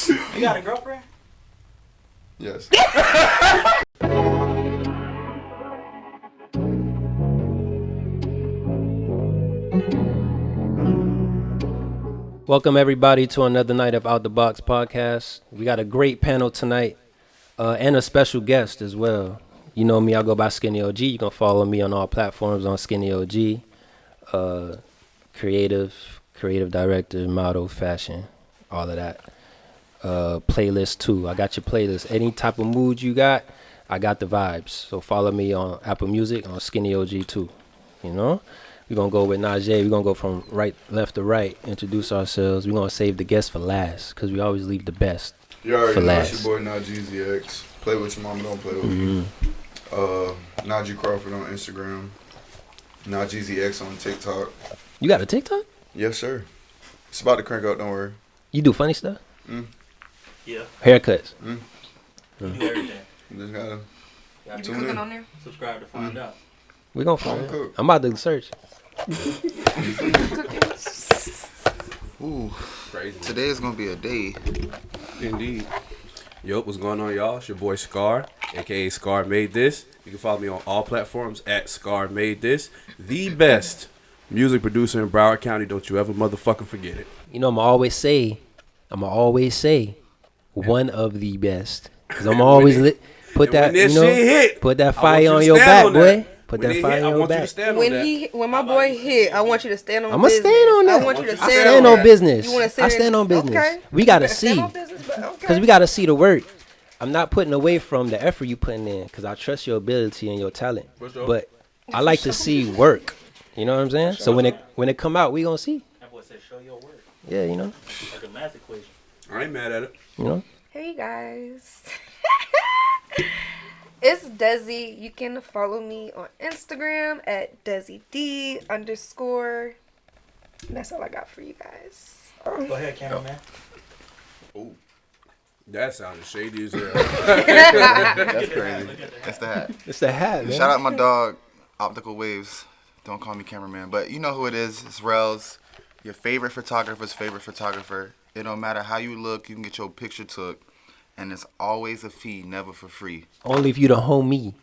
You got a girlfriend? Yes. Welcome everybody to another night of Out the Box podcast. We got a great panel tonight and a special guest as well. You know me, I go by Skinny OG. You can follow me on all platforms on Skinny OG. Creative director, model, fashion, all of that. Playlist too. I got your playlist. Any type of mood you got, I got the vibes. So follow me on Apple Music, on Skinny OG too. You know? We're going to go with Najee. We're going to go from left to right, introduce ourselves. We're going to save the guests for last because we always leave the best You already for know last. it's your boy NajeezyX. Play with your mama, don't play with me. Najee Crawford on Instagram. NajeezyX on TikTok. You got a TikTok? Yes, sir. It's about to crank out, don't worry. You do funny stuff? Yeah. Haircuts? You do everything. Just gotta You tune cooking in. on there? Subscribe to find out. We're going to find I'ma it. cook. I'm about to search. Ooh, Crazy. today is gonna be a day. Indeed. Yo, what's going on, y'all? It's your boy Scar, aka Scar Made This. You can follow me on all platforms at Scar Made This. The best music producer in Broward County. Don't you ever motherfucking forget it. You know, I'm going to always say one of the best. Because I'm always put And when that, this you know, shit hit, put that I want fire you to on your stand back, on boy. that. Put When that it fire hit, on I your want you to back. stand on that. When my boy hit, I want you to stand on I'ma business. stand on that. I want you to I stand, Stand on business. You want to sit I stand on business. Okay. We got to Stand see. on business, but okay. Because we got to see the work. I'm not putting away from the effort you putting in because I trust your ability and your talent. For sure. But I like to see work. You know what I'm saying? So when it come out, we going to see. That boy said, show your work. Yeah, you know. Like a math equation. I ain't mad at it. You know. Hey guys. It's Dezzi. You can follow me on Instagram at DezziD_. That's all I got for you guys. Go ahead, cameraman. That sounded shady as hell. That's crazy. That's the hat. It's the hat, man. Shout out my dog, Optical Waves. Don't call me cameraman, but you know who it is. It's Relz, your favorite photographer's favorite photographer. It don't matter how you look, you can get your picture took, and it's always a fee, never for free. Only if you the homie.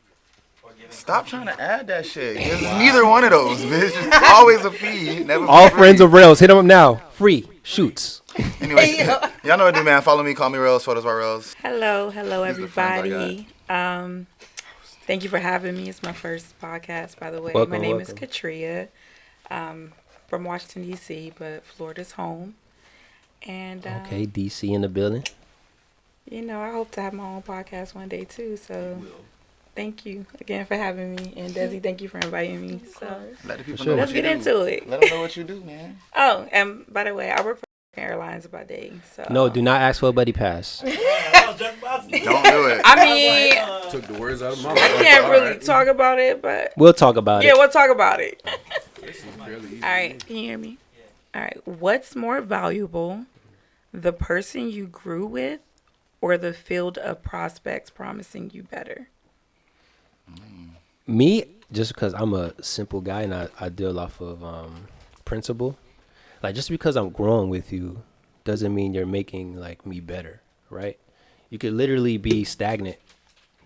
Stop trying to add that shit. There's neither one of those, bitch. It's always a fee, never for All free. friends of Relz. Hit them up now. Free. Shoots. Anyway, y'all know what to do, man. Follow me, call me Relz, photos by Relz. Hello These are the friends I everybody. Thank you for having me. It's my first podcast, by the way. Welcome, my name is welcome. Katria. From Washington D.C., but Florida's home. And Okay, DC in the building. you know, I hope to have my own podcast one day too. So thank you again for having me, and Dezzi, thank you for inviting me. So Let the people sure. know let's what you get do. into it. Let them know what you do, man. Oh, and by the way, I work for Airlines by day. So No, do not ask for a buddy pass. I was just about to. Don't do it. I mean, Took the words out of my I mouth. can't All really right. talk about it, but We'll talk about yeah, it. we'll talk about it. This is fairly easy. All right, can you hear me? All right, what's more valuable, the person you grew with or the field of prospects promising you better? Me, just because I'm a simple guy and I deal off of principle. Like, just because I'm growing with you doesn't mean you're making, like, me better, right? You could literally be stagnant,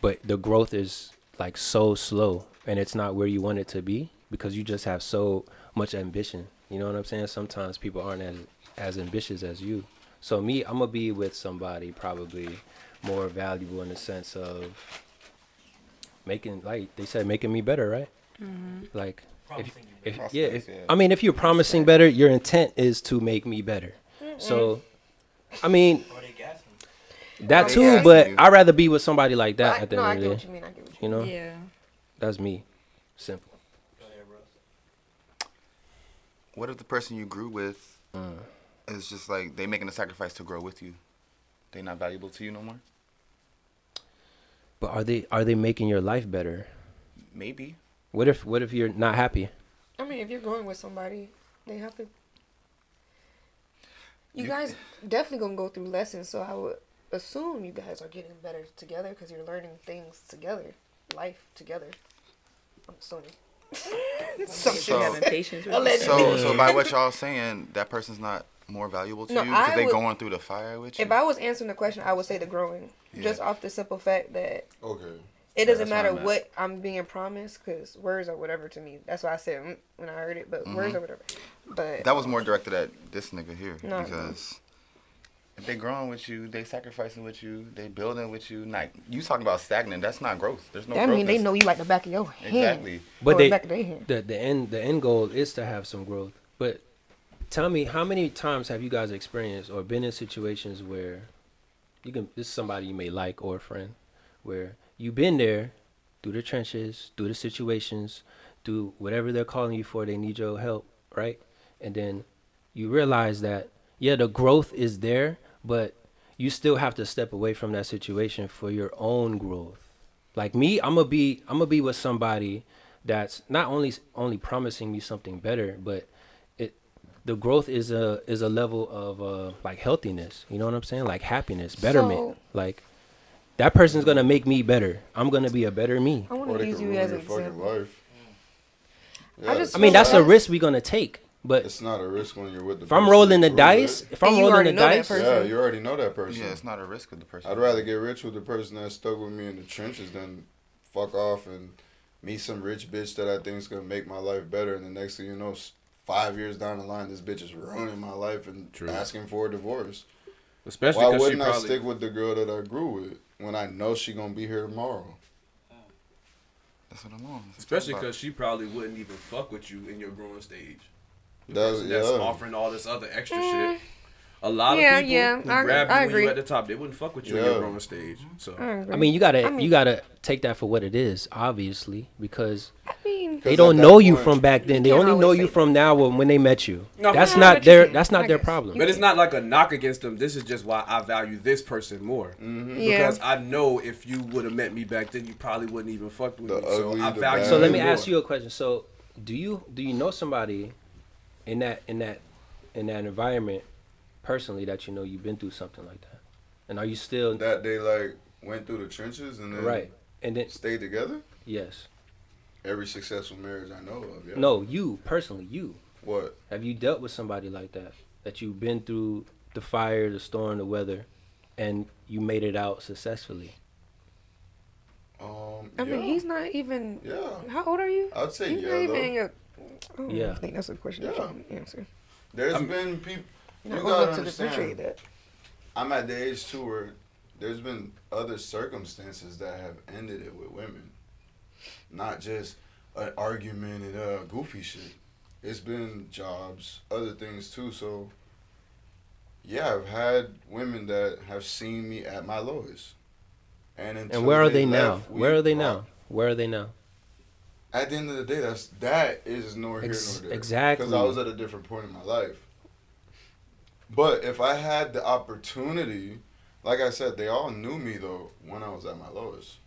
but the growth is, like, so slow, and it's not where you want it to be because you just have so much ambition. You know what I'm saying? Sometimes people aren't as ambitious as you. So me, I'm going to be with somebody probably more valuable in the sense of making, like they said, making me better, right? Like, if you're promising better, your intent is to make me better. So, I mean, Or they gassing. that They too, gassing but you. I'd rather be with somebody like that I at the get end of the what day. you mean. I get what you You know, Yeah. that's me. Simple. Go ahead, bro. What if the person you grew with is just like they making a sacrifice to grow with you? They not valuable to you no more? But are they making your life better? Maybe. What if you're not happy? I mean, if you're going with somebody, they have to. You You- guys definitely gonna go through lessons, so I would assume you guys are getting better together because you're learning things together, life together. I'm assuming. Some shit So- Having patience with Allegedly. So by what y'all saying, that person's not more valuable to No, you because I they would- going through the fire with you? If I was answering the question, I would say the growing, Yeah. just off the simple fact that Okay. it doesn't that's where matter I'm at. what I'm being promised, because words are whatever to me. That's why I said when I heard it, but words are whatever. But That was more directed at this nigga here No. because if they growing with you, they sacrificing with you, they building with you. Like you talking about stagnant, that's not growth. There's no that growth. mean they know you like the back of your hand. Exactly. But Or they, the back of their hand. the end goal is to have some growth. But tell me, how many times have you guys experienced or been in situations where this is somebody you may like or a friend, where you've been there through the trenches, through the situations, through whatever they're calling you for, they need your help, right? And then you realize that, yeah, the growth is there, but you still have to step away from that situation for your own growth. Like me, I'm gonna be with somebody that's not only promising me something better, but the growth is a level of like healthiness. You know what I'm saying? Like happiness, betterment. So- Like that person's gonna make me better. I'm gonna be a better me. I want Or to they use could you ruin as your an fucking example. life. I Yeah, just I mean, that's a That's- risk we're gonna take. But it's not a risk when you're with the if I'm person rolling you the grew dice, with. if I'm And you rolling already the know that dice, person. Yeah, you already know that person. Yeah, it's not a risk of the person. I'd rather get rich with the person that stuck with me in the trenches than fuck off and meet some rich bitch that I think is gonna make my life better. And the next thing you know, 5 years down the line, this bitch is ruining my life and True. asking for a divorce. Especially Why because she wouldn't I probably stick with the girl that I grew with when I know she gonna be here tomorrow? That's what I'm on. That's especially what I'm because she probably wouldn't even fuck with you in your growing stage. The That's- person that's yeah. offering all this other extra shit. A lot Yeah, of people yeah, who I grab you agree. when you agree. at the top, they wouldn't fuck with you in your Yeah. growing stage. So I mean, you gotta take that for what it is, obviously, because I mean, they 'Cause don't at know that you point- from back then. They can't only know always you say from now when they met you. No, That's yeah, not but you their can. that's not I their guess. problem. but it's not like a knock against them. This is just why I value this person more. Mm-hmm. yeah. Because I know if you would have met me back then, you probably wouldn't even fuck with The me. So ugly, I the value. bad. So let me more. ask you a question. So do you know somebody in that environment personally that you know you've been through something like that, and are you still That they like went through the trenches and then right? And then stayed together. yes, Every successful marriage I know of. Yeah. no, you personally, you What? have you dealt with somebody like that you've been through the fire, the storm, the weather, and you made it out successfully? I mean, yeah. he's not even. Yeah. How old are you? I'd say He's yeah. not even Though. in your. I Yeah. think that's a question you Yeah. can answer. There's been people. You Not old gotta enough to differentiate understand. that. I'm at the age too where there's been other circumstances that have ended it with women, not just an argument and goofy shit. It's been jobs, other things too. So yeah, I've had women that have seen me at my lowest. And where are they left, now? we Where are they rocked. now? Where are they now? At the end of the day, that is nor here nor there. Exactly. Because I was at a different point in my life. But if I had the opportunity, like I said, they all knew me though when I was at my lowest.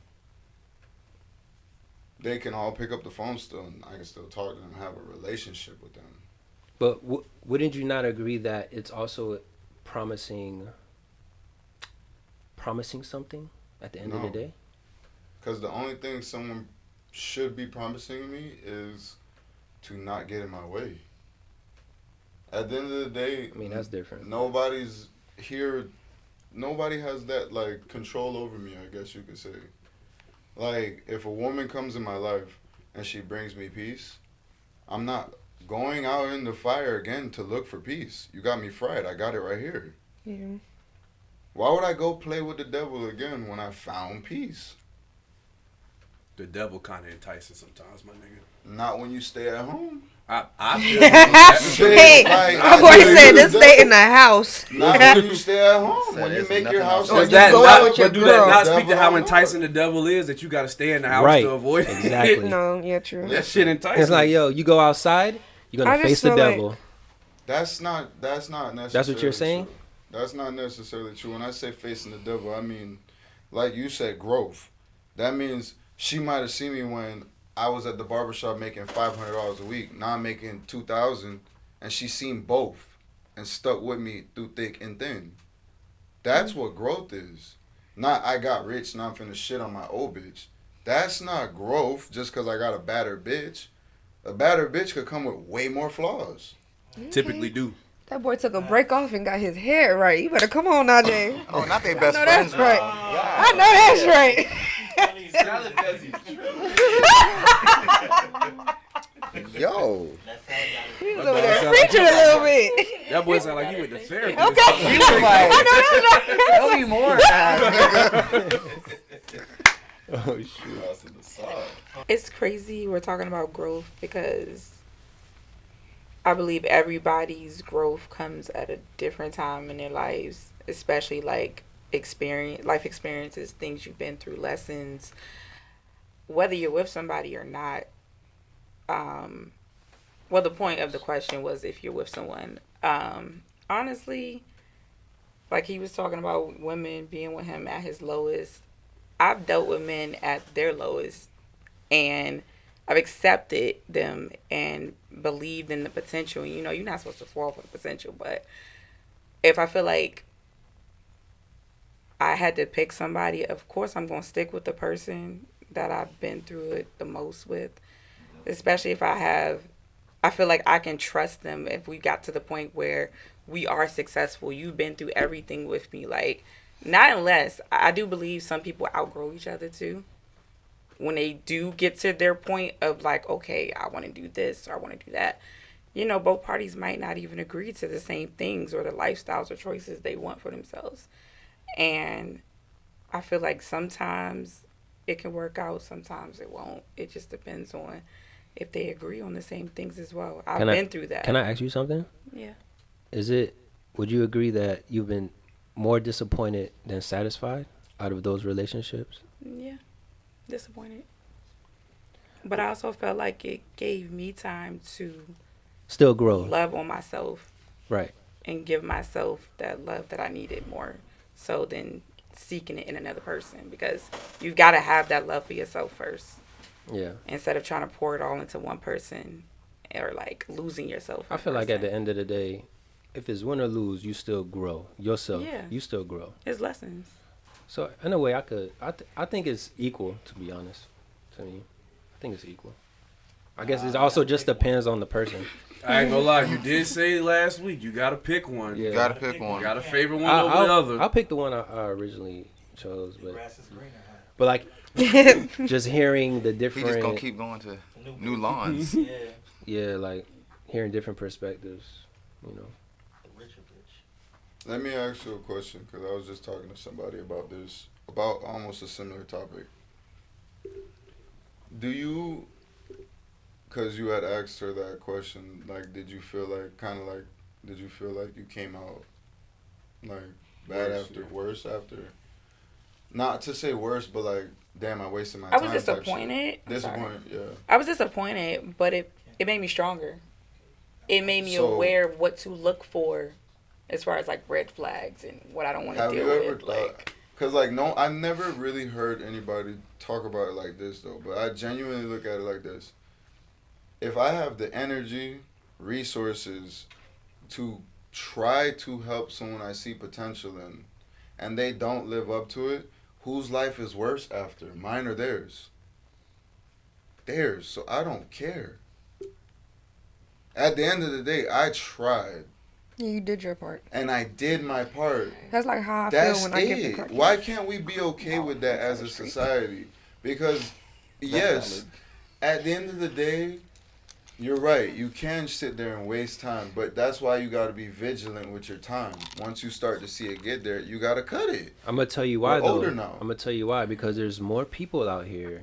They can all pick up the phone still, and I can still talk to them, have a relationship with them. But wouldn't you not agree that it's also promising something at the end of the No. day? Because the only thing someone should be promising me is to not get in my way. At the end of the day, I mean, that's different. nobody's here. Nobody has that like control over me, I guess you could say. Like, if a woman comes in my life and she brings me peace, I'm not going out in the fire again to look for peace. You got me fried. I got it right here. Yeah. Why would I go play with the devil again when I found peace? The devil kind of enticing sometimes, my nigga. Not when you stay at home. I feel that. Hey, Like, my boy said just stay in the house. Not when you stay at home. Said When you there's make your nothing house, else. like Does you that go not, out with your but do that girl, not speak devil to how on enticing the devil is that you got to stay in the house Right. to avoid it? Exactly. No, yeah, true. That shit enticing. It's like, yo, you go outside, you're gonna I just face the feel like- devil. That's not necessarily. That's what you're saying? True. That's not necessarily true. When I say facing the devil, I mean, like you said, growth. That means she might have seen me when I was at the barbershop making $500 a week. Now I'm making $2,000, and she seen both and stuck with me through thick and thin. That's what growth is. Not I got rich, now I'm finna shit on my old bitch. That's not growth just because I got a badder bitch. A badder bitch could come with way more flaws. Typically do. That boy took a break off and got his hair right. You better come on, Najee. Oh, not their best I know friends. that's right. I know that's right. Yo. He was over there preaching a little bit. That boy sound like you went to therapy. Okay. He was like, I know that's right. tell me more. Oh shoot. It's crazy we're talking about growth because I believe everybody's growth comes at a different time in their lives, especially like life experiences, things you've been through, lessons, whether you're with somebody or not. Well, the point of the question was if you're with someone. Honestly, like he was talking about women being with him at his lowest. I've dealt with men at their lowest, and I've accepted them and believed in the potential. You know, you're not supposed to fall for the potential, but if I feel like I had to pick somebody, of course I'm going to stick with the person that I've been through it the most with, especially if I feel like I can trust them if we got to the point where we are successful. You've been through everything with me. Like, not unless, I do believe some people outgrow each other too. When they do get to their point of like, okay, I want to do this or I want to do that. You know, both parties might not even agree to the same things or the lifestyles or choices they want for themselves. And I feel like sometimes it can work out, sometimes it won't. It just depends on if they agree on the same things as well. I've been through that. Can I ask you something? Yeah. Would you agree that you've been more disappointed than satisfied out of those relationships? Yeah. Disappointed. But I also felt like it gave me time to Still grow. love on myself. Right. And give myself that love that I needed more so than seeking it in another person, because you've got to have that love for yourself first. Yeah. Instead of trying to pour it all into one person or like losing yourself. I feel like at the end of the day, if it's win or lose, you still grow yourself. Yeah. You still grow. It's lessons. So in a way, I think it's equal, to be honest. To me, I think it's equal. I guess it also just depends on the person. I ain't gonna lie, you did say last week you gotta pick one. Yeah. You gotta pick one. You gotta favor one over the other. I'll pick the one I originally chose, The but grass is greener, huh? but like just hearing the He different, just gonna keep going to new lawns. Yeah, yeah, like hearing different perspectives, you know. the richer bitch. Let me ask you a question, because I was just talking to somebody about this, about almost a similar topic. Do you, because you had asked her that question, like, did you feel like you came out, like, bad after, worse after? Not to say worse, but like, damn, I wasted my time. I was disappointed. Disappointed, yeah. I was disappointed, but it made me stronger. It made me So- aware of what to look for as far as like red flags and what I don't want to Have deal you ever with. Like, because like no, I never really heard anybody talk about it like this though. But I genuinely look at it like this: if I have the energy, resources to try to help someone I see potential in, and they don't live up to it, whose life is worse after, mine or theirs? Theirs. So I don't care. At the end of the day, I tried. Yeah, you did your part. And I did my part. That's like how I That's feel when I get the it. cookies. Why can't we be okay with that as a society? Because, yes, at the end of the day, you're right. You can sit there and waste time, but that's why you got to be vigilant with your time. Once you start to see it get there, you got to cut it. I'm gonna tell you why We're though. older now. I'm gonna tell you why, because there's more people out here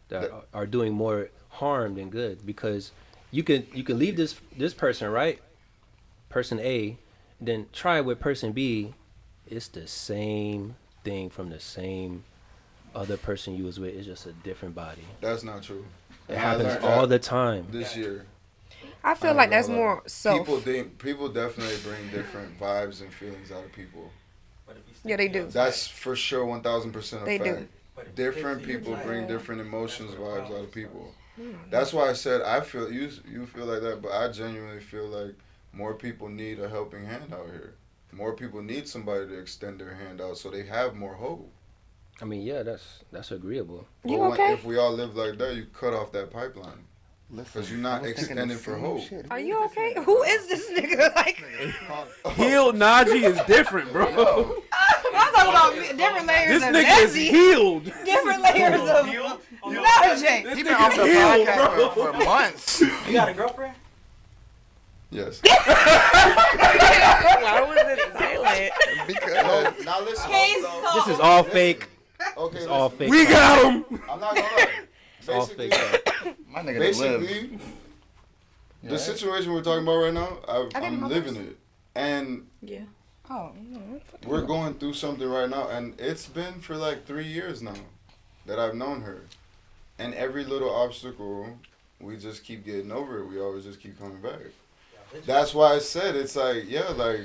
that are doing more harm than good. Because you can leave this person, right, person A, then try it with person B. It's the same thing from the same other person you was with. It's just a different body. That's not true. It And I happens learned all that the time. this year. I feel I like ain't that's gonna lie. more self. People definitely bring different vibes and feelings out of people. But if you Yeah, they do. That's for sure 1,000% a They do. fact. But if you Different fix it, people you're bring like, different emotions, vibes out of people. Hmm. That's why I said I feel you feel like that, but I genuinely feel like more people need a helping hand out here. More people need somebody to extend their hand out so they have more hope. I mean, yeah, that's agreeable. But You okay? if we all live like that, you cut off that pipeline. Because you're not extending for hope. Are you okay? Who is this nigga? Like, Healed Najee is different, bro. I'm talking about different layers This of nigga is Dezzi. healed. Different layers of Najee. He been off the podcast for months. You got a girlfriend? Yes. Why was it silent? Because Now listen. This is all fake. Okay, It's all listen. fake. We got him. I'm not gonna lie. It's all Basically, fake. my nigga done lived. basically, the situation we're talking about right now, gave you I'm my living it, and Yeah. Oh, we're going through something right now, and it's been for like 3 years now that I've known her, and every little obstacle, we just keep getting over it. We always just keep coming back. That's why I said it's like, yeah, like,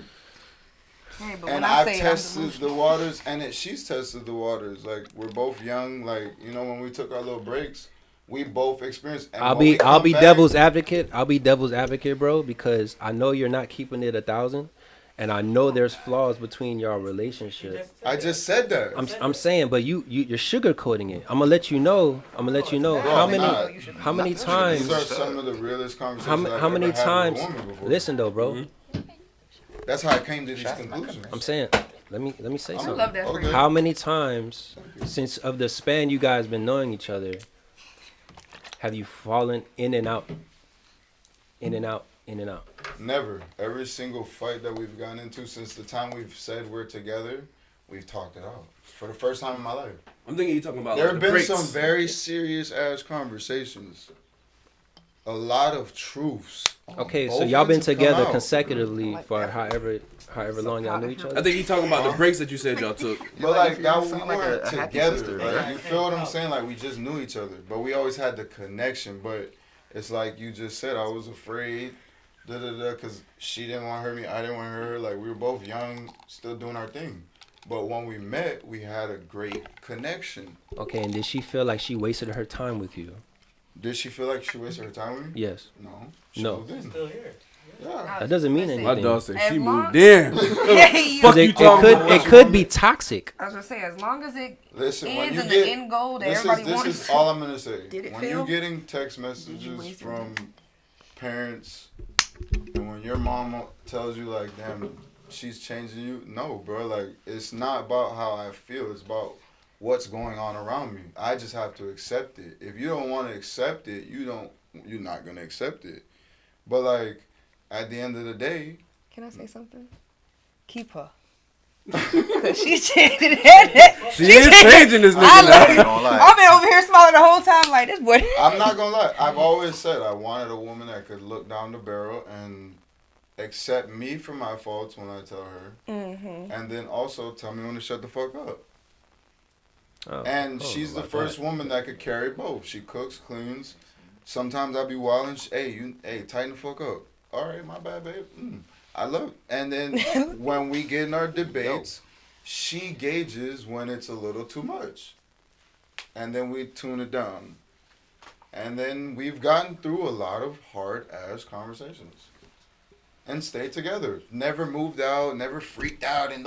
hey, but and when I I've say tested the waters, and she's tested the waters. Like, we're both young. Like, you know, when we took our little breaks, we both experienced. And I'll when we be come back- devil's advocate. I'll be devil's advocate, bro, because I know you're not keeping it 1,000, and I know there's flaws between your relationship. I just said that. I'm saying, but you're sugarcoating it. I'm gonna let you know. Bro, how I'm many not. how many These times are some of the realest conversations how many I've ever times had with a woman before. listen though, bro. That's how I came to these conclusions. I'm saying, let me say I something. love that for Okay. you. How many times since of the span you guys been knowing each other have you fallen in and out? In and out, in and out. Never. Every single fight that we've gotten into since the time we've said we're together, we've talked it out. For the first time in my life. I'm thinking you talking about There like have the been breaks. some very serious ass conversations. A lot of truths. on Okay, so both y'all been ends have come together out. consecutively for however long y'all knew each I other. think you talking about the breaks that you said y'all took. But like that, we sound like weren't a happy together. sister, Like, right? you feel what I'm saying? Like we just knew each other, but we always had the connection. But it's like you just said, I was afraid, because she didn't want to hurt me, I didn't want to hurt her. Like we were both young, still doing our thing. But when we met, we had a great connection. Okay, and did she feel like she wasted her time with you? Did she feel like she wasted her time with me? Yes. No. No. She didn't. Still here. Yeah. That doesn't mean My anything. dog said As she long- moved in. Hey, Fuck It, you it talking could about? it could be toxic. I was gonna say, as long as it Listen, when ends you in get the end goal that this everybody is wants. all I'm gonna say. Did it When fail? you're getting text you messages waste from parents, and when your mom tells you like, "Damn, she's changing you," no, bro. Like it's not about how I feel. It's about what's going on around me. I just have to accept it. If you don't want to accept it, you're not gonna accept it. But like at the end of the day, Can I say something? Keep her. Cause she's changing it. She is changing this I nigga love now. you. Don't lie. I've been over here smiling the whole time like this boy. I'm not gonna lie. I've always said I wanted a woman that could look down the barrel and accept me for my faults when I tell her, and then also tell me when to shut the fuck up. Oh, And oh, she's the like first that. woman that could carry both. She cooks, cleans. Sometimes I be wild and hey, tighten the fuck up. All right, my bad, babe. I love it. And then when we get in our debates, she gauges when it's a little too much. And then we tune it down. And then we've gotten through a lot of hard-ass conversations. And stayed together. Never moved out, never freaked out and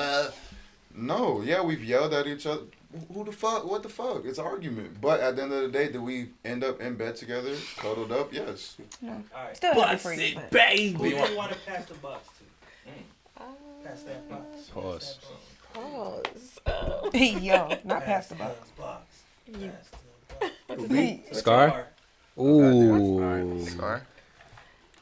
No, yeah, we've yelled at each other. Who the fuck? What the fuck? It's an argument. But at the end of the day, did we end up in bed together, cuddled up? Yes. Alright. Still happy for you. but- Who do you want to pass the box to? Pass that box. Pause. Pause. Yo, not past the buck. Box. Scar? Ooh. Scar?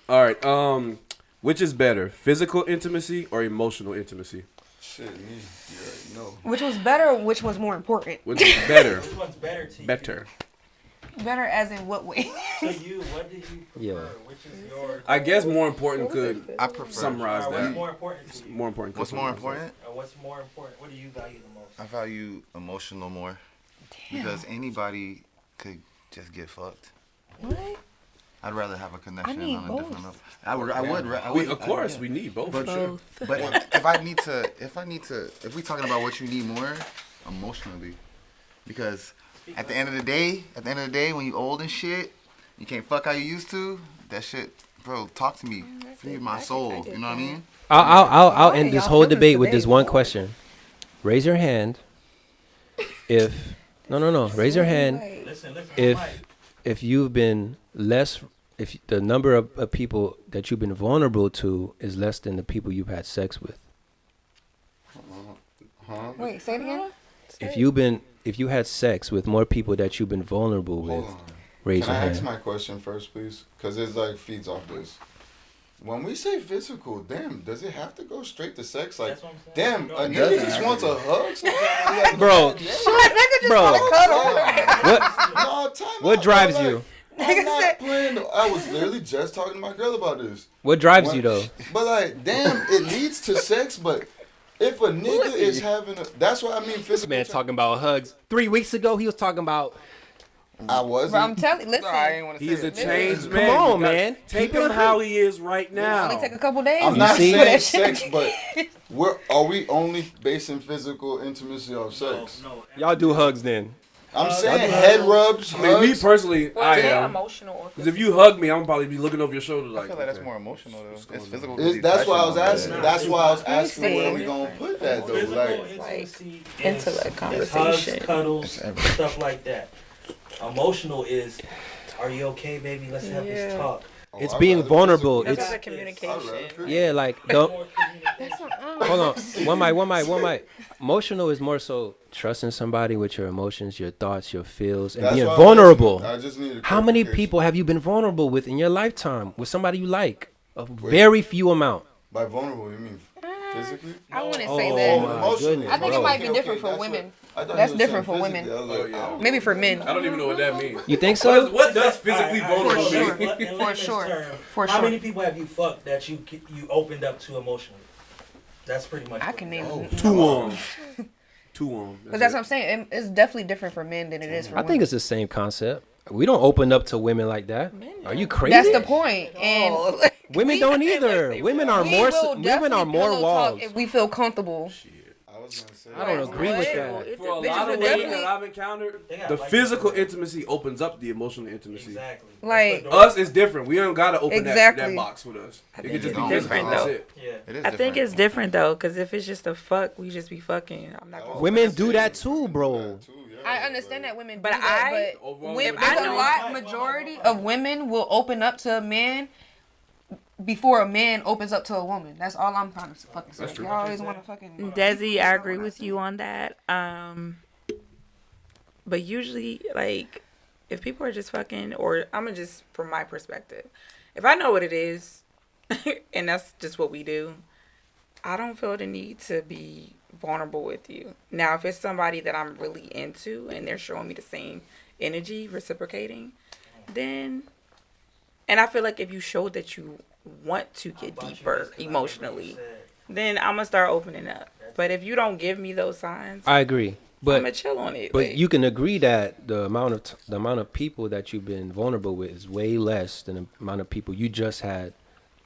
All right. Which is better, physical intimacy or emotional intimacy? Shit, me. Yeah, no. Which was better? Or which was more important? Which is better? Which one's better to you? Better. Better as in what way? To you, what do you prefer? Yeah. Which is your... I guess more important could I prefer. summarize Alright, what's that. more important to you? More important. What's more important? What's more important? What do you value the most? I value emotional more. Because anybody could just get fucked. What? I'd rather have a connection need on a both. different level. I would. We, of course, we need both. For sure. But if we talking about what you need more, emotionally, because at the end of the day, when you old and shit, you can't fuck how you used to. That shit, bro. Talk to me, feed my soul. You know what I mean? I'll Why end are this y'all whole feeling debate with today, this one boy? question. Raise your hand if no. Raise your hand Listen, if Mike. if you've been less if the number of people that you've been vulnerable to is less than the people you've had sex with. Huh? Wait, say it again. If you had sex with more people that you've been vulnerable with, Hold on. raise Can your I ask hand. my question first, please? Because it like feeds off this. When we say physical, damn, does it have to go straight to sex? Like, That's what I'm saying. damn, No, a it nigga doesn't just have wants to a hug sometimes. Bro, what drives you? I'm not playing. I was literally just talking to my girl about this. What drives you though? But like, damn, it leads to sex. But if a nigga is having a, that's what I mean. Physical. This man talking about hugs. 3 weeks ago, he was talking about. I wasn't. Bro, I'm telling you, listen. I ain't want to say He's a it. changed Come man. on, You gotta man. Take Keep it him how he is right now. Only take a couple days. I'm You not see? saying sex, but are we only basing physical intimacy off sex? No. Y'all do hugs then. I'm saying head rubs, I mean, me hugs. personally, I Yeah, am. emotional. Or Because if you hug me, I'm gonna probably be looking over your shoulder I like. feel like that's okay. more emotional though. It's going physical. That's why I was asking. Yeah. That's why I was asking see. where we gonna put that though. Physical Like, intimacy intellect is conversation. hugs, cuddles, It's everything. stuff like that. Emotional is, are you okay, baby? Let's have this Yeah. talk. It's I'd being rather vulnerable. physical. That's It's a communication. I'd rather yeah, like don't. More communication. That's not, Hold on, one mic. Emotional is more so trusting somebody with your emotions, your thoughts, your feels, and That's being why I'm vulnerable. asking. I just need a How many clarification. people have you been vulnerable with in your lifetime with somebody you like? A very few amount. By vulnerable, you mean physically? I wouldn't Oh, say my that. goodness. I think it bro. might be Okay, different for that's women. I thought That's you were different saying for women. physically. I was like, Oh, yeah. Maybe for men. I don't even know what that means. You think so? What does physically All right, vulnerable so sure. mean? in For layman's sure. term, For how sure. many people have you fucked that you opened up to emotionally? That's pretty much. I what can it is. name Two arms. Two arms. But that's what I'm saying. It's definitely different for men than it is for I women. think it's the same concept. We don't open up to women like that. Are you crazy? That's the point. And Women don't either. Women are we more. will Women are definitely more pillow walls. talk if we feel comfortable. I was gonna say. I don't agree with that. For a Bitches lot will of women definitely- that I've encountered, They got the like- physical intimacy opens up the emotional intimacy. Exactly. Like- That's the door. Us is different. We don't gotta open that Exactly. box with us. It think can just it's be physical. different, That's though. it. Yeah. It is I think it's different though, because if it's just a fuck, we just be fucking. I'm not gonna. Women do that too, bro. I understand that women But do that, I- but Overall, when, women there's do a it. lot, majority of women will open up to a man before a man opens up to a woman. That's all I'm trying to fucking say. That's true. Y'all always want to fucking. Dezzi, I agree with you on that. But usually, like, if people are just fucking, or I'm gonna just from my perspective, if I know what it is, and that's just what we do, I don't feel the need to be vulnerable with you. Now, if it's somebody that I'm really into and they're showing me the same energy, reciprocating, then, and I feel like if you show that you want to get deeper emotionally, then I'm gonna start opening up. But if you don't give me those signs, I agree, I'm but gonna chill on it. but like, you can agree that the amount of people that you've been vulnerable with is way less than the amount of people you just had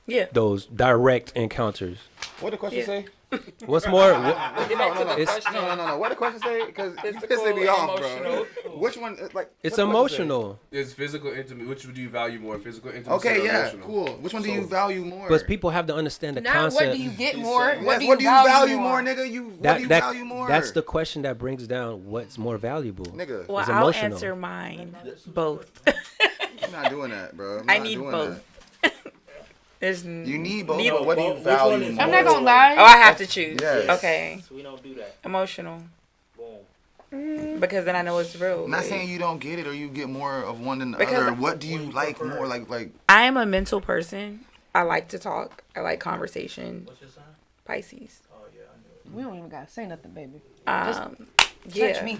yeah. those direct encounters. What the question Yeah. say? What's more? No. What the question say? Because you pissing me off, bro. Which one? Like It's what the question say? emotional. It's physical intimacy. Which would you value more, physical intimacy Okay, or yeah, emotional? cool. Which one do you So- value more? But people have to understand the Not concept. what do you get more? Yes, What do you value more? nigga? What do you value more? That's the question that brings down what's more valuable. nigga. Well, It's I'll emotional. answer mine. Both. I'm not doing that, bro. I'm I not need doing both. That. You need both, Neither- but what do you Which one value is more? I'm not gonna lie. Oh, I have to choose. Yes. Okay. So we don't do that. Emotional. Boom. Because then I know it's real. I'm not like- saying you don't get it or you get more of one than the Because other. What do you What do you like prefer? more? Like I am a mental person. I like to talk. I like conversation. What's your sign? Pisces. Oh yeah, I knew it. We don't even gotta say nothing, baby. Yeah. Touch me.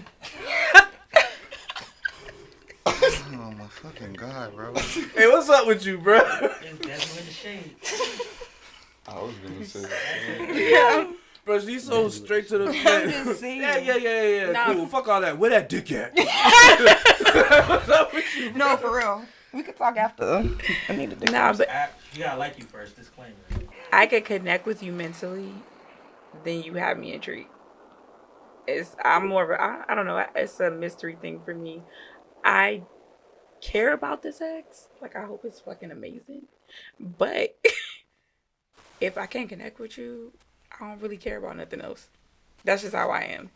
oh my fucking god, bro. Hey, what's up with you, bro? It's Dezzi in the shade. I was gonna say that. Bro, she's so straight to the I'm point. just saying. Yeah. Nah. Cool. Fuck all that. Where that dick at? No, for real. We could talk after. I need to do. Nah, but You gotta like you first. Disclaimer. I could connect with you mentally, then you have me intrigued. I'm more of a, I don't know, it's a mystery thing for me. I care about the sex. Like, I hope it's fucking amazing. But if I can't connect with you, I don't really care about nothing else. That's just how I am.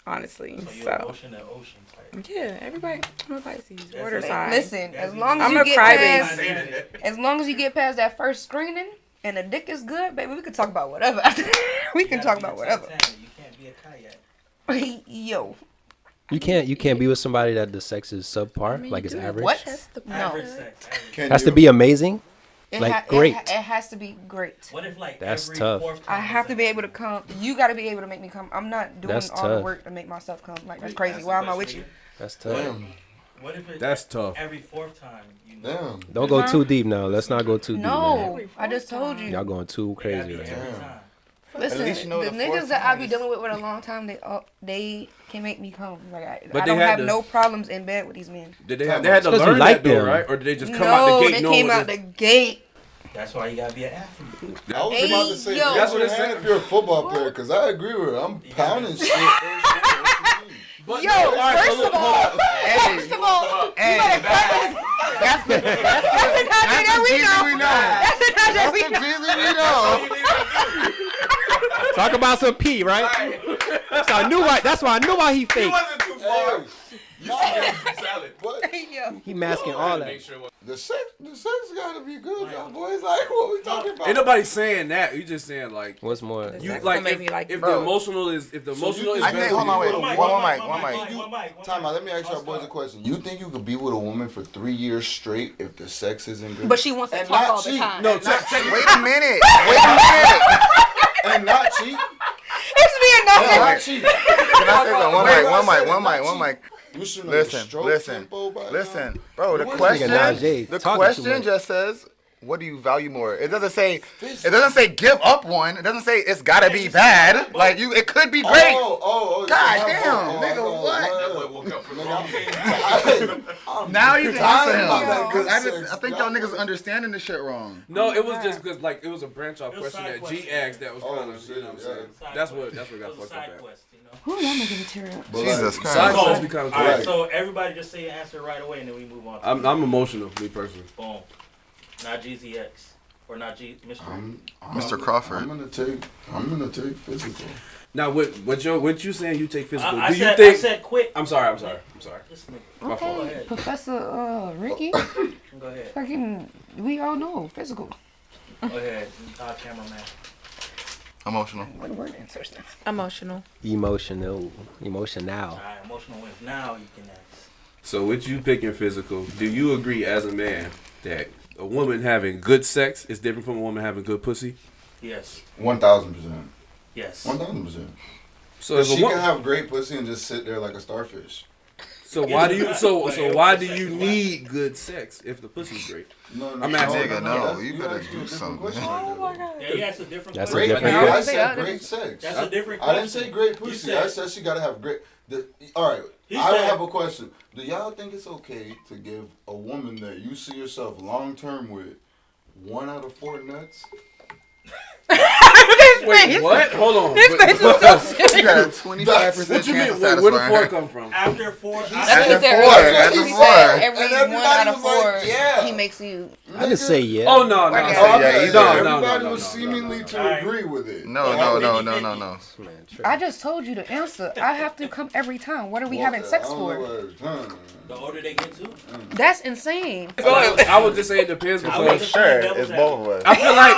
honestly. So you're So ocean and ocean type. yeah, everybody. I'm a Pisces. That's Water it. sign. Listen, as long as I'm you a get crybaby. past that first screening and the dick is good, baby, we can talk about whatever. after that. We can talk about whatever. You can't be a kayak. Yo, You can't be with somebody that the sex is subpar, like it's average. what? No. Average sex. Average. Can Has you? to be amazing. It Like, ha- great. It has to be great. What if like That's every tough. fourth time I have to be able to come. You got to be able to make me come. I'm not doing That's all the tough. work to make myself come. Like that's crazy. Why am I with you? That's tough. Damn. What if it, That's tough. every fourth time? You know, Damn. Don't go too deep now. Let's not go too deep. No, Man. I just told you. Y'all going too it gotta crazy be right every now. time. Listen, At least you know the the niggas fourth that I be time dealing with a long time, they can make me come. Like But I they don't had have to- no problems in bed with these men. Did they have to Because you learn like that though, them. right? Or did they just come out No, the gate they knowing came what out this- the gate. That's why you gotta be an athlete. I was Hey, about to say, yo. that's what it said if you're a football player, because I agree with her. I'm pounding shit. But Yo, no, all right, first so of look, all, hold on. first of all, you better practice. That's the Najee that we know. That's the Najee we know. Talk about some pee, right? That's why I knew why he fake. wasn't too far. You should get some salad. What? Yo. He masking all that. The sex gotta be good, y'all boys. Like, what we talking about? Ain't nobody saying that. You just saying like What's more? you Sex like will make if, me like if bro. the emotional is you better think- for hold you. on, wait. One mic, One mic. one mic. Time out. Let me ask y'all boys a question. You think you could be with a woman for 3 years straight if the sex isn't good? But she wants to And talk not all the cheat. time. No, check. Wait a minute. Wait a minute. And not cheat? It's me and And nothing. not cheat. Can I say that? One Wait, mic. I One said mic. it, One not mic. One cheat. mic. You should know the Listen, stroke listen, tempo by now. listen, bro. The What is question, Najee the talking too question much. just says, "What do you value more?" It doesn't say give up one. It doesn't say it's gotta be bad. Like you, it could be great. Oh, God my damn, fault. nigga, Oh, what? Now you can answer him about that because good sex. I think y'all niggas understanding this shit wrong. No, it was just because like it was a branch off It was question side that G question. asked that was Oh, kind of shit, you know what I'm yeah. saying. Side That's quest. what got It was a fucked side up at. quest, you know. Who y'all making material? But Jesus like, Christ. Side So, quest becomes all right, Right. so everybody just say your answer right away, and then we move on. I'm emotional, me personally. Boom. NajeezyX or Najee, Mr. Mr. Crawford. I'm gonna take physical. Now, what you saying? You take physical? I Do you said, think? I said quick. I'm sorry. This nigga. My fault. Go Okay, ahead. Professor Ricky. Go ahead. Fucking, we all know physical. Go ahead. Cameraman. Emotional. What word answers that? Emotional. Emotional. All right, emotional wins. Now you can ask. So, with you picking physical, do you agree as a man that a woman having good sex is different from a woman having good pussy? Yes. 1,000%. Yes. 1,000%. So, if She a can woman, have great pussy and just sit there like a starfish. so why do you why do you need good sex if the pussy's great? No, I'm asking- Nigga, no, that's- you better asked a do different something. question Oh right my there. god. Yeah, he asked a different That's a question. different No, I question. said great sex. That's a different I question. didn't say great You pussy. I said she gotta have great. All right, He I said- have a question. Do y'all think it's okay to give a woman that you see yourself long term with 1 out of 4 nuts? Wait, what? Hold on. You got a 25% What you chance mean? of Wait, where the satisfying 4 her. come from? After 4, That's After what he said four, earlier. after He four. said every And 1 everybody out of was 4, like, yeah. he makes you. I didn't say yeah. Oh no, no, Okay. no. Oh, yeah, yeah, you don't. Everybody No, was no, seemingly no. to agree with it. No. Man, true. I just told you the answer. I have to come every time. What are we having sex for? the older they get to. That's insane. I would just say it depends I because was Sure, it's both of us. I feel like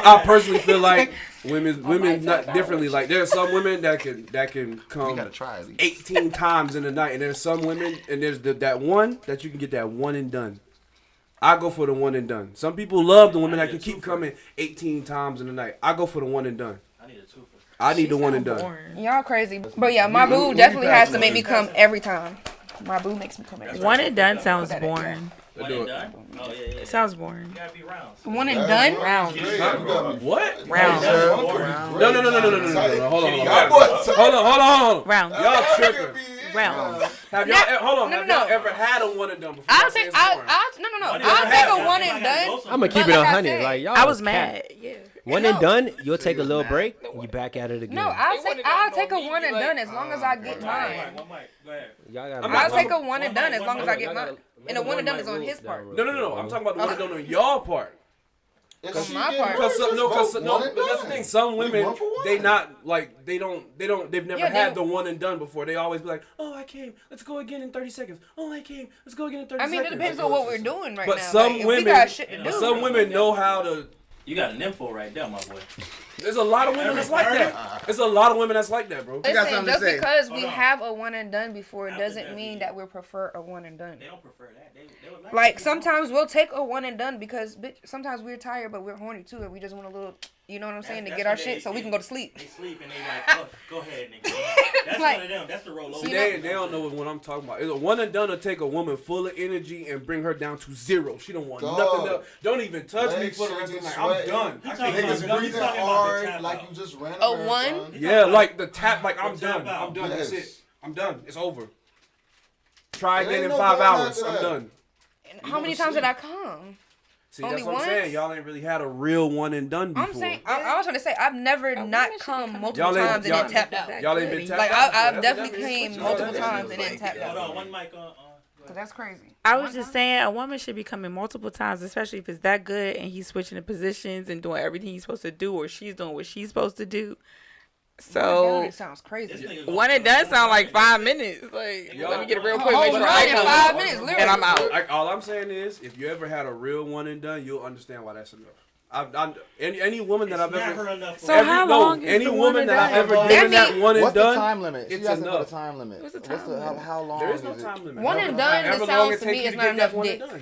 I personally feel like women not differently. Like there are some women that can You come gotta try at least. 18 times in a night, and there's some women and there's that one that you can get that one and done. I go for the one and done. Some people love the women that can keep coming 18 times in a night. I go for the one and done. I need a twofer. I need the one and done. Y'all crazy. But yeah, my boo definitely has to make me come every time. My boo makes me come every time. One and done sounds boring. One do and it. done? Oh, yeah, yeah. It sounds boring. You gotta be rounds. One and done? Round. What? Round. No. Hold on. Round. Y'all tripping. Round. Have y'all hold on? No, Have no, y'all no. ever had a one and done before? I'll Y'all say take. it's boring. I'll take a one and done. I'm gonna keep But it like I 100. said, Like y'all. I was cat. mad. Yeah. One and done. You'll take a little break. You back at it again. No, I'll take a one and done as long as I get mine. One mic. Go ahead. Y'all gotta I'm I'll not- take a one and done as long as I get Y'all mine. gotta- And the one and done is on his part. No. I'm talking about the one and done on y'all part. If On she my get part. hurt, But just vote one and that's the done. thing. Some We women, one for one. they've never Yeah, had they- the one and done before. They always be like, oh, I came. Let's go again in 30 seconds. Oh, I came. Let's go again in 30 I mean, it seconds. depends on what we're doing right But now. some like, if women, we got shit to do. some women know how to. You got an info right there, my boy. There's a lot of women that's like that. There's a lot of women that's like that, bro. got Listen, something to just say. because we Hold on. have a one and done before After doesn't that, mean we- that we prefer a one and done. They don't prefer that. They would Like to sometimes we'll take a one and done because bitch, sometimes we're tired but we're horny too and we just want a little, you know what I'm saying, to That's get our when shit so we can go to sleep. They sleep and they like, oh, go ahead, nigga. That's Like- one of them. That's the roll over. See, they don't know what I'm talking about. It's a one and done to take a woman full of energy and bring her down to zero. She don't want Dog. nothing else. Don't even touch me Legs for the rest of the shaking, night. I'm sweating. done. You I talking can't about- Niggas do he's breathing talking about the hard tap like out. you just ran A marathon. one? Yeah, like the tap, like I'm Tap done. out. I'm done. That's Yes. it. I'm done. It's over. Try There again ain't in no 5 going hours. after I'm that. done. And how many times did I come? See, Only that's what I'm once? saying. Y'all ain't really had a real one and done before. I'm saying I was trying to say I've never A not woman should come become- multiple Y'all ain't- times and then y'all- tapped out. Y'all ain't been tapped Like out. I've That's- definitely that's- came that's- multiple that's- times and then tapped Hold out. on, one mic on. So that's crazy. I was just saying a woman should be coming multiple times, especially if it's that good and he's switching the positions and doing everything he's supposed to do or she's doing what she's supposed to do. So It sounds crazy. one and done sound like 5 minutes. Like let me get it real quick, Oh, make sure right, I in come, 5 minutes, literally. and I'm out. Like, all I'm saying is, if you ever had a real one and done, you'll understand why that's enough. Any woman that I've ever, enough. So how long is any the one woman and that I've done? ever That given that mean- one and What's the done, time limit? She's it's asking for enough. the time limit. What's the time limit? How long there is no is it? time limit. One and done, However it long sounds it to takes me you it's to not get that enough one and dick. done.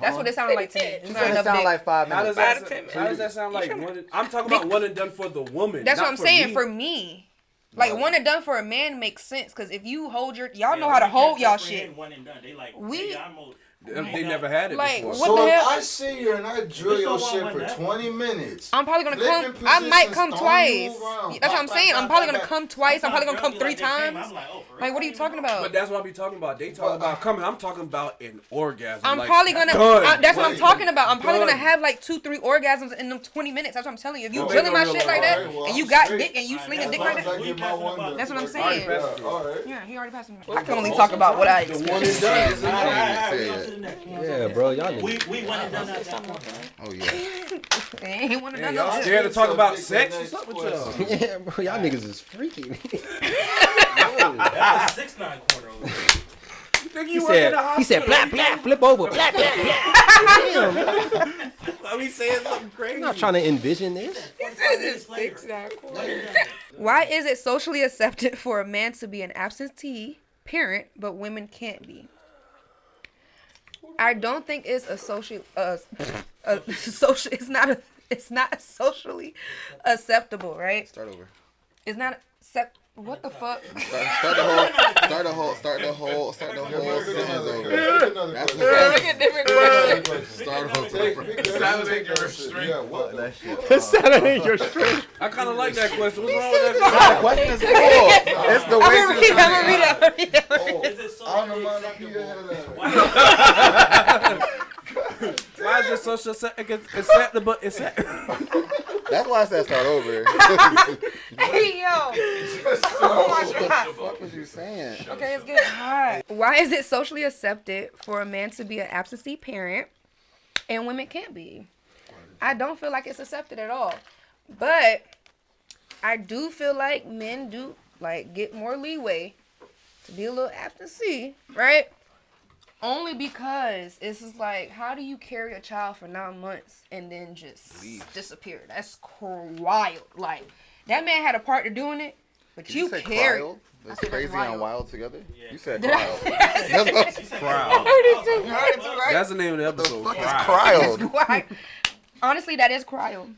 That's what it sounded like to me. She It's She not said it enough sound dick. like 5 How minutes. does that? Five to 10 How does that sound like one? I'm talking about one and done for the woman. That's not what I'm for saying. me. For me, like one and done for a man makes sense because if you hold y'all know how to hold y'all shit. One and done. They like, We- nigga, I'm old. They never had it Like, before. what So the if hell? I sit here and I drill Bitch your don't want shit one for that. 20 minutes, I'm probably gonna flipping come. I might positions, come throwing you twice. around, That's what I'm bop, saying. bop, I'm probably bop, gonna bop. come twice. I'm probably gonna come 3 Like, they came, times. I'm like, oh, for real? Like, what are you talking about? But that's what I be talking about. They talk about coming. I'm talking about an orgasm. I'm like, probably gonna. done. That's what I'm Wait, talking about. I'm probably done. gonna have like 2-3 orgasms in them 20 minutes. That's what I'm telling you. If you Well, drilling my ain't no shit real like that, alright, well, and you I'm got straight. dick and you slinging dick As like long as I that. get my one done. That's what I'm Like, saying. yeah, all right. Yeah, he already passed me. I can only talk about what I The one experienced. and done. is enough. Alright, we on to the next. Yeah, bro, y'all We niggas. went and done that. Oh yeah. He wanna Yeah, know y'all that. scared to talk about Subject sex? to What's up next with y'all? Yeah, bro, y'all niggas is freaky. That's a 6'9" corner over there. Nigga, He you work in said, the hospital. he said, blah, blah, flip over, blah, blah, blah. Damn, I be saying something crazy. I'm not trying to envision this. Why is it socially accepted for a man to be an absentee parent, but women can't be? I don't think it's a social. Social. It's not socially acceptable, right? Start over. It's not. What the fuck? Start the whole sentence over. That's Look at different questions. Start over. Saturday your strength. Yeah, what the I kind of like that question. What's wrong with that? The question is cool. It's the way I'm gonna read it. Oh, Is it so I don't know my idea. Why is it social acceptable? That's why I said start over. Hey yo! Oh my god! What was you saying? Okay, it's getting hot. Why is it socially accepted for a man to be an absentee parent and women can't be? I don't feel like it's accepted at all. But I do feel like men do like get more leeway to be a little absentee, right? Only because it's just like, how do you carry a child for 9 months and then just disappear? That's wild. Like, that man had a part to doing it, but Did you say carried. cried? That's said crazy wild. and wild together. You said Did I- cried. Proud. You heard it too, right? That's the name of the episode. Fuck is Proud. cried? Why? Honestly, that is cryo.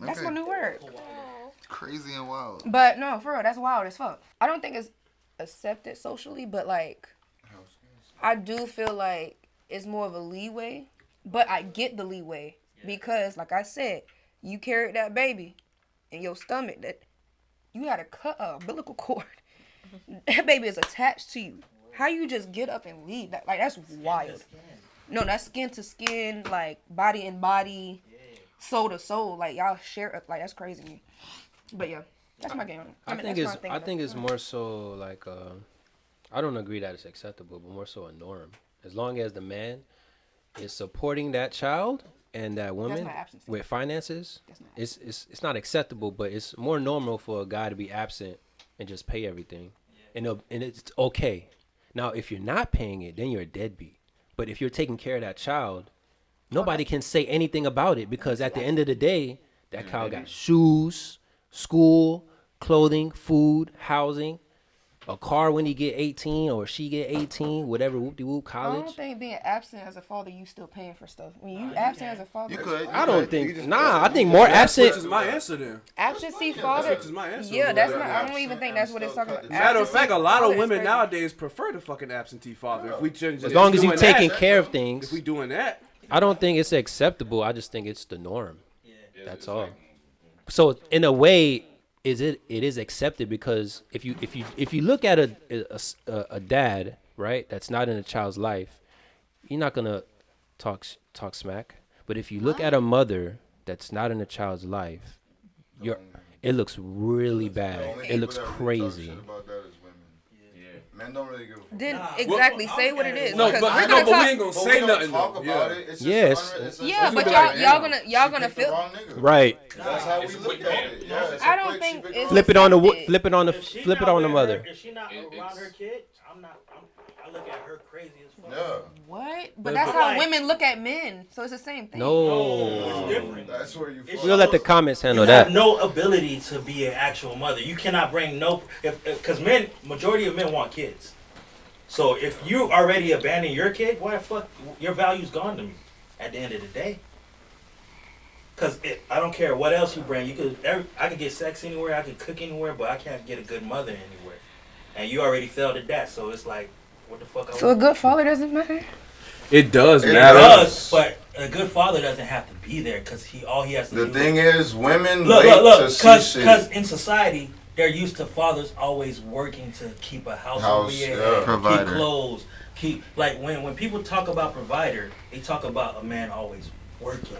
That's Okay. my new word. Crazy and wild. But no, for real, that's wild as fuck. I don't think it's accepted socially, but like, I do feel like it's more of a leeway. But I get the leeway because, like I said, you carried that baby in your stomach. That you had to cut a umbilical cord. That baby is attached to you. How you just get up and leave? That like that's wild. No, that's skin to skin, like body and body, soul to soul. Like y'all share like that's crazy to me. But yeah, that's my game. I think it's more so like I don't agree that it's acceptable, but more so a norm. As long as the man is supporting that child and that woman not absence. with finances, That's not it's not acceptable, but it's more normal for a guy to be absent and just pay everything, and it's okay. Now, if you're not paying it, then you're a deadbeat. But if you're taking care of that child, nobody can say anything about it because at the end of the day, that child got shoes, school, clothing, food, housing, a car when he get 18 or she get 18, whatever, whoop-de-whoop, I college. don't think being absent as a father, you still paying for stuff. When you absent as a father, You could. I don't think. just- I think more absent. Which is my answer then. absentee father. Which is my answer. Yeah, that's Yeah, not. I don't even think that's what it's talking about. Matter of fact, a lot Absentee of father is women crazy. nowadays prefer the fucking absentee father. If we just As long as you doing taking that, care of things, if we doing that, I don't think it's acceptable. I just think it's the norm. That's all. So in a way, it is accepted because if you look at a dad, right, that's not in a child's life, you're not gonna talk smack. But if you look at a mother that's not in a child's life, it looks really bad. It looks crazy. Men don't really give a fuck. Then exactly say what it is. no, because but we're no, gonna but talk. we ain't gonna But say we nothing don't talk though. about Yeah. it. It's Yes. just it's Yeah, It's but gonna be y'all like, y'all she gonna picked the feel. wrong nigga. Right. That's how we look at it. Yeah, it's I a don't quick, think she picked it's- the Flip it on the accepted. flip it on the If she flip it not on the with mother. her, if she not around her kid, I look at her crazy as fuck. Yeah, What? But But that's if- how like- women look at men. So it's the same thing. No. It's different. that's where you. It's We'll let the shows comments handle you have that. no ability to be an actual mother. You cannot bring because majority of men want kids. So if you already abandon your kid, why the fuck your value's gone to me at the end of the day? Cause I don't care what else you bring. I could get sex anywhere, I could cook anywhere, but I can't get a good mother anywhere. And you already failed at that, so it's like, what the fuck? So a good father doesn't matter. It does It matter. does, but a good father doesn't have to be there because all he has to The do. thing is, women Look, wait look, to see because shit. in society they're used to fathers always working to keep a house over House, your yeah. head, Provider. keep clothes, keep like when people talk about provider, they talk about a man always working.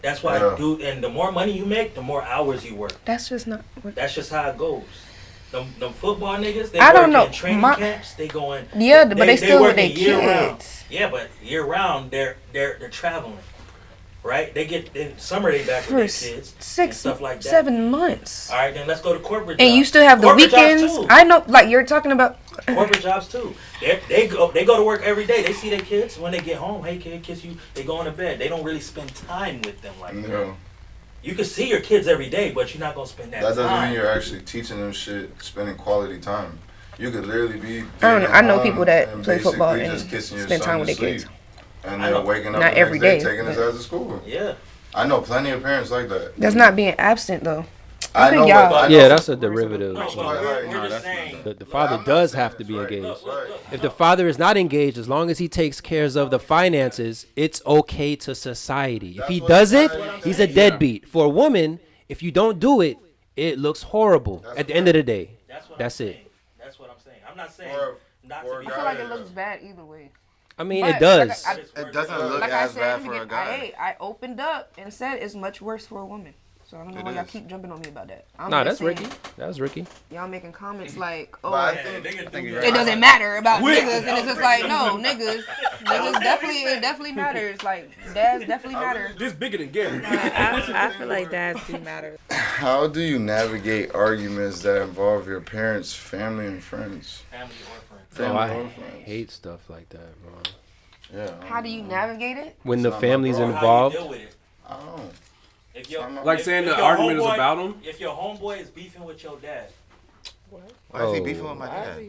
That's why Yeah. and the more money you make, the more hours you work. That's just not. That's just how it goes. Them football niggas, they I work don't know. in training My- camps. They going. Yeah, but they still with working their year-round. kids. Yeah, but year round they're traveling, right? They get in summer they back For with their kids and 6, stuff like that. 7 months. All right, then let's go to corporate. And jobs. you still have the Corporate jobs, weekends. too. I know, like you're talking about. Corporate jobs too. They go to work every day. They see their kids when they get home. Hey kid, kiss you. They go into bed. They don't really spend time with them like that. No, You can see your kids every day, but you're not gonna spend that, that doesn't time. mean you're actually teaching them shit, spending quality time. You could literally be. I don't know. I know home people that and play football basically and just kissing your spend son time with to their kids. sleep. And I they're know. waking up Not the every next day, day, taking his but- ass to school. Yeah. I know plenty of parents like that. That's not being absent though. I think know, y'all- but I know Yeah, that's a derivative. No, but Right, we're right. No, just that's saying. The father I'm not does saying have to it's be right. engaged. Right. If the father is not engaged, as long as he takes care of the finances, it's okay to society. If That's he what does it, society he's a says. deadbeat. For a woman, if you don't do it, it looks horrible. That's At the end of the day, That's what that's I'm it. saying. That's what I'm saying. I'm not saying For- not for to a be. guy- I feel like it looks bad either way. I mean, But, it does. like, It doesn't look Like I as said, bad in the for a beginning, guy. I opened up and said it's much worse for a woman. So I don't know It why y'all is. keep jumping on me about that. I'm Nah, just that's saying, Ricky. That's Ricky. Y'all making comments like, oh, But I Yeah, think niggas do you're that. it doesn't matter about Wait. niggas, and it's just like, no, niggas it definitely matters. Like, dads definitely matter. This bigger than Gary. I feel like dads do matter. How do you navigate arguments that involve your parents, family, and friends? Family or friends. Oh, I or friends. hate stuff like that, bro. Yeah. How do you navigate it? When It's the not my family's bro. How you involved, deal with it? I don't know. If your, Like if- saying if the your argument is homeboy- about him? If your homeboy is beefing with your dad, Why is he beefing with my dad?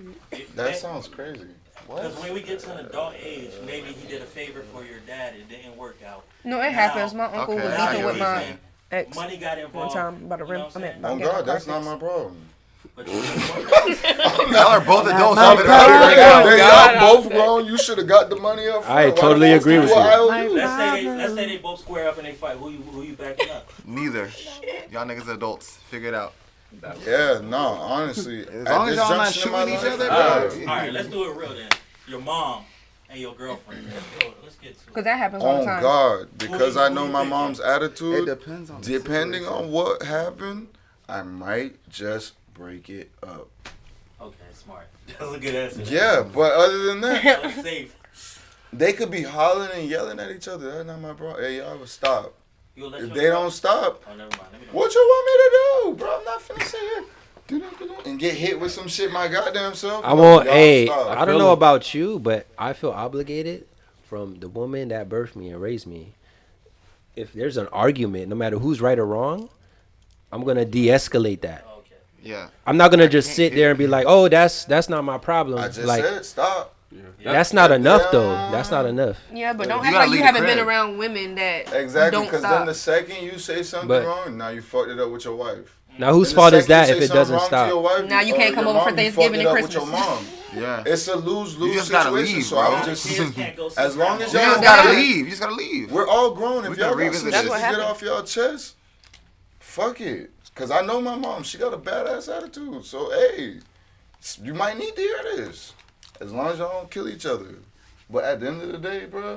That sounds crazy. Because when we get to an adult age, maybe he did a favor for your dad. It didn't work out. No, it happens. My uncle Okay, was I get beefing what with you're my saying. ex Money got one involved. time about a you know rim. what I I'm mean, saying? about Oh getting my God, car that's not fixed. my problem. But Y'all are both adults. Hey, Y'all y'all both grown. You should have got the money up front. I Why the totally fuck agree do with what you. I owe you? let's say they both square up and they fight. Who you backing up? Neither. Y'all niggas adults. Figure it out. Yeah, no, honestly. As long as y'all not shooting each other, yeah. All right, let's do it real then. Your mom and your girlfriend. Let's get to it. Because that happens all the Oh time. God, because I Who know you my thinking? mom's It attitude. depends on the Depending situation. on what happened, I might just break it up. Okay, smart. That's a good answer. Yeah, but other than that, That was safe. They could be hollering and yelling at each other. That's not my problem. Hey, y'all would stop. You'll let If your they don't stop, Oh, never mind. Let me know. what you want me to do, bro? I'm not finna sit here and get hit with some shit my goddamn self. I won't. Y'all Hey, stop. I don't know about you, but I feel obligated from the woman that birthed me and raised me. If there's an argument, no matter who's right or wrong, I'm gonna de-escalate that. Okay. Yeah. I'm not gonna just sit there and be like, "Oh, that's not my problem." I just like, said stop. that's not enough, though. That's not enough. Yeah, but don't You act gotta like leave you the haven't been crib. around women that Exactly, don't because stop. then the second you say something But- wrong, now you fucked it up with your wife. Now, whose And the fault is second you that say if it something doesn't wrong to stop? your wife, Now you can't or come your over for mom, you fucked Thanksgiving it and up with your Christmas. mom. Yeah. It's a lose-lose You just gotta situation. leave, So I bro. would just, Kids can't go see as long as grandma. You y'all just gotta got- leave. You just gotta leave. we're all grown. If We y'all can got some revisit shit this. to That's get what off y'all chest, fuck it. Cause I know my mom. She got a badass attitude. So hey, you might need to hear this. As long as y'all don't kill each other. But at the end of the day, bro,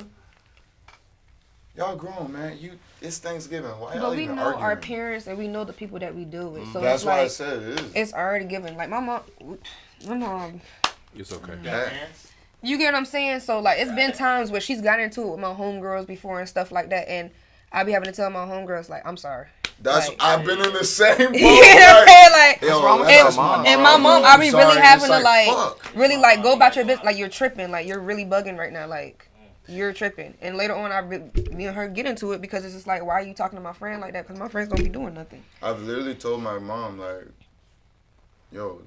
y'all grown, man. It's Thanksgiving. Why y'all But we even know arguing? our parents and we know the people that we deal with. So That's it's why I like said it is. it's already given. Like my mom, It's okay. You got hands? you get what I'm saying? So like it's been times where she's gotten into it with my homegirls before and stuff like that, and I be having to tell my homegirls like, I'm sorry. That's like- I've been in the same boat. You know what I'm saying? Like, Yo, wrong with that's your mom? and my mom, I be Sorry, really it's having to like, like, fuck. really like go about your business. Like you're tripping. Like you're really bugging right now. Like you're tripping. And later on, me and her get into it because it's just like, why are you talking to my friend like that? Because my friends don't be doing nothing. I've literally told my mom, like, yo,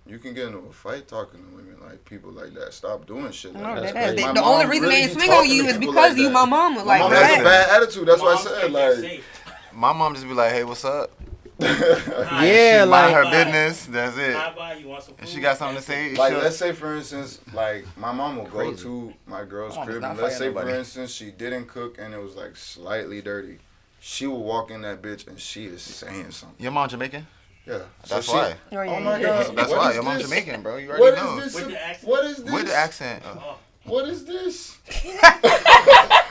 you can get into a fight talking to women, like, people like that. Stop doing shit like No, that. That's crazy. My the only mom reason really they be swing on talking you to is people because like you that. my mama. Like, Mom that's has a it. bad attitude. That's why I Moms said, think like, they're safe. My mom just be like, "Hey, what's up?" Yeah, Mind like her Bye. business. That's it. Hi, bye, you want some food? If she got something to say, like, she'll- let's say, for instance, like, my mom will go Crazy. to my girl's Mom is crib, not and let's say, fighting for nobody. instance, she didn't cook and it was, like, slightly dirty. She will walk in that bitch and she is saying something. Your mom Jamaican? Yeah. That's she, why. Oh, yeah, Oh, my yeah. God. That's what why is your mom's this? Jamaican, bro. You What already is know. this? With the accent? What is this? With the accent. Oh, What is this?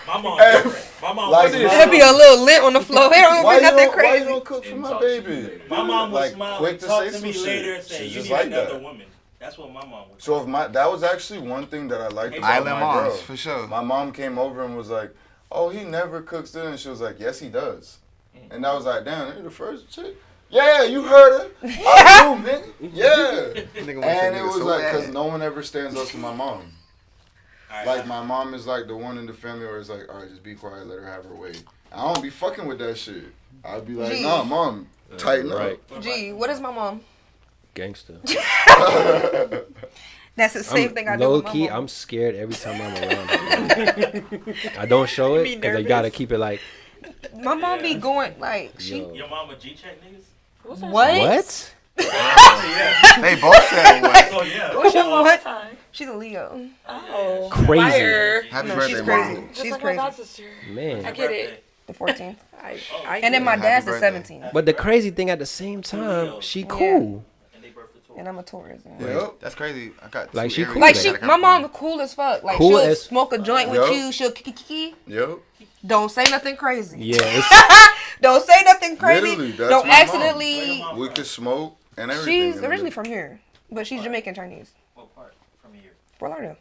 my mom different. My mom Like, was There'll be a little lint on the floor. It don't Why be you nothing don't, why you crazy. don't cook for Didn't my talk to baby? My mom would Like, smile quick and to talk say to some me shit. later and say, She's you just need like another that. woman. That's what my mom would So if that was actually one thing that I liked about Island my moms, girl. for sure. My mom came over and was like, "Oh, he never cooks dinner," and she was like, "Yes, he does." And I was like, "Damn, you're the first chick." Yeah, you heard her. I do, nigga. Yeah. And it was like, because no one ever stands up to my mom. Like, my mom is like the one in the family where it's like, all right, just be quiet, let her have her way. I don't be fucking with that shit. I'd be like, Gee. nah, mom, tighten right. Gee, what is my mom? Gangster. up. That's the same thing I do Low with my key, mom. I'm scared every time I'm around her. I don't show it be because I gotta nervous. keep it like, My mom be going like she. yo. Your mama G-check niggas? What? What? Yeah. They both said what? So yeah. What's your mom? Time. She's a Leo. Oh. Crazy. Fire. Happy No, birthday, she's crazy. mom. Just She's like crazy. my god sister. Man. I get it. The 14th. I And then my Happy dad's the birthday. 17th. But the crazy thing at the same time, she cool. And they birthed the tour. And I'm a Taurus. Yeah. Yep. That's crazy. I got Like, two she Aries cool. Like that she, got a my mom Capricorn. cool as fuck. Like Cool she'll as- smoke a joint with Yup. you. She'll kiki. Yep. Don't say nothing crazy. Yeah, it's, Don't say nothing crazy. Literally, that's Don't my mom. accidentally. We could smoke and everything. She's originally from here, but she's Jamaican Chinese. What part from here? Fort Lauderdale.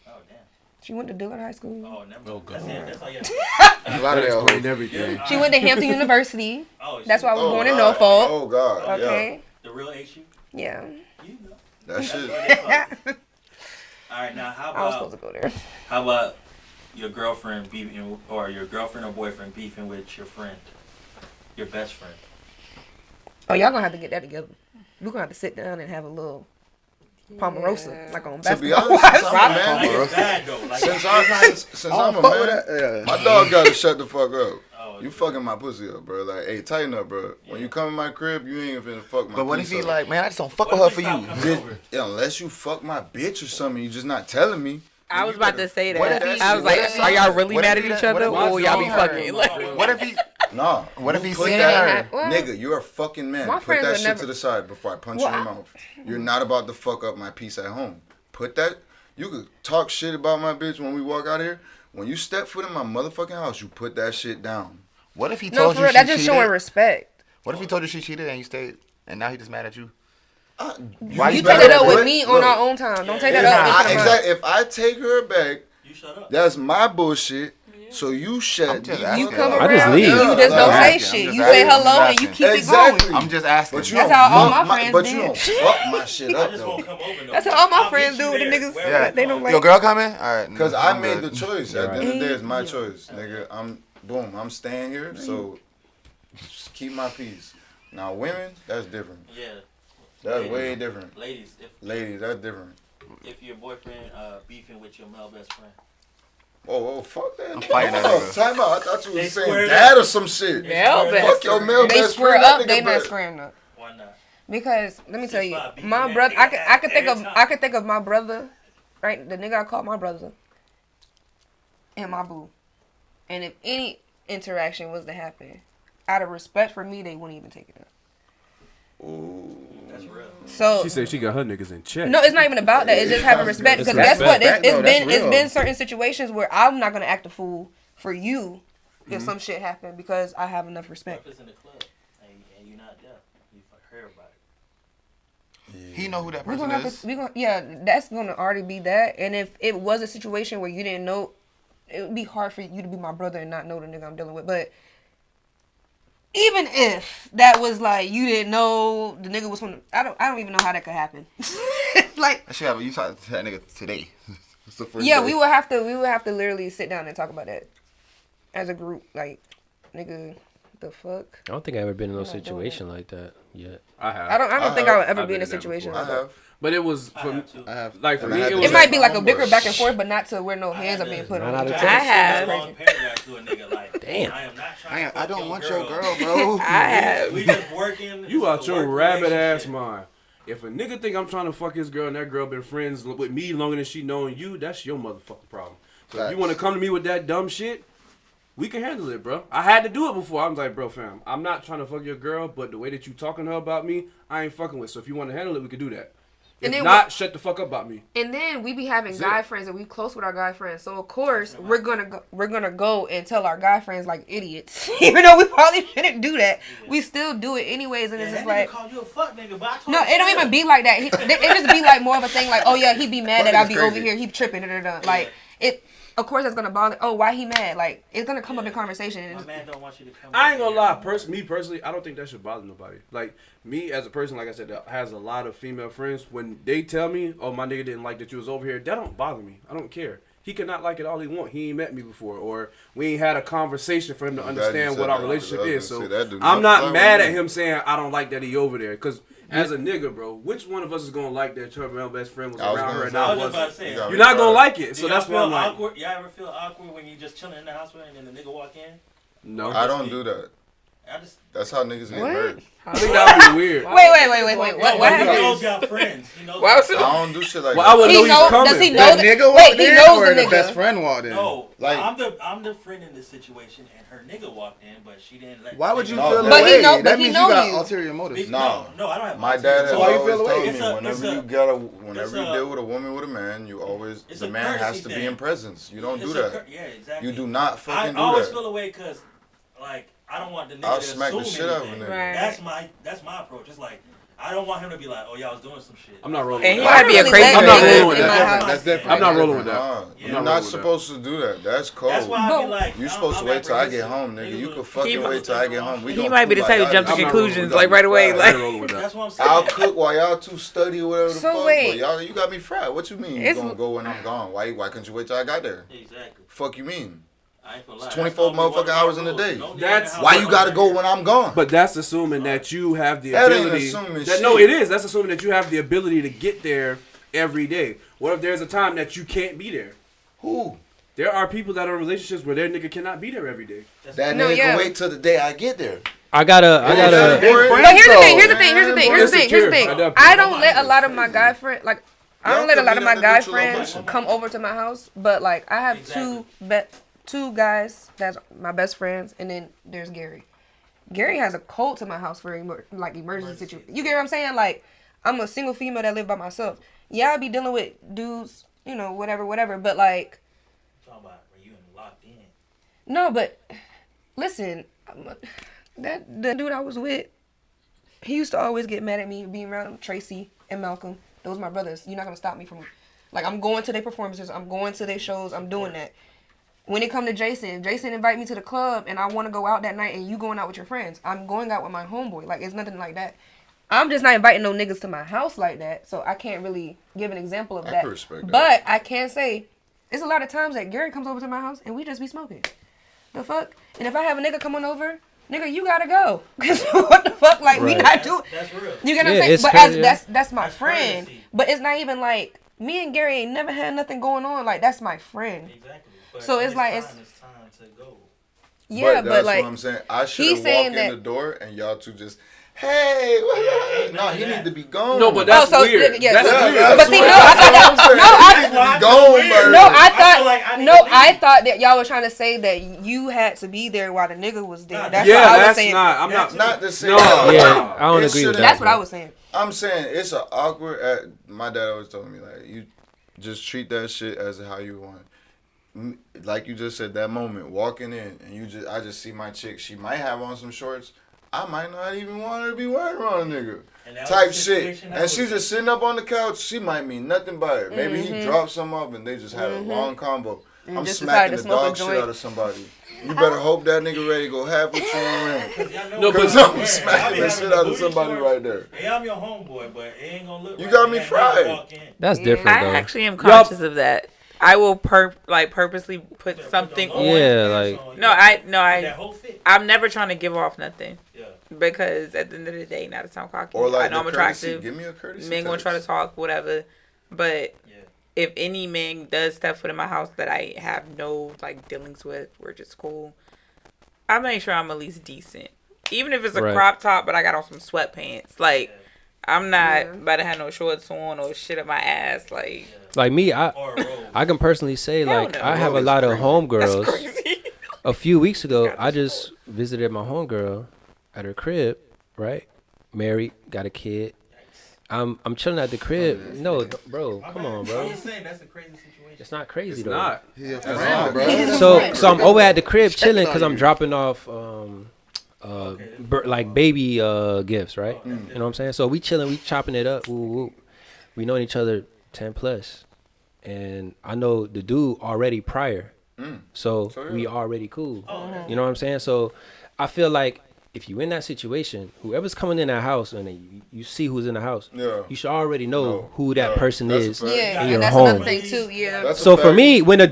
Oh, damn. She went to Dillard High School. Oh, never. Oh, That's God. it. That's all you have. A lot of that Explain everything. She went to Hampton University. Oh, That's why I was Oh, born in God. Norfolk. Oh, God. Okay. The real HU? Yeah. You know. Yeah. That shit. All right, now how I was supposed about to go there. how about your girlfriend beefing, or your girlfriend or boyfriend beefing with your friend, your best friend? Oh, y'all gonna have to get that together. We're gonna have to sit down and have a little Pomerosa, like on To be basketball. honest, since I'm a Like man, it's bad though. Like since it's like, I'm a fuck with man, that. Yeah. my dog gotta shut the fuck up. oh, You fucking my pussy up, bro. Like, hey, tighten up, bro. When you come in my crib, you ain't even finna fuck my But what if piece he up. like, man, I just don't fuck what with her if for you you? stop coming over? Yeah, unless you fuck my bitch or something, you just not telling me. I was about to say What that. if he- I was what like, if he- are y'all really what if mad at he- each what other, if he or y'all be saw fucking? her? Like, What if he? Nah. What if he Put seen that, her? Well, nigga, you're a fucking man. my Put friends that would shit never- to the side before I punch Well, you in the mouth. You're not about to fuck up my peace at home. Put that. You could talk shit about my bitch when we walk out here. When you step foot in my motherfucking house, you put that shit down. What if he No, told for you real, she that's just cheated? showing respect. What if he told you she cheated and you stayed, and now he just mad at you? Why You mad take that at up with what? me Look, on our own time. Don't take that if up. I, with exactly. If I take her back, shut up. That's my bullshit. So you shut. I'm just the asking. You come fuck I up. just around leave. and you just Yeah, don't like- say I'm shit. just You say asking. I'm hello just and you asking. keep it Exactly. going. I'm just asking. But you That's don't how all fuck my friends but did. you don't fuck my shit I up just though. won't come over. No That's more. how all my I'll friends meet you do with the there, niggas. wherever Yeah. you They don't are. like. Your girl coming? All right. Cause I I'm made good. the choice. You're At the end of the day, it's my right. choice, nigga. I'm staying here. So just keep my peace. Now women, that's different. Yeah, That's way different. ladies, Ladies, that's different. if your boyfriend beefing with your male best friend, Oh, fuck that. I'm fighting that Hold nigga. on, time out. I thought you They was saying squared dad up. or some shit. Male Fuck best Fuck your male They best square friend. That up. They nigga not better- squaring up. why not? Because let me tell you, 6'5" beating my that brother. nigga I could think every of. time. I could think of my brother, right? The nigga I call my brother, and my boo. And if any interaction was to happen, out of respect for me, they wouldn't even take it up. That's real. So She said she got her niggas in check. no, it's not even about that. It's just having respect. It's Because guess what? respect, though. That's It's real. been certain situations where I'm not gonna act a fool for you if some shit happened because I have enough What respect. if it's in the club and you're not there? You heard about it. He know who that We're person gonna have is. to, yeah, that's gonna already be that. And if it was a situation where you didn't know, it would be hard for you to be my brother and not know the nigga I'm dealing with. But even if that was like you didn't know the nigga was from, I don't even know how that could happen. Like, That shit happened. You talked to that nigga today. It's the first yeah, day. we would have to literally sit down and talk about that as a group. Like, nigga, the fuck. I don't think I've ever been in no I'm not doing situation like that yet. I have. I don't I think have- I would ever I've be in been a in that situation I like that. have. But it was I for have to. I have. like for And I me. had It to was It might be like a Homeboy. bicker back and forth, but not to where no hands are being put Nine on out each of other. 10. I have. A long paragraph to a nigga like, Damn. I am not trying to I fuck don't your want girl. your girl, bro. I have. We just working. You It's out a your work rabbit ass relationship. mind. If a nigga think I'm trying to fuck his girl and that girl been friends with me longer than she knowing you, that's your motherfucking problem. So if you Facts. want to come to me with that dumb shit, we can handle it, bro. I had to do it before. I was like, bro, fam, I'm not trying to fuck your girl, but the way that you talking to her about me, I ain't fucking with. So if you want to handle it, we can do that. And If then not, shut the fuck up about me. And then we be having That's guy it. friends, and we close with our guy friends. So of course we're gonna go and tell our guy friends like idiots, even though we probably shouldn't do that. We still do it anyways, and Yeah, it's that just nigga like, called you a fuck nigga, but I told no, him it don't chill. even be like that. It just be like more of a thing, like, oh yeah, he be mad that I Fuck be is over crazy. here, he tripping, like it. Of course, that's gonna bother. Oh, why he mad? Like it's gonna come up in conversation. And My it's, man don't want you to come. I ain't over gonna here. lie. Me personally, I don't think that should bother nobody. Like me as a person, like I said, that has a lot of female friends. When they tell me, "Oh, my nigga didn't like that you was over here," that don't bother me. I don't care. He cannot like it all he want. He ain't met me before, or we ain't had a conversation for him to glad you understand said what our that, relationship because I is. was So gonna say, that do I'm not not fly mad with at me. him saying I don't like that he over there. Cause as a nigga, bro, which one of us is gonna like that her male best friend was I was around gonna her and say- I I was just about to wasn't? say. You got You're not gonna like it. Do So y'all that's why I'm feel like, awkward? Y'all ever feel awkward when you just chilling in the house and then the nigga walk in? no. I don't do that. I just. That's how niggas get What? hurt. I think that would be weird. wait. What He happened? knows y'all friends. He knows. Why was I it? don't do shit like Well, I that. would know he's coming. Does he know That that? nigga Wait, walked he in knows or the the best nigga. friend walked in? No, Like- I'm the friend in this situation, and her nigga walked in, but she didn't let. Why would you No, feel but that he way? know- but That he means know you got you. ulterior motives. No. No, I don't have. My ulterior dad has So why you motives. feel always away? told It's me a- whenever it's a- you gotta, whenever it's you a- deal with a woman with a man, you always It's the a man has courtesy to be thing. in presence. You don't It's do a that. Yeah, exactly. You do not I fucking do always that. feel away because, like, I don't want the nigga I'll to smack the assume shit out of a anything. nigga. Right. That's my approach. It's like I don't want him to be like, oh, y'all was doing some shit. I'm not rolling And with he that. might be a Really crazy let I'm not niggas rolling with in that. my house. That's different. I'm not rolling with that. Nah, Yeah. you're I'm not not rolling with supposed to do that. That's cold. That's why I be like, You supposed to wait till I get home, nigga. You could fucking wait till I get home. We He gonna might be cook the type like to jump to y'all- I'm not conclusions rolling like right away. with I Like, ain't rolling with That's that. what I'm saying. I'll cook while y'all two study or whatever the So fuck. wait. But y'all, you got me fried. What you mean? You It's- gonna go when I'm gone? Why couldn't you wait till I got there? Exactly. Fuck you mean? I ain't gonna It's lie. 24 That's gonna be one of motherfucking my hours in a rules. day. No nigga That's- in the Why house you gotta go already. when I'm gone? But that's assuming that you have the That ain't ability. assuming that, no, shit. it is. That's assuming that you have the ability to get there every day. What if there's a time that you can't be there? Who? There are people that are in relationships where their nigga cannot be there every day. That No, nigga yeah. can wait till the day I get there. I gotta. But here's the thing. Here's the thing. Insecure. I don't let a lot of my guy friends like. I don't Y'all let a could lot meet of my at the guy mutual friends location. come over to my house, but like I have Exactly. two guys that's my best friends, and then there's Gary. Gary has a code to my house for emergency situation. You get what I'm saying? Like I'm a single female that live by myself. Yeah, I be dealing with dudes, you know, whatever. But like, Talking about when you locked in. no, but listen, the dude I was with, he used to always get mad at me being around him, Tracy and Malcolm. Those my brothers. You're not gonna stop me from Like I'm going to their performances, I'm going to their shows, I'm doing that. When it come to Jason invite me to the club and I want to go out that night and you going out with your friends, I'm going out with my homeboy. Like it's nothing like that. I'm just not inviting no niggas to my house like that, so I can't really give an example of that. can respect that. But I can say, it's a lot of times that Gary comes over to my house and we just be smoking. The fuck? And if I have a nigga coming over, nigga, you gotta go. Cause what the fuck? Like we not doing. That's real. You get what I'm Yeah, saying? it's But crazy. that's my That's friend. privacy. But it's not even like me and Gary ain't never had nothing going on. Like that's my friend. Exactly. But So when it's like time to go. Yeah, that's but like what I'm saying. I he's should walk saying in that- the door and y'all two just, hey, what up? No, he need to be gone. No, but that's so, weird. yeah, That's so- weird. but see, no, I thought that, No, I thought that y'all were trying to say that you had to be there while the nigga was there. Nah, That's Yeah, what I was that's saying. not. I'm not. Not the same. No. Yeah, I don't It agree with shouldn't- that. That's what I was saying. I'm saying it's an awkward. My dad always told me like you just treat that shit as how you want. Like you just said, that moment walking in and I just see my chick. She might have on some shorts. I might not even want her to be wearing around a nigga. Type shit. And she's just sitting up on the couch. She might mean nothing by it. Maybe he dropped some up and they just had a long combo. I'm just smacking decided to the smoke a dog shit joint. out of somebody. You better hope that nigga ready to go half with you and ring. No, Because but I'm smacking the shit out of somebody right there. Hey, I'm your homeboy, but it ain't gonna look. You right got when me that nigga fried. walk in. That's I different though. actually am conscious of that. I will purposely put something on. Yeah, like- No, I That whole fit. I'm never trying to give off nothing Yeah. because at the end of the day, not to sound cocky, Or like I know I'm the courtesy. attractive. Give me a courtesy. Men gonna text. try to talk, whatever. But Yeah. if any man does step foot in my house that I have no like dealings with, we're just cool. I make sure I'm at least decent, even if it's a Right. crop top, but I got on some sweatpants. Like I'm not about to have no shorts on or shit up my ass. Like me, Or a robe. I can personally say Hell like no. I have a That's lot of crazy. that's homegirls. crazy. A few weeks ago, got I this just visited my homegirl at her crib, right? Married, got a kid. I'm chilling at the crib. No, bro, come on, I'm bro. just saying that's a crazy situation. It's not crazy It's though. not. He a That's friend, not. bro. So I'm over at the crib chilling because on I'm you. dropping off like baby gifts, right? You know what I'm saying? So we chilling, we chopping it up. Woo, woo. We known each other 10 plus, and I know the dude already prior, so So, yeah. we already cool. You know what I'm saying? So I feel like if you in that situation, whoever's coming in that house and you see who's in the house, Yeah. you should already know No. who that Yeah. person That's a is. fact. Yeah, in your and that's home. another thing too. Yeah. That's a So for fact. me, when the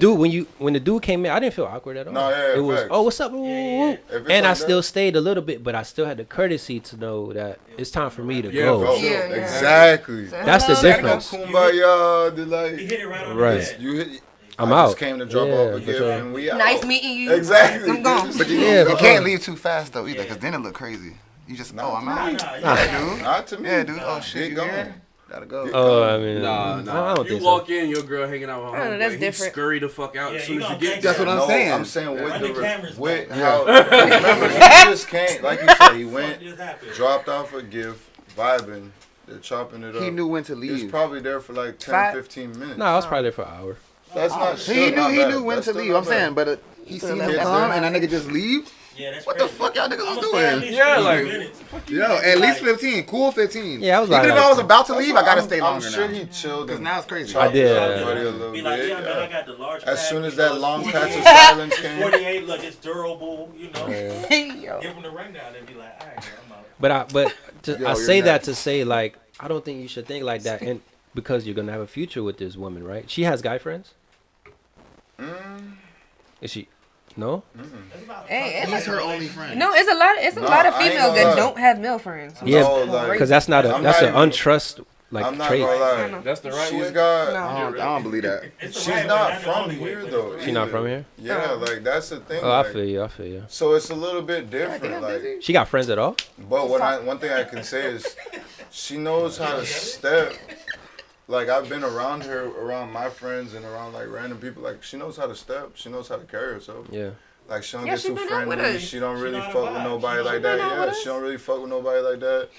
dude came in, I didn't feel awkward at all. No, yeah, it was, facts. oh, what's up? Woo, woo, woo. If it's And I like still that- stayed a little bit, but I still had the courtesy to know that it's time for me to Yeah, go. for Oh, sure. Yeah, yeah. exactly. That's the Hello, difference. Kumbaya, the He like. hit it right on Right. the head. You hit. I'm I out. just came to drop Yeah, off a for gift sure. and we out. Nice meeting you. Exactly. I'm gone. But you, Yeah, you but- can't leave too fast though either, because then it look crazy. You just, oh, I'm out. Yeah, dude. Not to me. Yeah, dude. Oh, shit, Get you going. here? Gotta go. Oh, I mean, Nah, I nah. don't You think walk so. in, your girl hanging out with her I don't know, homeboy. that's He different. scurry the fuck out Yeah, as soon you as you gonna get think there. That's what I'm No, saying. I'm saying with Run the cameras with back. how. Remember, he just came. Like you said, he went, Just happened. dropped off a gift, vibing, they're chopping it up. He knew when to He was leave. probably there for like 10, Five- 15 minutes. No, I was probably there for an hour. That's not. He still not knew bad. when That's to still leave. not I'm saying, bad. but he seen him Kids come there. and that nigga just leave. Yeah, that's What the crazy. fuck y'all niggas was I'ma doing? stay at least Yeah, 15 like- minutes. Yo, at least 15. Cool 15. Yeah, I was Even like- if I was about to That's leave, why I gotta I'm- stay longer I'm sure now. he chilled. Because and now it's crazy. chopped I did. it up buddy, a little Be like, bit, yeah, man, I got the large As pack, soon as you that know, long it's patch of 48. silence It's came. 48, look, it's durable, you know. Yo. Give them the rundown and be like, all right, man, I'm out. But Yo, I you're say that next. to say like I don't think you should think like that, and because you're gonna have a future with this woman, right? She has guy friends. Is she? No. That's about Hey, it's He's her only friend. No, it's a lot. It's a No, lot of I ain't females gonna that lie. don't have male friends. Yeah, No, like, because that's not I'm that's not an even- untrust like I'm not trait. gonna I lie. know. That's the right She's way. got. I don't believe that. It's the She's right way, not the from only way, here but though. She not either. from here? Yeah, like that's the thing. Oh, I like, feel you. I feel you. So it's a little bit different. Like, She got friends at all? but one thing I can say is, she knows how to step. Like I've been around her, around my friends, and around like random people. Like she knows how to step. She knows how to carry herself. Yeah. Like she don't Yeah, get she too been out with friendly. us. She don't She really know how to fuck with vibe. nobody She like been that. out Yeah, with she us. don't really fuck with nobody like that.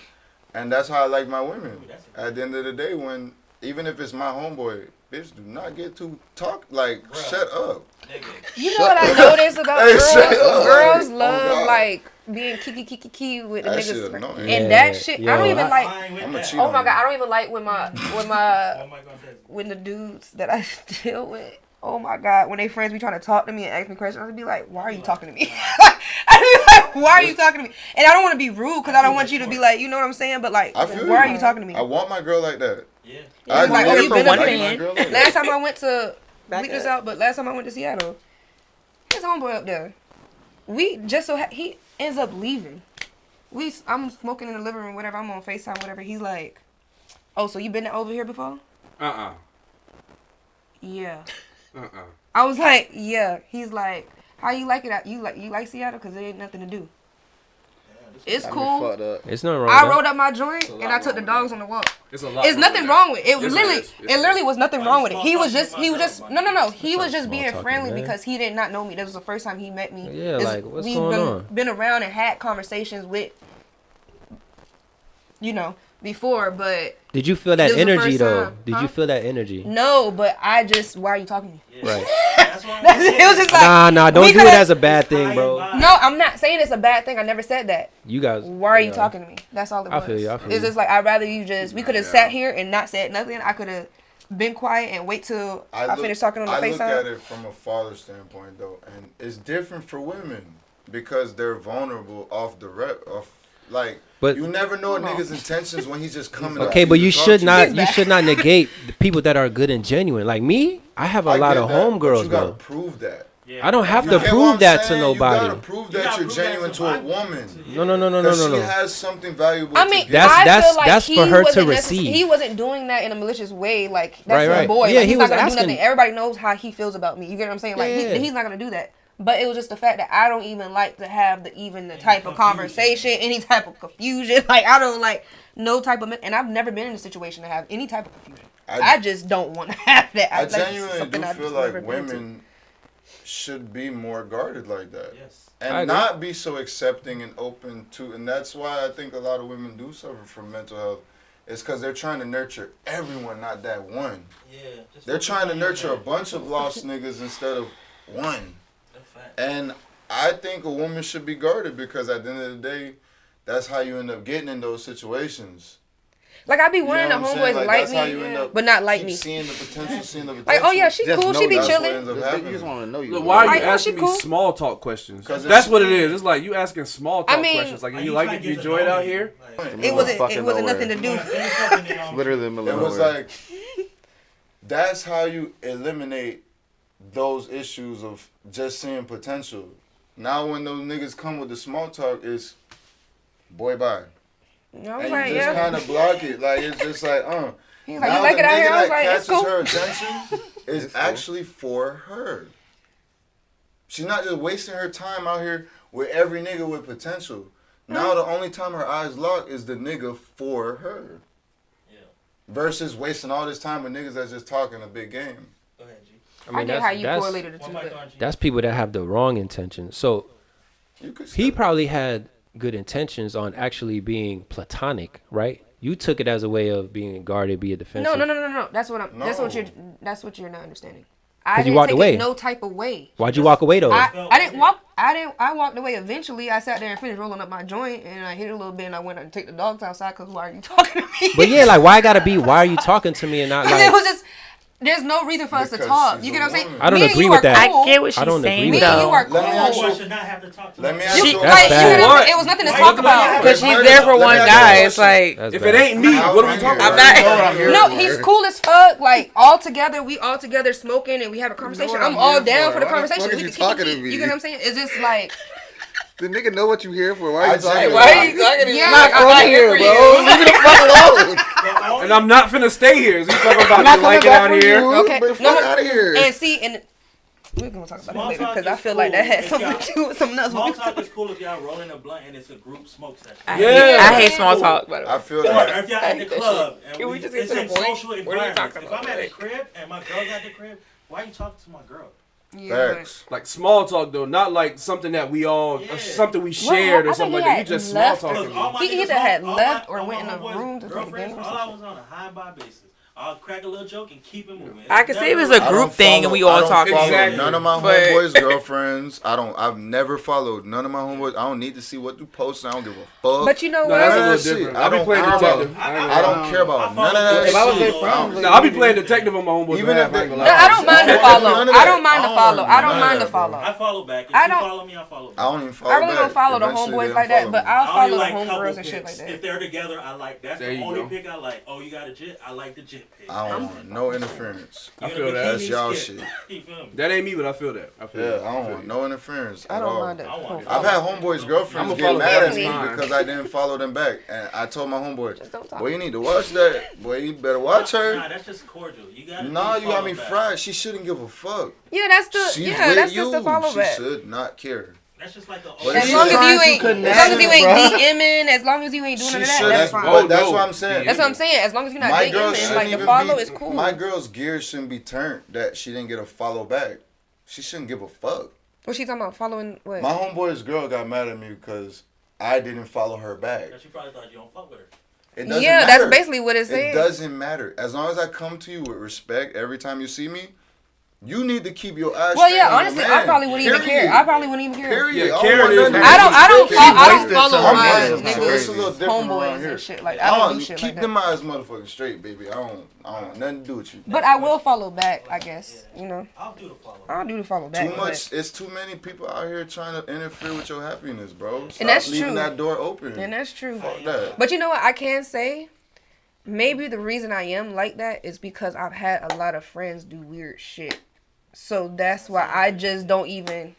And that's how I like my women. At the end of the day, when even if it's my homeboy, bitch, do not get too like. Bruh. Shut up. You know what I noticed about Hey, girls? shut up. Girls Oh, love God. like being kiki with the That shit niggas, annoying. and that shit. I don't yo, even like. I ain't with I'm that. a cheat. Oh my god, I don't even like when What am I gonna say? when the dudes that I deal with. Oh my god, when they friends be trying to talk to me and ask me questions, I'd be like, "Why are you talking to me?" I'd be like, "Why are you talking to me?" And I don't want to be rude because I don't want you to be like, you know what I'm saying? But like, I feel why are you. you talking to me? I want my girl like that. Yeah. I Like, oh, literally you been like up my here? girl like Last that. time I went to Back bleep this up. out, but last time I went to Seattle, his homeboy up there. We just he ends up leaving. I'm smoking in the living room, whatever. I'm on FaceTime, whatever. He's like, "Oh, so you been over here before?" Yeah. I was like, "Yeah." He's like, "How you like it out? You like Seattle? Cause there ain't nothing to do. It's Got me cool." fucked up. It's nothing wrong I with rolled up my joint a and lot I took the wrong with dogs that. on the walk. It's a lot. It's nothing wrong with it. Yes, it Literally, is. Yes, it it literally is. was nothing Why wrong you with it. small He was talking just, to he my was girl, just, my no. He was just Small being talking, friendly man. because he did not know me. This was the first time he met me. Yeah, like, what's we've going been on? around and had conversations with, before, but Did you feel This that was the energy first though? time. Did Huh? you feel that energy? no, but why are you talking to me? Yeah. Right. That's what I'm saying. It was just like, Nah, don't we do it coulda- as a bad It's high thing, and bro. by. no, I'm not saying it's a bad thing. I never said that. You guys. Why are you yeah. talking to me? That's all it I was. feel you, I feel It's you. just like, I'd rather you just, we could have sat here and not said nothing. I could have been quiet and wait till I finished talking on the I look at FaceTime. it from a father standpoint though, and it's different for women because they're vulnerable off the rep of like. But- you never know a nigga's intentions when he's just coming. up Okay, to but to you talk should to not. You should not negate the people that are good and genuine. Like me, I have a I lot get of that, but homegirls, you gotta bro. prove that. Yeah. I don't have You to get what prove I'm that to saying? You nobody. gotta prove You that gotta you're prove that genuine to a somebody- woman. No, no, no, no, no, Because no, she no. has something valuable. I to mean, give. That's- I feel like that's he for her to wasn't receive. He wasn't doing that in a malicious way. Like, that's Right, his right. boy. Yeah, Like, he he's was not gonna asking- do nothing. Everybody knows how he feels about me. You get what I'm saying? Like, Yeah. he's not gonna do that. But it was just the fact that I don't even like to have the type of conversation, any type of confusion. Like, I don't like no type of, and I've never been in a situation to have any type of confusion. I just don't want to have that. I That's genuinely something do I feel just never like been to. women should be more guarded like that. Yes. I And agree. not be so accepting and open to, and that's why I think a lot of women do suffer from mental health. It's because they're trying to nurture everyone, not that one. Yeah. Just They're focus trying to on your nurture a man. bunch of lost niggas instead of one. That's fact. And I think a woman should be guarded because at the end of the day, that's how you end up getting in those situations. Like, I be You know wanting what the I'm saying? homeboys to that's how like you end me, up but not like keep me. seeing the potential, seeing the potential. Like, oh yeah, she Just cool, know she be that's what chilling. ends up You happening. just want to know you. Look, why are Like, you oh, asking she me cool. small talk questions? 'Cause That's it's- what it is. It's like you asking small talk I mean, questions. Like, Like, you like trying it, to you get enjoy to it know out me. here. Like, It wasn't fucking nothing to do. Literally in the middle It of was nowhere. like, that's how you eliminate those issues of just seeing potential. Now when those niggas come with the small talk, it's boy bye. I was And like, you just yeah. kind of block it. Like, it's just like, He's like, now you like the it out nigga here? I was that like, it's catches cool. her attention is actually for her. She's not just wasting her time out here with every nigga with potential. Now the only time her eyes lock is the nigga for her. Yeah. Versus wasting all this time with niggas that's just talking a big game. Go ahead, G. I get how you correlated the One two, mic but on G. That's people that have the wrong intentions. So You could he still- probably had good intentions on actually being platonic, right? You took it as a way of being guarded, be a defensive. no. That's what That's what you're not understanding. I 'Cause you didn't walked take away. it no type of way. Why'd you walk away though? I didn't walk. I walked away eventually. I sat there and finished rolling up my joint, and I hit it a little bit, and I went and take the dogs outside. Cause why are you talking to me? But yeah, like why I gotta be? Why are you talking to me and not Because it like? was just. There's no reason for us to Because talk. she's You a get what I'm saying? woman. I don't Me and agree you with are that. cool. I get what she's I don't saying, agree Me with and that. you are Let me ask cool. you- Homeboy should not have to talk to Let me. me ask She, you. like, That's you know, bad. it was nothing to Why talk you about. gotta- Because she's there for Let me one ask you a guy. It's question. like, That's If bad. it ain't me, Now, what are we I'm talking here. about? I'm You know what I'm here No, for. he's cool as fuck. Like all together, we all together smoking and we have a conversation. what I'm I'm all here down for. for the Why the fuck conversation. is We you can talking to keep- me? You get what I'm saying? It's just like The nigga know what you here for. Why I are you talking? genuinely- why are you talking to me? Yeah, I'm not I'm from not here, here bro. for Leave me the fuck alone. The only- And I'm not finna stay here. So you talking about Not you like it coming back out for here? you. Okay, Get the no, fuck no. out of here. and see and we're gonna talk about Small it later talk because I is feel like that cool had if something y'all- to do with something else. Small talk is cool if y'all rolling a blunt and it's a group smoke session. Yeah. I hate small talk, by the way. I feel Or that. if y'all I at the hate that club shit. and Can we just get it's to the in point? social What are you environments. talking If about, I'm at the like? crib and my girl's at the crib, why you talking to my girl? Yeah, Facts. Like small talk though, not like something that we all, Yeah. something we shared I or think something he like that. You had just small left- talking. Because all my He niggas either had all left my- or all went my in a homeboys' room to play the girlfriends, game or all I something. was on a high-buy basis. I'll crack a little joke and keep it moving. I can see it was never- a group thing and we all talking. Exactly. None of my But- homeboys' girlfriends. I've never followed none of my homeboys. I don't need to see what you post. I don't give a fuck. But you know No, what? that's a None of little that different. shit. I be playing care about. detective. I don't care about none of that If I was shit. their friend, No, I'll be playing detective on my homeboy's Even behalf. if I ain't they- gonna No, lie. I don't mind to follow. None of I that. don't mind to I follow. don't I don't want mind none to of that, follow. I follow back. If I you don't- follow me, I follow back. I don't even follow I really back. don't follow the Eventually, homeboys they like don't that, follow but me. I'll I follow only the like couple homegirls and shit pics. like that. If they're together, I like. That's There the you only go. pic I like. Oh, you got a jit? I like the jit pic. I don't want no interference. I You feel in a that. bikini, That's y'all skip. shit. You feel me? That ain't me, but I feel that. I feel Yeah, that. I don't feel want you. no interference I at don't all. mind it. I want it. I've had homeboys' girlfriends I'ma get follow mad at back. me Fine. because I didn't follow them back, and I told my homeboy, Just don't talk. "Boy, you need to watch that. Boy, you better watch Nah, her." that's just cordial. You got. Nah, you got me fried. She shouldn't give a fuck. Yeah, that's the She's yeah, with that's you. just the follow She back. should not care. That's just like the. But As she's long as trying you to ain't, connect, as long as you ain't bruh. DMing, as long as you ain't doing She none of that, should. that's fine. But that's no. what I'm saying. That's what I'm saying. As long as you're not My girl DMing, shouldn't like the even follow be. is cool. My girl's gears shouldn't be turned that she didn't get a follow back. She shouldn't give a fuck. What she talking about? Following what? My homeboy's girl got mad at me because I didn't follow her back. She probably thought you don't fuck with her. It doesn't Yeah, matter. that's basically what it says. It doesn't matter. As long as I come to you with respect every time you see me, you need to keep your eyes Well, straight yeah, on your honestly, man. I probably wouldn't even Period. care. I probably wouldn't even care. Period. Yeah, I Karen don't want is- nothing to I do don't with wasted follow some my money. so it's a niggas, little different around homeboys here. and shit. Like I don't do shit keep like that. them eyes motherfucking straight, baby. I don't want nothing to do with you. But I will follow back, I guess. You know, I'll do the follow. I'll do the follow back. Too much. It's too many people out here trying to interfere with your happiness, bro. Stop And that's leaving true. that door open. And that's true. Fuck that. But you know what? I can say maybe the reason I am like that is because I've had a lot of friends do weird shit. So that's why I just don't even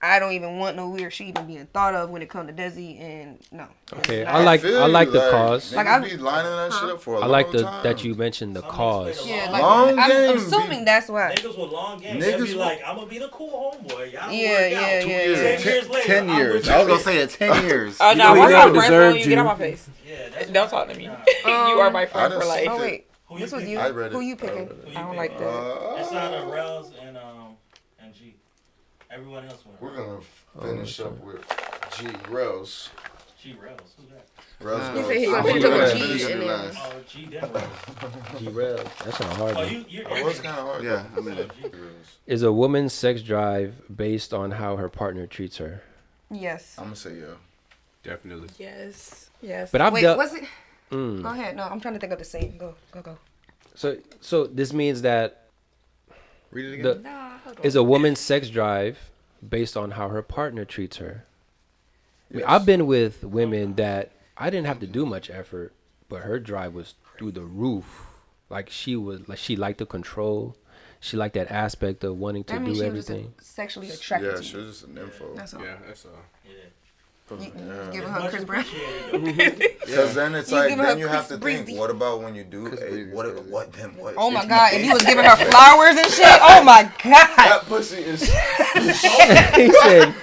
want no weird shit even being thought of when it comes to Dezzi and no. Okay, It's I not- like feel I like you, the cause. Like, niggas I'm- be lining that shit up for a I like long time. that you mentioned the cause. Yeah, like Long I'm game, assuming be- that's why. Niggas with long games, they Niggas be with- like, I'm gonna be the cool homeboy. Y'all Yeah, work yeah, out. 2 years. 10 years later, 10 I'm years. with I was your gonna say it. 10 years. Oh You no, know he once never I'm friends deserved with you, get you. out my face. Yeah, that's Don't talk to me. Nah. You are my I friend for done life. seen Oh wait, Who this you was pick? you. I read it. Who you picking? Who you I don't pick? like that. It's out of Relz and G. Everyone else went. We're gonna finish up with G Relz. G Relz. Who's that? Relz. He said he Relz. gonna I'm finish gonna up with do G that. and then. Oh, G then Relz. G-Rel. That's not hard. Oh, man. you're It was kind of hard. Yeah, though. I mean it. Is a woman's sex drive based on how her partner treats her? Yes. I'm gonna say yeah. Definitely. Yes. Yes. But I've Wait, dealt. was it? Mm. Go ahead. No, I'm trying to think of the same. Go. So this means that Read it again. the Nah, hold on. is a woman's sex drive based on how her partner treats her. I mean, I've been with women that I didn't have to do much effort, but her drive was through the roof. Like she liked the control. She liked that aspect of wanting to That means do she was just everything. sexually attracted Yeah, to she you. was just an info. That's all. Yeah, that's all. Yeah. You Yeah. giving It's her much Chris Brown. appreciated. Because then it's You like, giving then her you have Chris to think, Breezy. what about when you do, Chris hey, Breezy what, is crazy. what, then what? Oh my if you God! ain't- If you was giving her flowers and shit, oh my God! That pussy is. He said,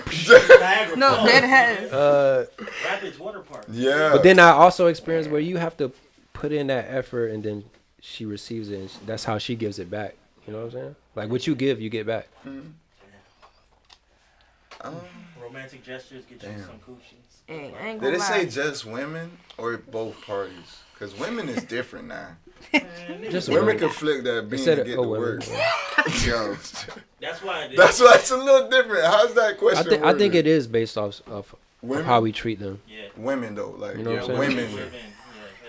Niagara No, Falls. that has. Rapids Water Park. Yeah. but then I also experienced where you have to put in that effort and then she receives it. And that's how she gives it back. You know what I'm saying? Like what you give, you get back. Romantic gestures get you Damn. some coochies. Hey, I ain't Did gonna it lie. say just women or both parties? Because women is different now. Just Women women. can flick that bean said and it- get oh, the women. work. Yo, That's why. that's why it's a little different. How's that I question? think worded? it is based off of Women? how we treat them. Yeah. Women though, like You know what I'm saying? women.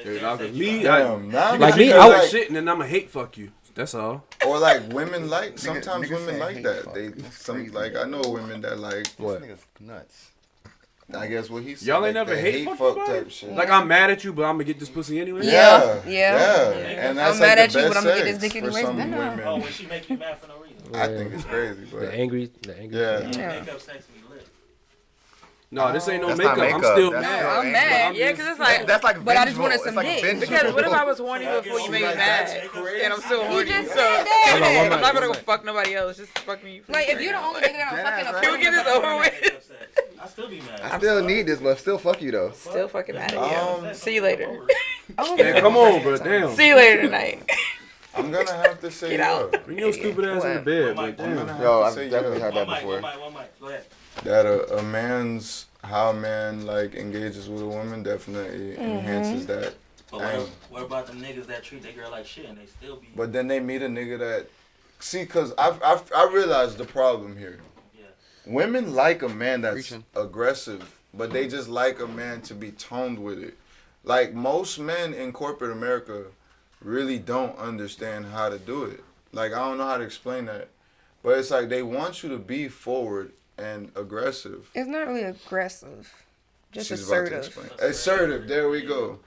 Yeah. Yeah, nah, 'cause me, Damn, now Like niggas me, feel I like would- shit, and then I'ma hate fuck you. That's all. or like women like sometimes niggas women saying like hate that. fuck. They That's some crazy. like I know women that like. What? This nigga's nuts. I guess what he said. Y'all like ain't never the hate fuck fuck nobody? type shit. Like I'm mad at you, but I'm gonna get this pussy anyway. Yeah, Yeah. And that's I'm like mad the at you, best but I'm gonna get sex this dick for anyways. some No. women. Oh, when she make you mad for no reason. I think it's crazy, but The angry. yeah. Yeah. Makeup sex be lit. No, this ain't no That's makeup. not I'm makeup. still That's mad. still I'm mad. Yeah, because it's like. That's like But I just vengeful. wanted It's some like dick. vengeful. Because what if I was horny So I before guess you she made me like mad, that crazy. and I'm still You horny? just So said that. Hold on, one I'm not mic. gonna go fuck nobody else. Just fuck me. Like if you're the only nigga that I'm fucking up. Can we get this over with? Makeup sex. I still be mad. I still need this, but still fuck you though. Still fucking mad at you. See you later. Yeah, come on, bro. Damn. See you later tonight. I'm gonna have to say Get out. yeah. Bring your stupid ass in the bed, but I'm gonna damn. have Yo, to I've say definitely yeah. heard that One before. mic. Go ahead. That a man's how a man like engages with a woman definitely enhances that But what about them niggas that treat their girl like shit and they still be? But then they meet a nigga that, see, cause I realized the problem here. Yeah. Women like a man that's Preaching. aggressive, but they just like a man to be toned with it. Like most men in corporate America really don't understand how to do it. Like I don't know how to explain that, but it's like they want you to be forward and aggressive. It's not really aggressive, just She's about to assertive. explain. Assertive. There we go.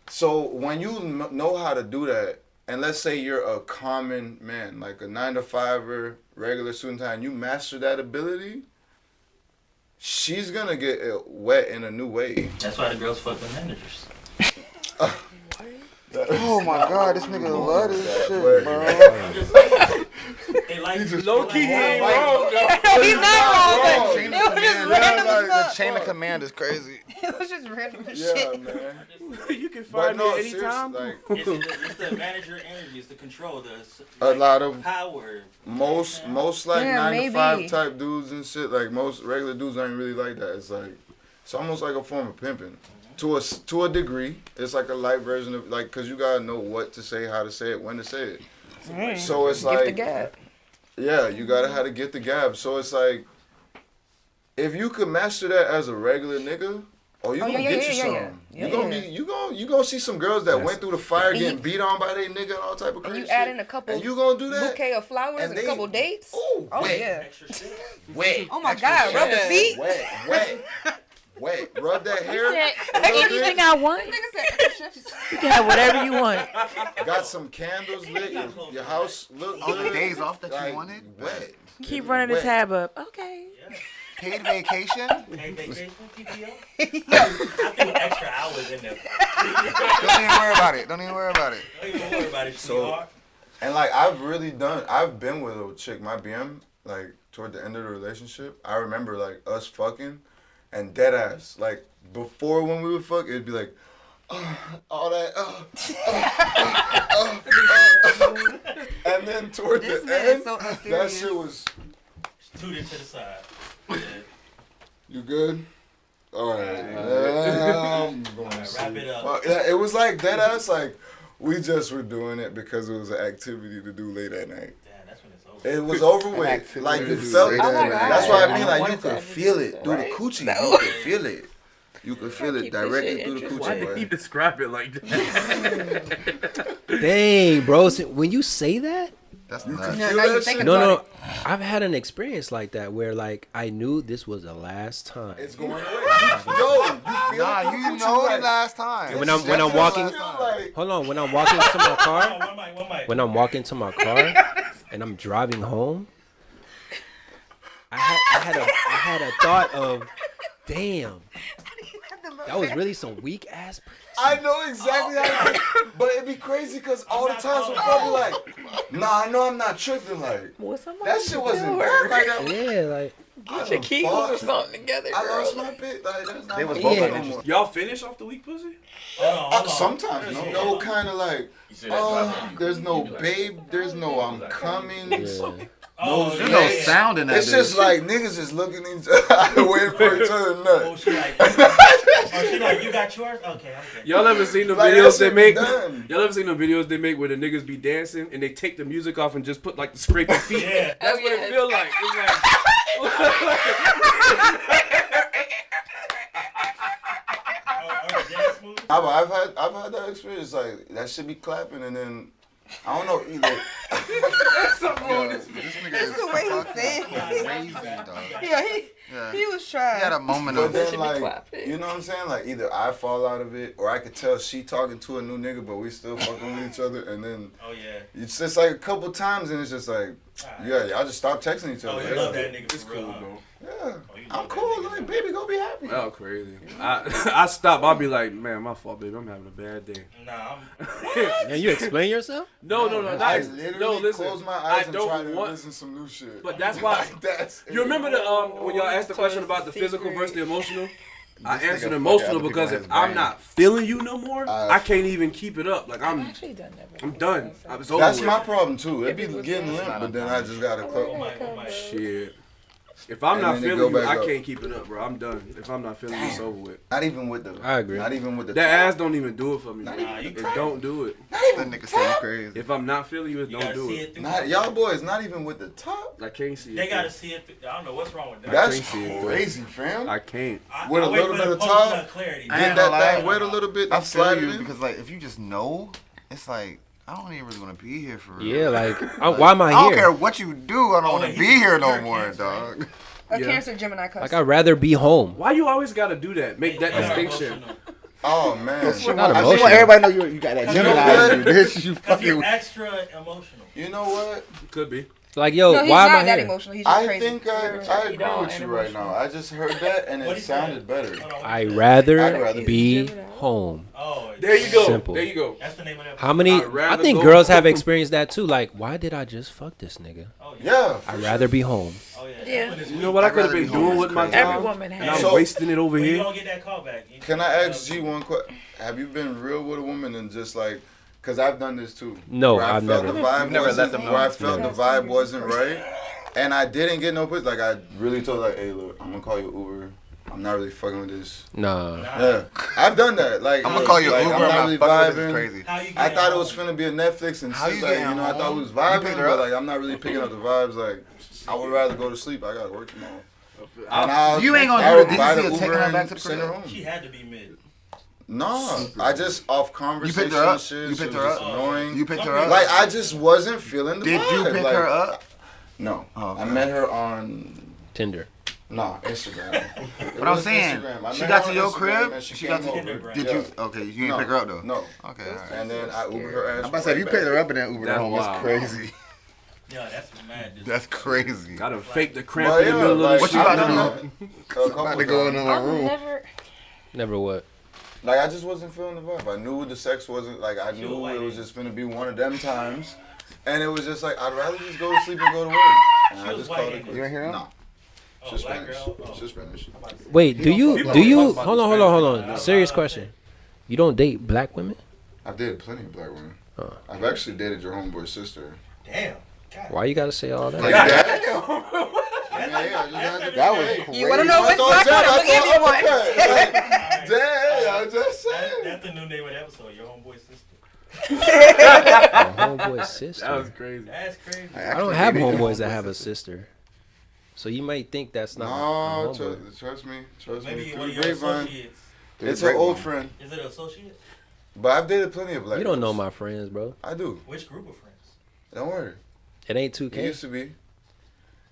So when you know how to do that, and let's say you're a common man, like a 9-to-5er, regular suit and tie, and you master that ability, she's gonna get wet in a new way. That's why the girls fuck the managers. Oh my God, this nigga love this shit, bro. I'm just saying. They like Low key, he ain't like- wrong, though. He's not wrong. Bro, It chain was of just command, random as the fuck. chain of command is crazy. It was just random as Yeah, shit. man. You can But find no, me seriously, anytime. like It's the manager energy, it's the control, a lot of power. most like Yeah, 9-to-5 maybe. type dudes and shit. Like most regular dudes ain't really like that. It's like it's almost like a form of pimping. To a degree, it's like a light version of like, cause you gotta know what to say, how to say it, when to say it. So it's Gift the like, gap. yeah, you gotta how to get the gab. So it's like, if you could master that as a regular nigga, oh, you Oh, gonna yeah, get yeah, you yeah, some. yeah. You Yeah, gonna yeah. be you gonna see some girls that Yes. went through the fire And getting you- beat on by their nigga and all type of And crazy you shit. add in a couple And you gonna do that? bouquet of flowers and, And a they- couple dates. Ooh, Oh wet, yeah. Extra shit. wet. Oh my God, rub the feet. Wet. Rub that hair. Anything I want, Nigga said, you can have whatever you want. Got some candles lit. Your house look Oh, the good. days off that you Like, wanted? Wet. Keep running the Wet. tab up. Okay. Paid vacation? Hey, vacation, PTO? I think extra hours in there. Don't even worry about it. Don't even worry about it. Don't even worry about it. So- sweetheart. And like I've been with a chick, my BM, like toward the end of the relationship. I remember like us fucking and dead ass. Like before when we would fuck, it'd be like all that and then toward This the man is end, so that unserious. shit was Toot it to the side. Yeah. you good? All right. I'm going Alright, to wrap it up. Fuck. Yeah, it was like dead ass like we just were doing it because it was an activity to do late at night. Damn, that's when it's over. It was over An with. activity Like to you do felt late it. at night. That's why I mean I like you wanted could to feel it through the right? coochie. No. You could feel it. You could feel it keep this directly shit through the interesting. Why coochie. did he Boy. describe it like that? Dang, bro. So when you say that, That's You nuts. could Yeah, feel now you that thinking shit. no, about no. I've had an experience like that where like I knew this was the last time. It's going away. Yo, you feel Nah, it through you the coochie, know like, the last time. When I'm definitely walking- feel like- Hold on, when I'm walking to my car, One mic. when I'm walking to my car and I'm driving home, I had a thought of, damn, that was really some weak ass. I know exactly how it is, but it'd be crazy because all the times I'm probably like, nah, I know I'm not tripping. Like, What's somebody that shit wasn't do bad her? like that. Yeah, like Get your kegels or something together, I girl. lost my bit. Like, that's not They was my both shit like no more. Y'all finish off the weak pussy? Hold on. Sometimes no kind of like, there's no babe, there's no I'm coming. yeah. Oh, There's yeah, no yeah. sound in that It's just bitch. like niggas just looking at each other, waiting for each other to Oh, nut. she like, you got yours? Okay. Y'all ever seen the Like, videos that they shit make? done. Y'all ever seen the videos they make where the niggas be dancing and they take the music off and just put like the scraping feet? Yeah. That's Oh, what yes. it feel like. Dance move? I've had that experience. Like that should be clapping, and then I don't know either. Yo, this nigga is the way he fucking said. crazy, dog. Yeah, Yeah. he was He had trying. a moment But of then, should be like, clapping. you know what I'm saying? Like, either I fall out of it, or I could tell she talking to a new nigga, but we still fucking with each other, and then Oh, yeah. it's just like a couple times, and it's just like, yeah, y'all just stop texting each Oh, other. you love that nigga It's for cool, real, huh? bro. Yeah, Oh, you love I'm that cool. nigga, Like, bro. baby, go be happy. That was crazy. I stop. I'll be like, man, my fault, baby. I'm having a bad day. Nah, And you explain yourself? No, I not, literally no. Listen, close my I eyes and don't try to want. listen to some new shit. But that's why. Like, that's You remember the when y'all asked the question about the physical versus the emotional? I answered emotional because if I'm not feeling you no more, I can't even keep it up. Like I've I'm actually done that before. I'm done. I was over That's with. my problem too. It be If it was getting me. limp, but then I just gotta close. one mic. Shit. If I'm And not then they feeling go you, back I up. can't keep it up, bro. I'm done. If I'm not feeling you, it's over with. Not even with the. I agree. Not even with the. That top. ass don't even do it for me. Not Bro. Nah, you It crazy. don't do it. That nigga say you crazy. If I'm not feeling you, it You don't gotta do see it. it through. Not y'all boys. Not even with the top. I can't see it. They gotta bro. see it. I don't know what's wrong with that. That's can't see it, bro. crazy, fam. I can't. With a wait little for bit the of post top, nut clarity. I Get ain't gonna that thing lie. wet a little bit. I and slide feel it you in. because like if you just know, it's like I don't even really want to be here for real. Yeah, like, why am I I don't here? care what you do. I don't Oh, want to wait, be he's- here no you're a more, Cancer, right? dog. A Yeah. Cancer Gemini cuss. Like, I'd rather be home. Why you always gotta do that? Make that They are distinction. emotional. Oh man. Not I just want emotional. everybody to know you got that Cause Gemini you're in you, bitch. You Because you're fucking. extra emotional. You know what? Could be. Like, yo, no, he's why am not I that here? emotional. He's just I crazy. think I agree don't, with and you right now. I just heard that and What it he sounded said? better. Hold on, what I'd he said? rather I'd rather be home. Oh, There you go. Simple. There you go. That's the name of that. How many? I'd I rather think go girls have home. experienced that too. Like, why did I just fuck this nigga? Oh Yeah. I'd rather be home. Oh yeah. Yeah. That's when it's You know weak. what I I'd could have rather been be home doing is with my crazy. time? Every woman And I'm has. So- wasting it over When you here. don't get that call back. Can I ask G one question? Have you been real with a woman and just like, cause I've done this too. No, where I I've felt never. The vibe You've never let wasn't- them know. Where I felt Never. the vibe wasn't right, and I didn't get no pussy. Like I really told like, hey, look, I'm gonna call you Uber. I'm not really fucking with this. Nah. Yeah, I've done that. Like I'm gonna call you like, Uber. I'm not really fucking with this. vibing. Crazy. How you I get thought it home? was finna be a Netflix and How shit. you Like, getting you know, I thought home? we was You vibing, picked her but up? like I'm not really picking up the vibes. Like I would rather go to sleep. I gotta work tomorrow. You ain't gonna I do would the buy Dezzi of taking her and back to the send her crib? home. She had to be mid. No, I just off You conversation picked her up. shit. You she picked was her just up. annoying. You picked her up. Like I just wasn't feeling the Did vibe. you pick like, her up? No, Oh, okay. I met her on Tinder. Instagram. But I'm saying, she got to your crib. She got to. over. Did you? Okay, you didn't pick her up though. No. Okay, all right. And then I Ubered her ass. I'm about to say, if you picked her up and then Uber That's home, wild. that's crazy. Yeah, that's mad. That's crazy. Gotta fake the cramp But in the yeah, middle like, of What the you shit. about to I've do? done that a couple About to go in times. my I've room. never. Never what? Like I just wasn't feeling the vibe. I knew the sex wasn't like I She knew was it white. was just gonna be one of them times, and it was just like I'd rather just go to sleep and go to work. And She I was just white called ain't it. it? You ain't hear him? No, Oh, she's black Spanish. girl. Oh. She's Spanish. Wait, do you People do don't you talk about hold the on, hold Nah, on. Serious nah, question. You don't date black women? I've dated plenty of black women. Oh. I've actually dated your homeboy's sister. Damn. God. Why you gotta say all that? Like that? That was crazy. You want to know which black one? I'm gonna give you one. Damn, I'm just saying. That's the new name of the episode. Your homeboy sister. My homeboy's sister. That was crazy. That's crazy. I don't have homeboys that have a sister. So you might think that's not No, my homeboy. trust me. Trust me. Maybe Through one the of your grapevine. associates. It's an old friend. Is it an associate? But I've dated plenty of black You don't know girls. my friends, bro. I do. Which group of friends? Don't worry. It ain't It 2K. used to be.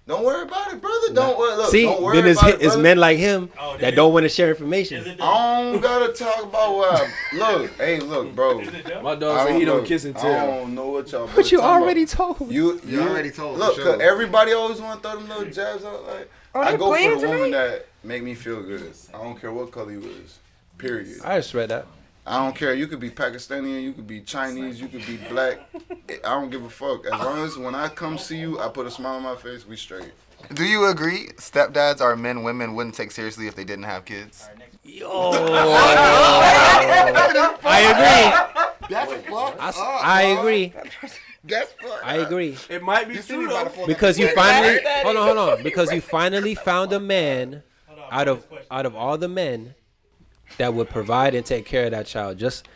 Don't worry about it, brother. Don't worry. Look, See, don't worry then it's, about it, it's brother. men like him Oh, that don't want to share information. Is it I don't gotta talk about what I look. Hey, look, bro. Is it them? My dog said he don't kiss and I tell. don't know what y'all. But boys you talking already about. told. You already told, Look, for 'cause sure. everybody always want to throw them little jabs out. Like Oh, I they go playing for the woman tonight? that make me feel good. I don't care what color you is. Period. I respect that. I don't care. You could be Pakistani, you could be Chinese, you could be black. I don't give a fuck. As long as when I come see you, I put a smile on my face. We straight. Do you agree stepdads are men women wouldn't take seriously if they didn't have kids? All right, next. I agree. That's fucked up. I agree. That's fucked I agree. It might be You see true me about to though. fall Because you down. finally hold on. Because you finally found a man Hold on, out of next question. out of all the men that would provide and take care of that child just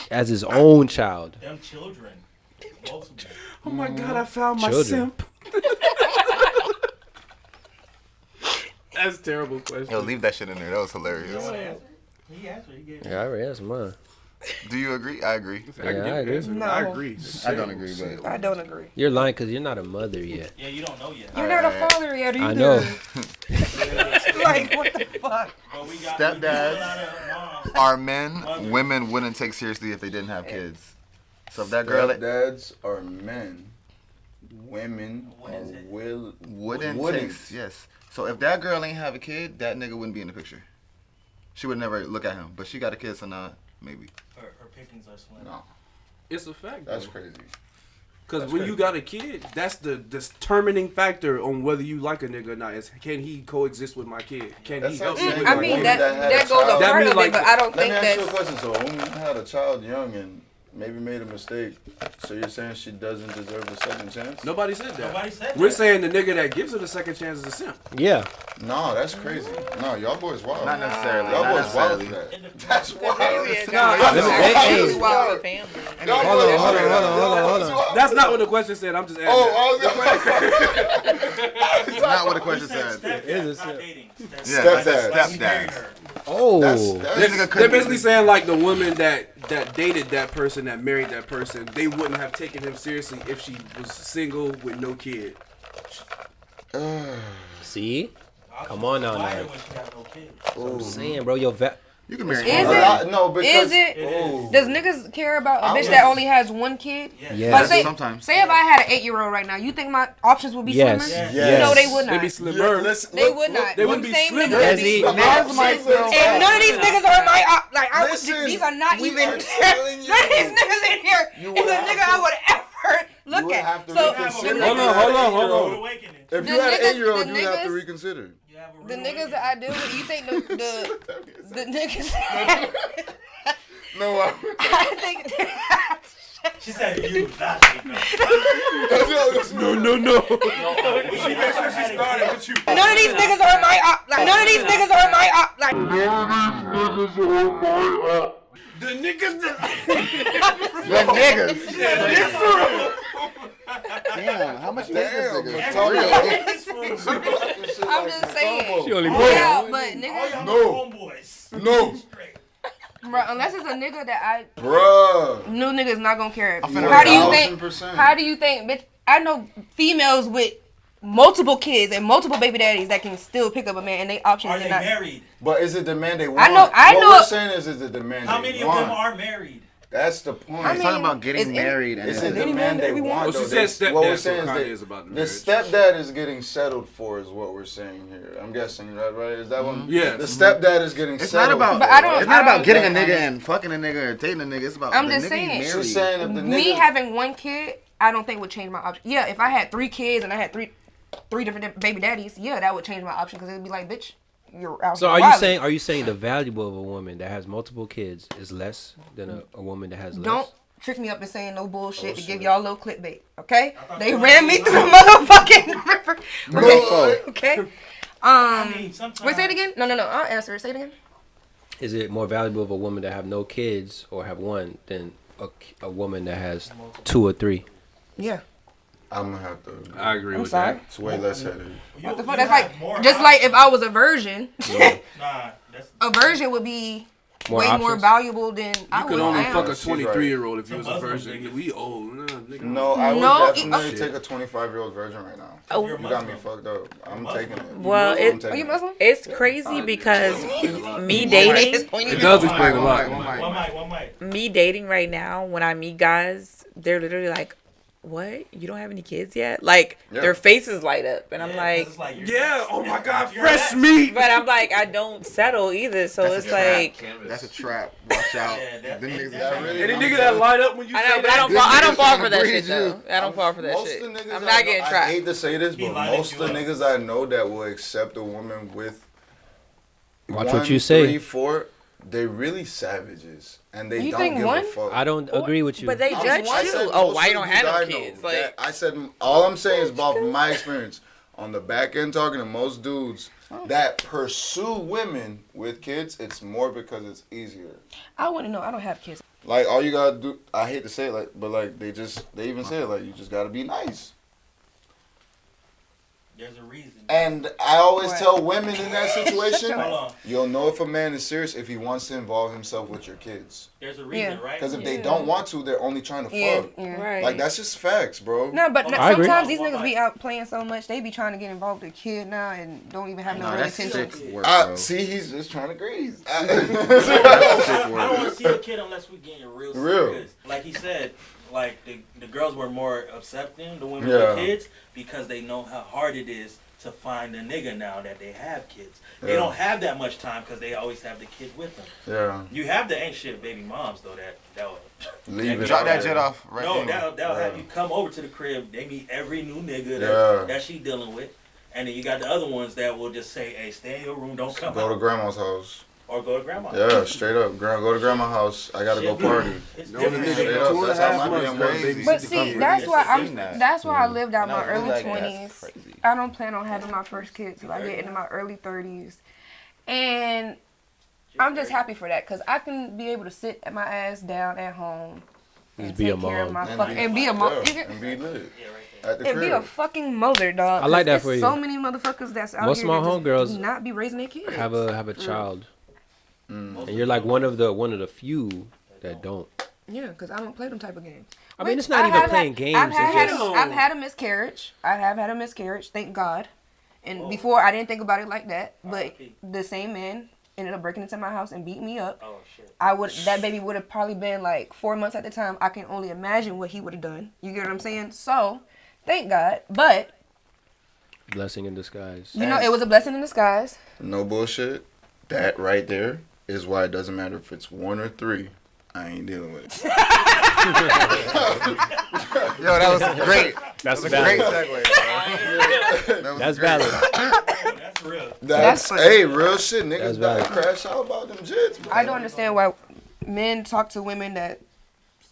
as his own child. Them children. Most of them. Oh my god, I found my Children. simp. That's a terrible question. Yo, leave that shit in there. That was hilarious. You want to answer? He answered. He gave Yeah, I already asked mine. Do you agree? I agree. I, can Yeah, give I an agree. answer. No. I agree. I don't agree, but I don't agree. You're lying because you're not a mother yet. Yeah, you don't know yet. You're not a father yet, either. I know. Like, what the fuck? But we got Stepdads. we got a lot of moms. Are men women wouldn't take seriously if they didn't have kids? So if that girl Dads are men. Women are wouldn't wouldn't. take, yes. So if that girl ain't have a kid, that nigga wouldn't be in the picture. She would never look at him. But she got a kid, so now maybe. Her pickings are slim. No, It's a fact. that's crazy. Because That's when crazy. you got a kid, that's the determining factor on whether you like a nigga or not. Is can he coexist with my kid? Can That's he help like me saying with I my mean, kid? that that had a that goes a child. That part means of like- it, but I don't Let think me ask you a that's. question. So, when you had a child young and maybe made a mistake. So you're saying she doesn't deserve a second chance? Nobody said that. Nobody said We're that. saying the nigga that gives her the second chance is a simp. Yeah. No, that's crazy. No, y'all boys wild. Not necessarily. Y'all Not boys wild for necessarily. that. That's wild. Hey, Wow. Y'all Hold boys on. wild. That's not what the question said. I'm just adding. Oh, that. That's not what the question said. said. Stepdad, It is not a dating. Yeah, Stepdad. that's He married stepdad. her. Oh. They're basically saying like the woman that dated that person, that married that person, they wouldn't have taken him seriously if she was single with no kid. See? Come on now, Why man. when she got no kids? I'm saying, bro, your You can marry Is him. it? No, because Is it? Oh. Does niggas care about a I bitch was- that only has one kid? Yeah. Like say, Sometimes. say if I had an 8-year-old right now, you think my options would be Yes. slimmer? Yes. No, they would They not. be slimmer. They would not. They wouldn't Them be same slimmer. niggas- Dezzi. Nas might still. And none of these niggas are my like. I would, Listen, these are not we even. are telling you. None of these niggas in here You is would a have nigga to- I would ever look would at. have to So reconsider. the Hold niggas, on. Awakening. If The you had an niggas- 8-year-old, the you'd have to niggas- reconsider. You have a the rude niggas awakening. that I deal with, you think the niggas? No, I think. She said you, not me. No. She made sure she started with you. None of these niggas are my like. None of these niggas are my like. The niggas that The niggas. Damn, how much you hate this nigga? I'm just saying. She only Yeah, but All niggas, y'all No. homeboys. No, Straight. bro, unless it's a nigga that I bruh. new niggas not gonna care. finna How do you think? 1000%. How do you think, bitch? I know females with multiple kids and multiple baby daddies that can still pick up a man and they options Are are they not. married? But is it the man they want? I know- What know- we're saying is the demand How they many of want. them are married? That's the point. I He's talking mean, about getting is any- married and It's then- the demand they want. Well, she though. said What we're stepdad, so saying Kanye is is about the the marriage. stepdad is getting settled for, is what we're saying here. I'm guessing, right? Is that one? Yes. The stepdad is getting It's not settled. about. But I don't- It's not about don't- getting a nigga and fucking a nigga or dating a nigga. It's about I'm the just nigga saying. you married. She's saying if the Me nigga. having one kid, I don't think would change my option. Yeah, if I had 3 kids and I had three different baby daddies, yeah, that would change my option because it'd be like, bitch, you're out. So here are wilding. you saying the value of a woman that has multiple kids is less than a woman that has less? Don't trick me up to saying no bullshit to shit. give y'all a little clickbait, okay? They ran me through the motherfucking river. Okay. Okay. I mean, sometimes. Wait, say it again. No. I'll answer it. Say it again. Is it more valuable of a woman that have no kids or have one than a woman that has 2 or 3? Yeah. I'm gonna have to. I agree I'm with sorry. that. It's way less headed. What the fuck? That's like just like if I was a virgin. Nah, that's. A virgin would be More way more options? valuable than I You would. could only I am. fuck a She's right. 23-year-old if you was Some a Muslim virgin. niggas. We old. Nah, nigga. No, I would No, definitely it- take a 25-year-old virgin right now. Oh, You're You got me Muslim. fucked up. I'm Muslim. taking it. Well, I'm it- taking Are you Muslim? it's crazy because me It dating, does explain a lot. One mic. me dating right now, when I meet guys, they're literally like, "What? You don't have any kids yet?" Like Yeah. their faces light up, and I'm Yeah, 'cause like, it's like you're Yeah. next. Oh my God. You're Fresh next. meat. but I'm like, I don't settle either. So That's it's a trap. like, That's a trap. Watch out. Yeah, that- Them niggas that is really- Any nigga that light up when you I say know, but I that. don't This fall. I don't nigga's fall trying for to that breed shit though. you. I don't fall for that Most shit. of the niggas I'm I not know- getting I trapped. hate to say this, He but lining most of the you up. niggas I know that will accept a woman with Watch 1, what you say. 3, 4, they really savages, and they You don't think give one? a fuck. I don't agree with you. But they judge I you. said Oh, most why of you don't the have dudes no I know kids? that- Like, I said all I'm saying is about my experience on the back end talking to most dudes that pursue women with kids. It's more because it's easier. I wouldn't know. I don't have kids. Like all you gotta do, I hate to say it, like, but like they even say it, like you just gotta be nice. There's a reason. And I always What? tell women in that situation, Hold on. you'll know if a man is serious if he wants to involve himself with your kids. There's a reason, Yeah. right? Because if they don't want to, they're only trying to Yeah. fuck. Yeah. right? Like that's just facts, bro. No, but I agree. sometimes these One niggas mic. be out playing so much, they be trying to get involved with a kid now and don't even have no Nah, real that's intention. sick work, I bro. see he's just trying to grease. I don't want to see a kid unless we getting real Real. serious. Like he said, like the girls were more accepting the women Yeah. with kids because they know how hard it is to find a nigga now that they have kids. They Yeah. don't have that much time because they always have the kid with them. Yeah, You have the ain't shit baby moms though that will leave it. Drop that right. jet off right no there. that'll have Yeah. you come over to the crib. They meet every new nigga Yeah. that she dealing with, and then you got the other ones that will just say, "Hey, stay in your room, don't come Go to out." grandma's house. Or go to grandma. Yeah, straight up. Go to grandma's house. I gotta go Shit, party. It's No, the different. nigga Straight for up. 2.5 That's how my months damn was crazy. babysitting But the see, kid. that's why seen that. that's why I lived out And I my was early like, that's 20s. crazy. I don't plan on having my first kid till I get into my early 30s, and I'm just happy for that because I can be able to sit my ass down at home and Just be a take care of mom. my and be a mom. Yeah, and be lit. Yeah, right there. At the And be a crib. fucking mother, dog. I like that 'cause for there's you. so many motherfuckers that's out Most here of my that just homegirls do not be raising their kids. have a child, Mm. and you're like one of the few that don't. Yeah, because I don't play them type of games. I mean, Which it's not even have playing had- games. I've It's had, just I've had a miscarriage. I have had a miscarriage, thank God. And before, I didn't think about it like that. But the same man ended up breaking into my house and beating me up. Oh shit. That baby would have probably been like 4 months at the time. I can only imagine what he would have done. You get what I'm saying? So, thank God. But, blessing in disguise. you know, it was a blessing in disguise. No bullshit. That right there is why it doesn't matter if it's 1 or 3. I ain't dealing with it. Yo, that was great. That's That was a great valid. segue. Bro. That was That's great. valid. That's real. That's hey, real shit. That's Niggas better valid. crash out about them jits, bro. I don't understand why men talk to women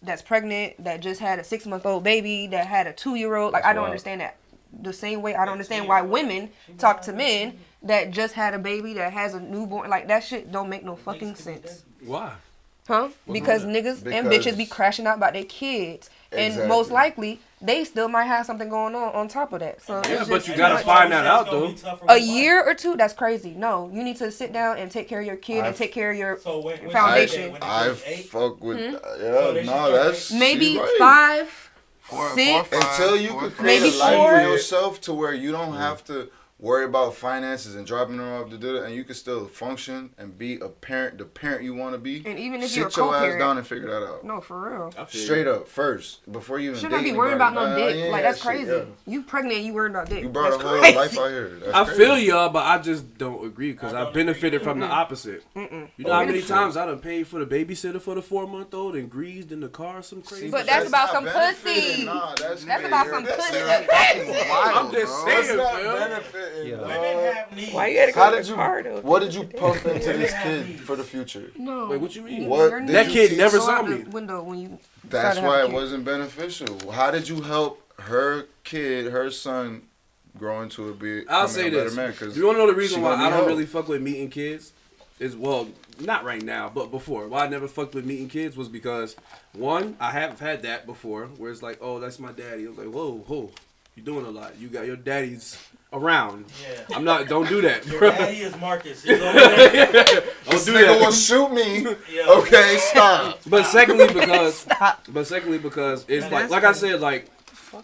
that's pregnant, that just had a 6-month-old baby, that had a 2-year-old. Like, I don't wild. understand that. The same way I don't understand why women talk to men that just had a baby, that has a newborn. Like, that shit don't make no fucking sense. Why? Huh? Because niggas and bitches be crashing out about their kids. And most likely, they still might have something going on top of that. So Yeah, it's but just you too gotta much. find that out though. A year or two, that's crazy. No, you need to sit down and take care of your kid and take care of your So when foundation. when I it 8, fuck with So yeah, they should no, start that's maybe she right. 5, Four, 6. five, Until you four, can five. create Maybe a life 4. for yourself to where you don't have to worry about finances and dropping them off to do it, and you can still function and be a parent, the parent you want to be. And even if sit you're a your ass co-parent. down and figure that out. No, for real. I feel Straight you. up, first, before you even Should date not be worried about anybody. no dick. Yeah, like, that's shit, crazy. yeah. You pregnant, you worried about dick. You brought That's a whole crazy. life out here. That's I crazy. feel y'all, but I just don't agree because I I don't benefited agree. from the opposite. Mm-mm. You know how many shit. times I done paid for the babysitter for the 4-month-old and greased in the car some crazy. But that's about not some benefiting. pussy. Nah, that's about some that's pussy. not Fucking wild, I'm just bro. That's saying, not Phil. benefiting. Yeah. dog. women have needs. Why you gotta go How to did the you? car though? What did you pump into this kid for the future? No. Wait, what you mean? What Your did knees That kid never go saw out the me. window when you That's started to why have it a kid. wasn't beneficial. How did you help her kid, her son, grow into a big? I'll say this. Man, 'cause You want to know the reason she why gonna I need don't help. really fuck with meeting kids? Is, well, not right now, but before. Why I never fucked with meeting kids was because, one, I have had that before, where it's like, oh, that's my daddy. I was like, whoa, you doing a lot. You got your daddy's around. Yeah. I'm not, don't do that. Your daddy is Marcus. He's over there. Don't This do nigga will that. shoot me. Yo. Okay, stop. But secondly, because it's That's like I said, like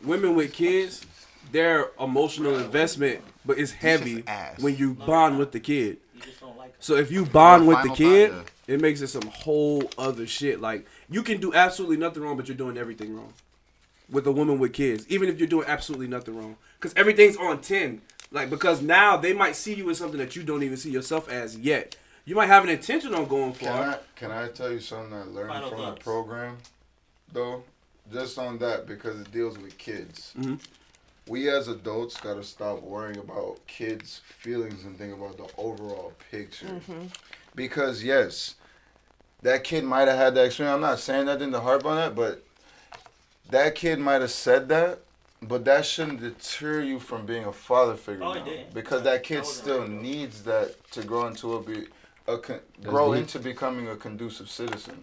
women with kids, their emotional investment, but it's heavy ass. when you bond with the kid. You just don't like him. So if you bond with the Final kid, thought, it makes it some whole other shit. Like you can do absolutely nothing wrong, but you're doing everything wrong with a woman with kids. Even if you're doing absolutely nothing wrong, because everything's on 10. Like because now they might see you as something that you don't even see yourself as yet. You might have an intention on going far. Can I tell you something I learned Final from thoughts. the program, though? Just on that, because it deals with kids. Mhm. We as adults gotta stop worrying about kids' feelings and think about the overall picture. Because yes, that kid might have had that experience. I'm not saying nothing to harp on that, but that kid might have said that. But that shouldn't deter you from being a father figure Oh, now. it didn't. Because that kid I wasn't still worried about needs that to grow into grow deep. into becoming a conducive citizen.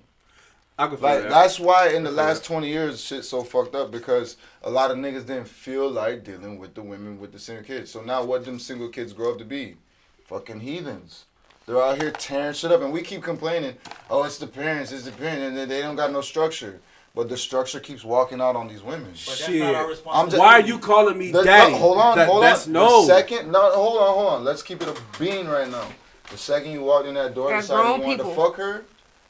I can feel Like that. that's why in the last 20 years shit's so fucked up, because a lot of niggas didn't feel like dealing with the women with the single kids. So now what them single kids grow up to be? Fucking heathens. They're out here tearing shit up, and we keep complaining, oh, it's the parents, and they don't got no structure. But the structure keeps walking out on these women. But that's Shit. not our I'm responsibility. just- Why are you calling me The- daddy? hold on. That's The no. second, hold on. Let's keep it a bean right now. The second you walked in that door, As decided you grown wanted people. to fuck her,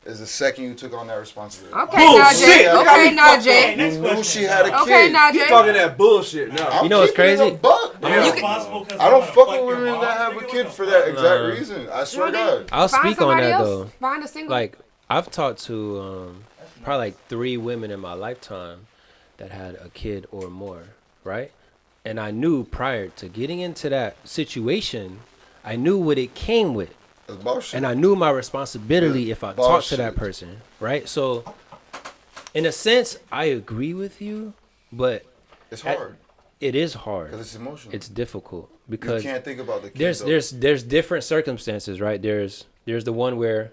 is the second you took on that responsibility. Okay, Bullshit. Najee. You got Okay, me fucked Najee. Next You knew question. she had a Okay, kid. You Najee. talking that bullshit now? I'm You know what's keeping it crazy? a buck. I'm Yeah. responsible 'cause I I'm don't gonna fuck fuck with your women mom. that have a Nigga, kid what for the that fuck? exact Nah. reason. I swear to Well, God. then, I'll find speak on somebody that else. though. Find a single. Like I've talked to probably like 3 women in my lifetime that had a kid or more, right? And I knew prior to getting into that situation, I knew what it came with. That's bullshit. And I knew my responsibility if I talked to that Bullshit. person, right? So, in a sense, I agree with you, but It's hard it is hard. because it's emotional. It's difficult you because can't think about the kids. there's different circumstances, right? There's the one where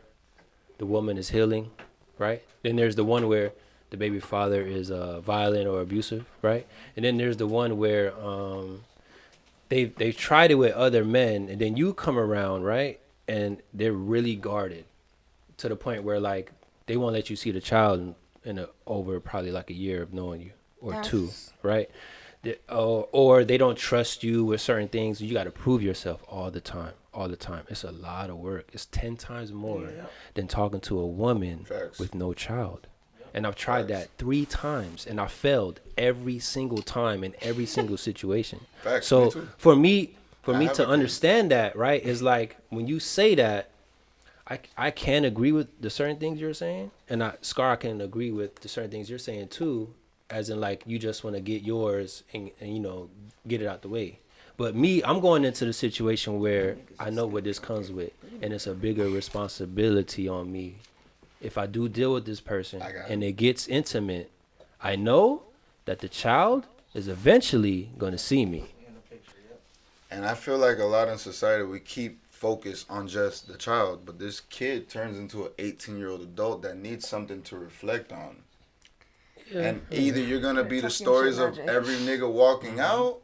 the woman is healing, right? Then there's the one where the baby father is violent or abusive, right? And then there's the one where they've tried it with other men, and then you come around, right? And they're really guarded to the point where like they won't let you see the child over probably like a year of knowing you or two, right? Or they don't trust you with certain things. You got to prove yourself all the time. It's a lot of work. It's 10 times more than talking to a woman with no child. And I've tried that 3 times, and I failed every single time in every single situation. So for me to understand that, right, is like when you say that, I can agree with the certain things you're saying, and I can agree with the certain things you're saying too, as in like you just want to get yours and you know get it out the way. But me, I'm going into the situation where I know what this comes with, and it's a bigger responsibility on me. If I do deal with this person and it gets intimate, I know that the child is eventually going to see me. And I feel like a lot in society, we keep focus on just the child, but this kid turns into an 18-year-old adult that needs something to reflect on. Yeah. And either you're going to be the stories of every nigga walking out,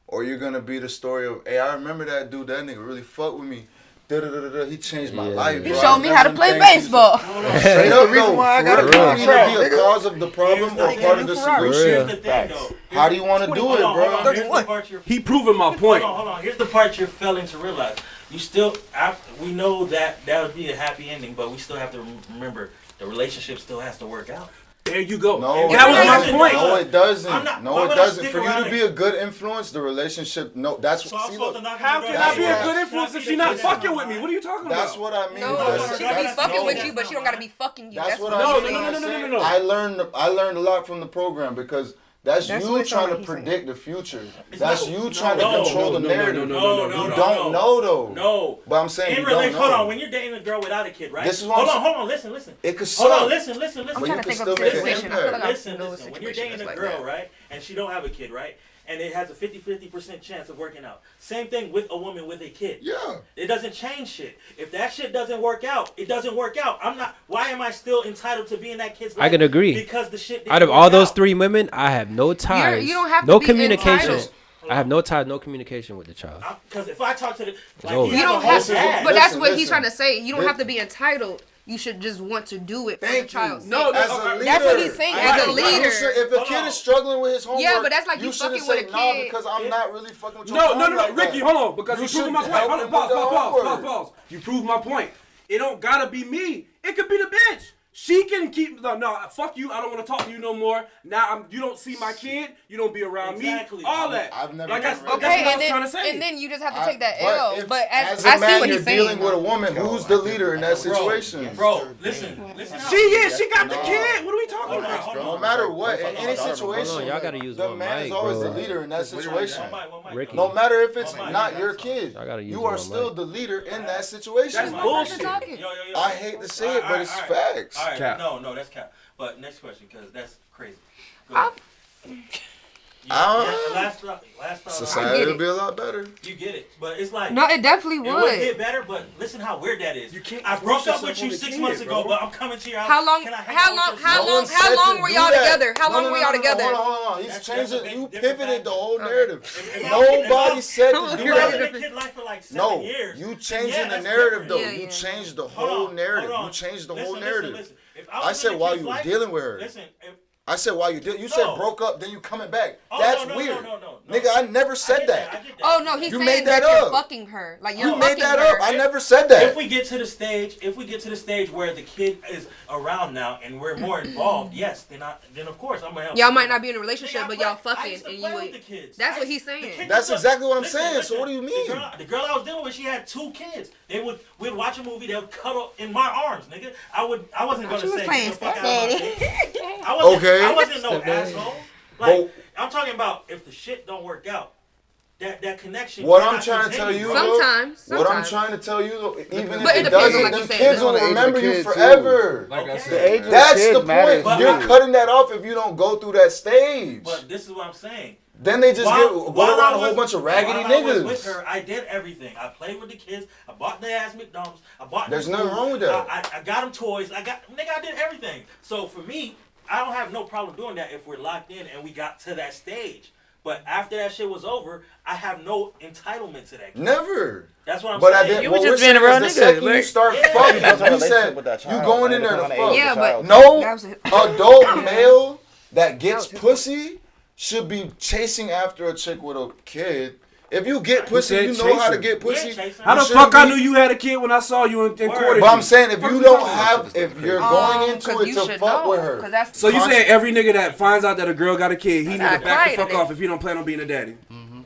or you're going to be the story of, hey, I remember that dude, that nigga really fucked with me. He changed my life. He showed me how to play baseball. Straight up, though. For real, you either be a cause of the problem or part of the solution. Here's the thing, though. How do you want to do it, bro? Here's the part He proving my point. Hold on. Here's the part you're failing to realize. You still, we know that would be a happy ending, but we still have to remember the relationship still has to work out. There you go. No, that was my point. No, it doesn't. No, it doesn't. For you to be a good influence, the relationship. No, that's so what. How can I be a good influence if she's not fucking with me? What are you talking about? That's what I mean. No, she can be fucking with you, but she don't gotta be fucking you. That's what I'm saying. No. I learned a lot from the program because that's you trying to predict the future. That's you trying to control the narrative. No, you don't know though. No. But I'm saying you don't know. Hold on, when you're dating a girl without a kid, right? This is what hold on, listen. It could suck. Hold on, listen. I'm trying to think of a situation. I feel like Listen. When you're dating a girl, right, and she don't have a kid, right, and it has a 50% chance of working out. Same thing with a woman with a kid. Yeah. It doesn't change shit. If that shit doesn't work out, it doesn't work out. Why am I still entitled to be in that kid's life? I can agree. Because the shit didn't out of work all those out. 3 women, I have no ties. You don't have to no be communication. entitled. I have no ties, no communication with the child. Because if I talk to the... over. You don't have to, but that's what he's listen. trying to say. You don't have to be entitled. You should just want to do it for the child's sake. No, as a leader, that's what he's saying. As a leader, if a kid is struggling with his homework, yeah, but that's like you shouldn't fucking with say a no kid. because I'm not really fucking with your No, child like Ricky, that. hold on, because you proving my should point. help Hold him on, with the homework. pause. You proved my point. It don't gotta be me. It could be the bitch. She can keep no. Fuck you. I don't want to talk to you no more. Now you don't see my kid. You don't be around me. All that. I've never. Like that's what okay, I was trying to say. and then you just have to take that L. But as a I see man, what you're he's saying. dealing with a woman. Who's the leader in that situation? Bro, listen. She got the kid. What are we talking about? No matter what, in any situation, Y'all gotta use the one man is mic, always bro. the leader in that situation. Ricky. No matter if it's not your kid, I gotta use you are one still mic. the leader in that situation. That's bullshit. I hate to say it, but it's facts. All right, Cap. no, that's cap. But next question, because that's crazy. Go last thought. Society would be a lot better. You get it, but it's like No, it definitely it would would. get better. But listen how weird that is. You can't I broke force up with you yourself on 6 the months kid, ago, bro. but I'm coming to your house. How long? Can I hang How out long? with your How son? No long? one said How long to were do y'all that. together? How long No, were y'all together? Hold on. He's That's changed a it. big You different pivoted the factor. whole narrative. If Nobody said to I do was in that. a kid life for like 7 No, years. you changing Yeah, the that's narrative different. though. Yeah, You yeah. changed the Hold whole on, narrative. hold on. You changed the Listen, whole narrative. Listen. If I was said in a while kid's you were life- dealing with her. Listen, I said while you did. You No. said broke up, then you coming back. Oh, That's no, weird. no. Nigga, I never said I that. get that. Oh no, he's You saying made that you're up. fucking her. Like you're You made fucking that her. up. I never said that. If we get to the stage where the kid is around now and we're more involved, yes, then of course I'm gonna help. Y'all you. might not be in a relationship, Nigga, but I y'all play- I fucking used to and play you with ain't. the kids. That's what I- he's the saying. kids That's was- exactly what I'm listen, saying. listen, So what do you mean? The girl I was dealing with, she had 2 kids. We'd watch a movie, they would cuddle in my arms, nigga. I wasn't gonna She was say playing get the fuck out of my stepdaddy. face. I wasn't no asshole. Like, But- I'm talking about if the shit don't work out. that connection. What cannot I'm trying to tell continue, you, bro. Sometimes. What I'm trying to tell you, though, even But if it it depends on, doesn't, like them you said, kids it will depends on the age of remember the you kid, too. forever. Like I Okay. said, The age of the That's kid the matters, point. too. You're cutting that off if you don't go through that stage. But this is what I'm saying. Then they just go around a whole bunch of raggedy while I was with niggas. her, I did everything. I played with the kids. I bought their ass McDonald's. I bought. There's them nothing food. wrong with that. I got them toys. I did everything. So for me, I don't have no problem doing that if we're locked in and we got to that stage. But after that shit was over, I have no entitlement to that kid. Never. That's what I'm But I saying. did. You what was we're just being a saying real is the nigga, second you like- start Yeah. fucking, You have a you relationship said with that you child, going in man. there It to depends on the age fuck. of the Yeah, child. No That was it. adult male that gets pussy should be chasing after a chick with a kid. If you get pussy, said you know how to chasing? get pussy. Yeah, chasing. How the shouldn't fuck I be- knew you had a kid when I saw you in Word. court? But I'm saying if Fuck you you don't talking have, about? if you're going into 'cause it you to should fuck know, with her. 'cause that's So you saying every nigga that finds out that a girl got a kid, he need to That's back the right, fuck nigga. off if he don't plan on being a daddy?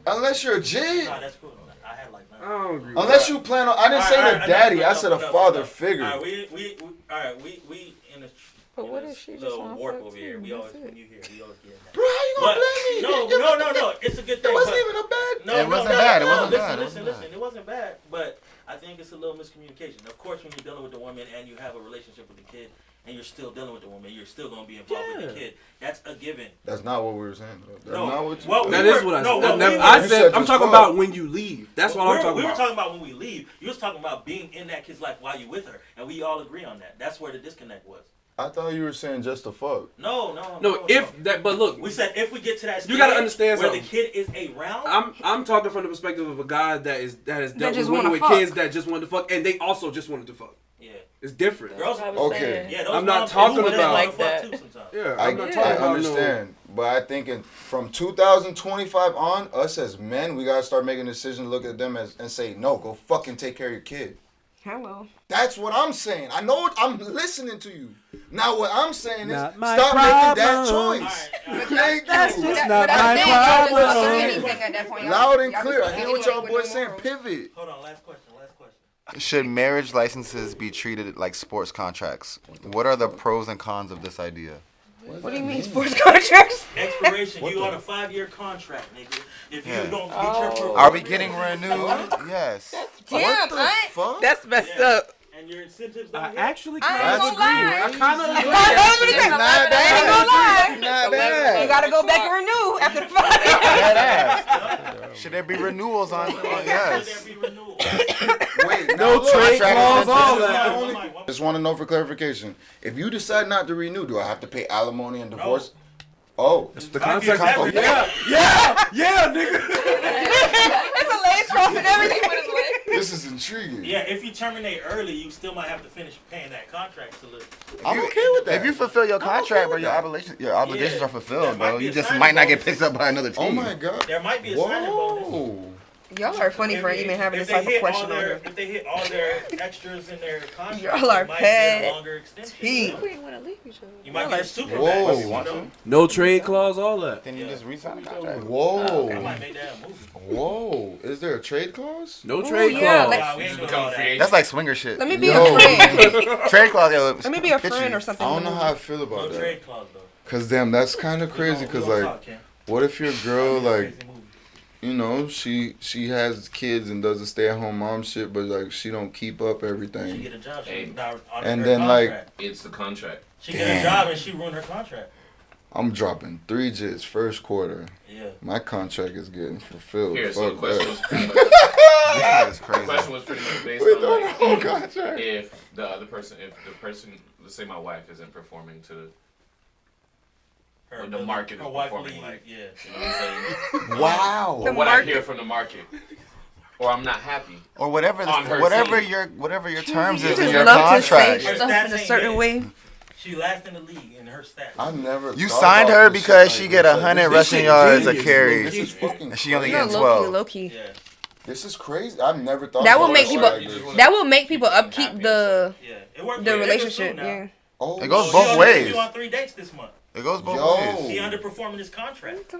Unless you're a jit. Nah, that's cool. I had like that. I don't agree. Unless you plan on, I didn't say the daddy, I said a father figure. All right, we in a But in what a if she just little wanna warp fuck over here. too? We That's always it. when you here, we always get that. Bro, how you gonna But blame me? no, it's a good thing. It wasn't but- even a bad. No, It no, wasn't no, bad, it no, wasn't listen, bad, it Listen, wasn't listen, it wasn't bad, but I think it's a little miscommunication. Of course, when you're dealing with the woman and you have a relationship with the kid, and you're still dealing with the woman, you're still gonna be involved with the kid. That's a given. That's not what we were saying. That's No. not what you Well, That we is were- what I no, said. what we I were- said said I'm just talking fuck. about when you leave. That's what I'm talking We were about. talking about when we leave. You was talking about being in that kid's life while you with her, and we all agree on that. That's where the disconnect was. I thought you were saying just to fuck. No. No, if that, but look, we said if we get to that stage, You gotta understand where something. the kid is around. I'm talking from the perspective of a guy that has dealt with just women wanna with fuck. kids that just wanted to fuck, and they also just wanted to fuck. Yeah, It's different. girls. I was Okay. saying. Yeah, those I'm not moms talking who wanna about- fuck Like that. too sometimes. Yeah, I I'm not talking about understand, but I think from 2025 on, us as men, we gotta start making a decision, look at them and say, no, go fucking take care of your kid. Hello. That's what I'm saying. I know I'm listening to you. Now what I'm saying is Not my stop making that problem. choice. All right. Thank That's you. just But not that's my the thing, y'all just problem. don't say anything at that point. Y'all- Loud and y'all clear. just I hear don't what say y'all anything with boys no saying. morals. Pivot. Hold on, last question. Should marriage licenses be treated like sports contracts? What are the pros and cons of this idea? What do you mean sports contracts? Expiration. What You the- on a 5-year contract, nigga. If Yeah. you don't get your Are we getting renewed? Yes. Damn, What the I fuck? That's messed Yeah. up. and your incentives don't I hit, actually I kind ain't of gonna agree. lie. I kind of agree. I ain't gonna lie. Not bad. You gotta go back and renew after the 5 years. Dead ass. Should there be renewals on? should Yes. there be renewal? Wait, No now look, trade contract clause, is- all this is that. my only- Just want to know for clarification. If you decide not to renew, do I have to pay alimony and divorce? Oh, The contract. Contract. Yeah, nigga. It's a lace cross and everything with his leg. this is intriguing. Yeah, if you terminate early, you still might have to finish paying that contract to live. I'm okay with that. If you fulfill your contract, bro, with your that. obligations Yeah. are fulfilled, That might bro. be You a just signing might not get bonus. picked up by another team. Oh my god. There might be a signing bonus. Whoa. Y'all are funny for even having this type of question on here. If they hit all their extras in their contract, Y'all are you might get a pet longer extension. teeth. We didn't want to leave each other. You might get a super Whoa. max, You want know? to? No trade clause, all that. Then you just re-sign the contract. I Whoa. might make that a movie. Whoa. Is there a trade clause? No trade yeah, clause. like- Nah, we ain't doing all that. That's like swinger shit. Let me be Yo. a friend. Trade clause, yo. Let me be a get friend you. or something. I don't know how I feel No about that. trade clause though. Cause damn, that's kind of crazy. Cause like, what if your girl like, you know, she has kids and does a stay-at-home mom shit, but like she don't keep up She everything. get a job, Hey. she's not on And her then, like- contract. It's the contract. She get a job and she ruined her contract. I'm dropping 3 jits first quarter. Yeah. My contract is getting fulfilled. Here, so the Fuck question that. was That's the crazy. question was pretty much based Wait, on no, like no, contract. if the person, let's say my wife isn't performing to Her, what the market her is wife performing leave, like. Yeah. You know what I'm saying? Wow. Or what I hear from the market, or I'm not happy. Or whatever, On her whatever team. your terms You is in just your love to say contract. Her stuff stats in a ain't certain good. way. She last in the league in her stats. I never. You thought signed about her this because shit she like get this. 100 This rushing shit yards a genius, carry, This is fucking. and she only You know, getting low key, 12. low key. Yeah. This is crazy. I've never thought. That about will make it people. like this. That will make people upkeep the Yeah. It worked. the for relationship. now. Yeah. Oh, It goes She both only ways. took you on 3 dates this month. It goes both Yo. ways. He underperforming his contract.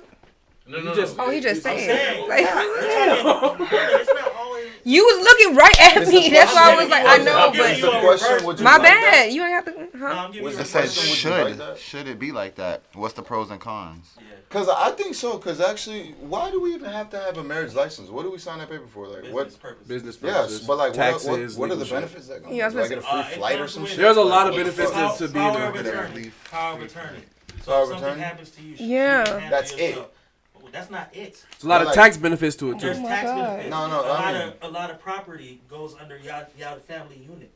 No, You no, just- no. Oh, he just I'm saying. saying. Like, It's not always. you was looking right at Is me. the That's why I was question- like, I I'm know, giving Is you the a but question? reverse- Would you my like that? bad. You ain't have to. No, I'm giving Was you the It said question, would you like that? should it be like that? What's the pros and cons? Yeah. Because I think so. Because actually, why do we even have to have a marriage license? What do we sign that paper for? Like Business what? purposes. Business Yes, purposes, but like taxes, what are legal the shit. benefits that come? Yeah, I Do was I get a gonna free flight or some shit? There's a lot of Like, benefits what the to fuck? being Power of a attorney. Power of attorney. So Power if of something attorney? happens to you, Yeah. you can handle That's yourself. Well, that's not it. There's a lot of Like- tax benefits to it There's too. my tax God. benefits. No, A lot of property goes under y'all family unit.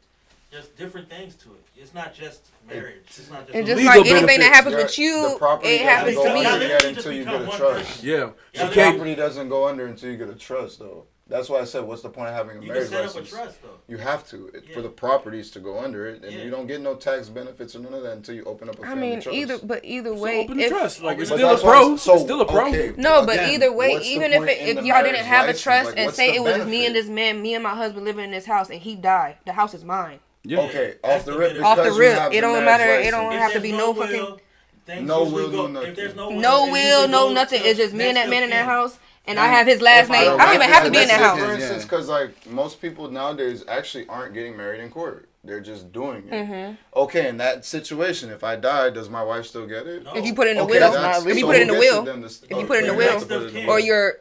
There's different things to it. It's not just marriage. It's not just. And just Legal like anything benefits. that happens Your- with you, the property it happens doesn't to go me. under Y'all yet literally until you just get a become one trust. person. Yeah, Y'all you The literally- property doesn't go under until you get a trust, though. That's why I said, what's the point of having a You can marriage set up a license? trust though. You have to Yeah. for the properties to go under it, and Yeah. you don't get no tax benefits or none of that until you open up a I family mean, trust. either So way, open the if trust. Like it's But still a that's why- pro. so, It's still a pro. okay, no, but again, either way, what's the even point if in the y'all didn't marriage have a license? trust Like, and what's say the it was just me benefit? and this man, me and my husband living in this house, and he died, the house is mine. Yeah. Okay, That's off the the rip. benefit. Off the because you rip, have it the don't marriage matter. It license. don't If have to there's be no no will, fucking things No usually will, go- no If there's no will, no it will, usually no goes nothing. to It's just me and next that man in of that kin. house, and I have his last if I name. don't I don't even have to be in that Let's house. say, for instance, because like most people nowadays actually aren't getting married in court. They're just doing it. Mm-hmm. Okay, in that situation, if I die, does my wife still get it? No. If you put it in the Okay, will, that's if you so put it in who the gets will, then if you put it in the The will, next of kin.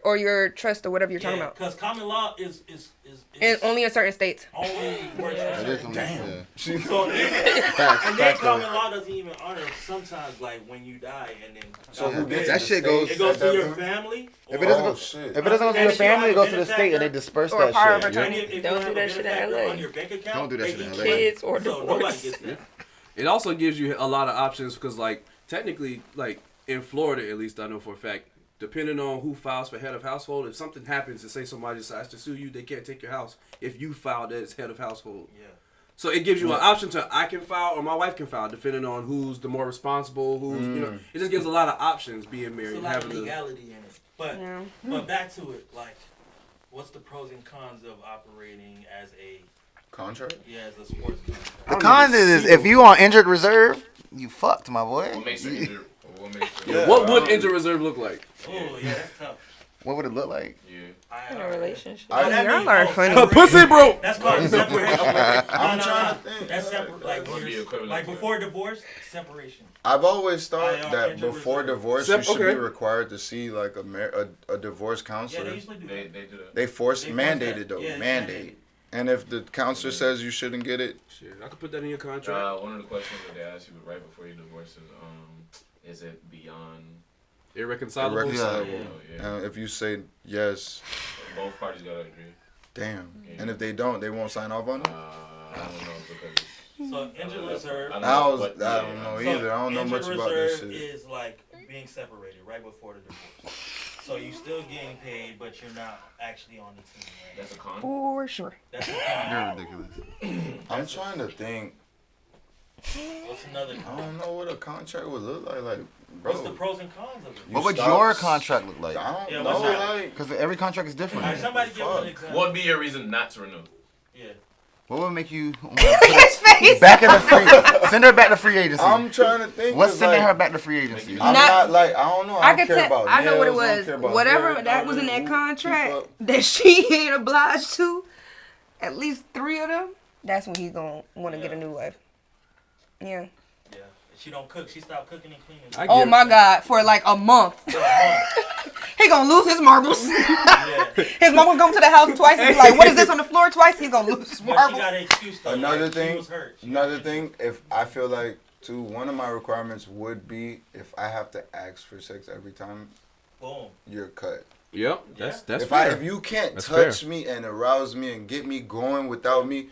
or your trust or whatever you're talking about, Because common law is and only in certain states. only works for It is certain- on Damn. yeah. So even, Facts, and then facts, common though. law doesn't even honor sometimes like when you die and then So God who forbid, gets That the shit state goes- it goes at to that your point? family. If or- it doesn't go, Oh shit. if it doesn't go to And your if you have family, a it goes to the benefactor state and they disperse or a that power of shit. attorney. If you Don't have do a that shit in benefactor LA. on your bank account, Don't do that they shit in eat LA. Kids or so nobody divorce. gets that. It also gives you a lot of options because, like, technically, like in Florida, at least I know for a fact, depending on who files for head of household, if something happens and say somebody decides to sue you, they can't take your house if you filed as head of household. Yeah. So it gives you an option to I can file or my wife can file, depending on who's the more responsible, who's you know. It just gives a lot of options being There's married, a lot of having the legality in it. But Yeah. but back to it, like, what's the pros and cons of operating as a Contract? as a sports contract? The con is if you on injured reserve, you fucked, my boy. What makes it injured? What makes it? Yeah. What would injured reserve look like? Oh yeah, that's tough. What would it look like? Yeah. In a relationship. Oh, that Y'all means- are oh, funny. separation. Pussy, bro. That's called separation. I'm No, trying no. to think. That's separate. Like, Would be equivalent like to before divorce, separation. I've always thought I, that injured before reserve. divorce, Sep- you should okay. be required to see like a divorce Yeah, counselor. they usually do that. They do that. They force They force mandated that. though, Yeah, it's mandate. And if the counselor says you shouldn't get it, Shit, I could put that in your contract. One of the questions that they ask you right before you divorce is it beyond? Irreconcilable. irreconcilable. Yeah. If you say yes, Both parties gotta agree. damn. Yeah. And if they don't, they won't sign off on it. I don't know because So injured reserve. I I know, don't but, know yeah. either. I don't know injured much about this reserve shit. is like being separated right before the divorce. So you still getting paid, but you're not actually on the team. Right? That's a con. For sure. That's the con. You're ridiculous. I'm trying to think. What's another I con? don't know what a contract would look like. Like, bro, What's the pros and cons of it? you What would stop- your contract look like? I don't Yeah, know. what's that? Like, Because every contract is All different. right, somebody give Fuck. an example. What would be your reason not to renew? Yeah. What would make you His face. back in the free? Send her back to free agency. I'm trying to think. What's 'cause, sending like, her back to free agency? I'm not like I don't know. I I don't could care tell. about I know what it nails, I don't was. care about Whatever hair, that was in that keep contract up. that she ain't obliged to, at least 3 of them. That's when he's gonna want to get a new wife. Yeah. Yeah. She don't cook. She stopped cooking and cleaning. I Oh get my God! For like a month, he gonna lose his marbles. Yeah. His mom gonna come to the house twice and be like, "What is this on the floor?" Twice, he's gonna lose his But she marbles. got an excuse though. Another like, thing- She was hurt. She Another got- thing, if I feel like too, one of my requirements would be if I have to ask for sex every time, Boom. you're cut. Yep, that's if fair. if you can't That's touch me and arouse me and get me going without me,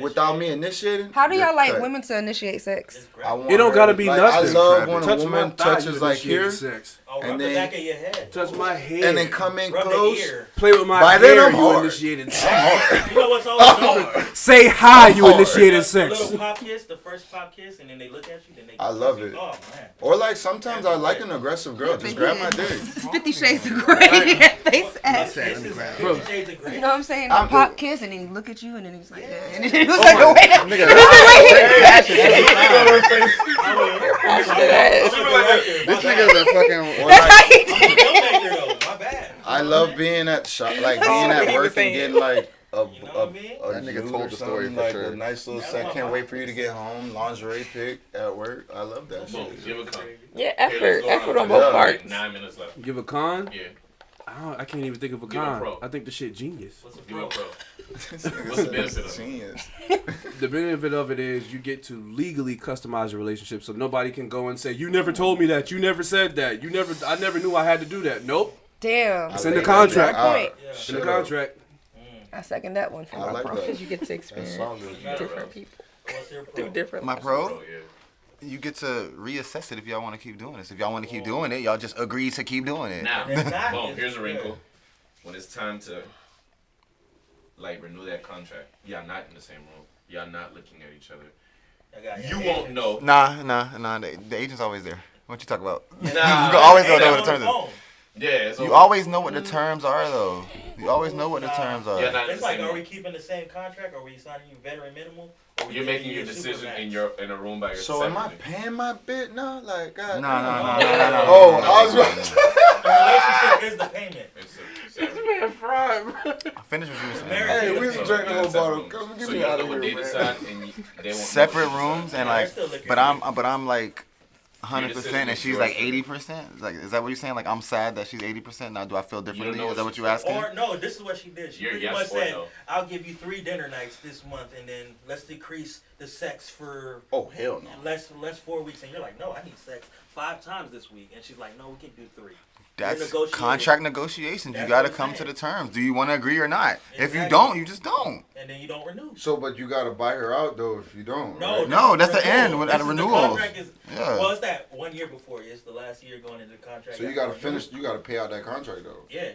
without me initiating, How do y'all you're like cut. women to initiate sex? It's great. I want It don't her- gotta be like, nothing. I love when a Touch my woman thigh, touches you like initiate here, sex. Oh, and rub the then- back of your head. Touch my head. and then come in Rub close. the ear. Play with my By then, hair. I'm You hard. initiated I'm sex. hard. You know what's always dope? Say hi. You hard. initiated The sex. little pop kiss, the first pop kiss, and then they look at you, then they. I love it. Oh man. Or like sometimes I like an aggressive girl. Just grab my dick. 50 Shades of Grey. That face ass. This is Bro. 50 Shades of Grey. You know what I'm saying? I'm- A pop kiss, and then he look at you, and then he's like, yeah. And then he was like, wait a minute. This nigga's a fucking. Or That's like, how he I'm a did it. filmmaker though. My bad. I love being at shop, like That's being what at he was work and saying. getting like You know what I mean? a That nigga nude told or the story something, for like sure. a nice little That's set. my Can't wait vibe. for you to get home. Lingerie pic at work. I love that Boom, shit. give a con. Yeah, Here, let's effort go on around. both Yeah. parts. 9 minutes left. Give a con. Yeah. I can't even think of a Give a con. pro. I think the shit genius. What's a Give a pro? pro. What's the benefit of it? Genius. The benefit of it is you get to legally customize your relationship, so nobody can go and say, "You never told me that. You never said that. I never knew I had to do that." Nope. Damn. It's in the like contract. that. Point. Yeah. In the Shut up. contract. I second that one for I my like bro. that. Because you get to That's experience solid. different people What's your pro? through different. My pro, Pro, yeah. you get to reassess it if y'all want to keep doing this. If y'all want to keep doing it, y'all just agree to keep doing it. Now, Exactly. boom, here's a wrinkle. When it's time to, like, renew that contract, y'all not in the same room. Y'all not looking at each other. I got You won't know. Nah. The agent's always there. What you talk about? Nah, You can always ain't know that what on the terms are. Yeah, it's You over. always know what the terms are, though. You always know what the terms are. You're not in It's the like, same are we room. keeping the same contract? Are we signing you veteran minimum? Or we You're giving making you your decision supermax? in a room by yourself. So am I paying my bit now? Like, God. No. Oh, I was about to. The relationship is the payment. Finish what you were saying. Hey, we was drinking the whole bottle. Rooms. Come get So me you out know of what here, they man. decide, and they won't Separate know what you rooms decide. and Yeah, like, they're still looking but I'm like 100%, and she's like 80%. Like, is that what you're saying? Like, I'm sad that she's 80%. Now, do I feel differently? know Is that what what you she's asking? Or no, this is what she did. She You're pretty yes much or said, no. "I'll give you 3 dinner nights this month, and then let's decrease the sex for Oh, hell no. less 4 weeks." And you're like, "No, I need sex 5 times this week." And she's like, "No, we can do 3." That's negotiating. contract negotiations. You That's got to what I'm come to saying. the terms. Do you want to agree or not? If you Exactly. don't, you just don't. And then you don't renew. So, but you gotta buy her out though if you don't. No, right? No, that's the renewal. end when- at This a is the renewal. contract is, Yeah. Well, it's that 1 year before. It's the last year going into the contract. So you gotta finish. You gotta pay out that contract though. Yeah,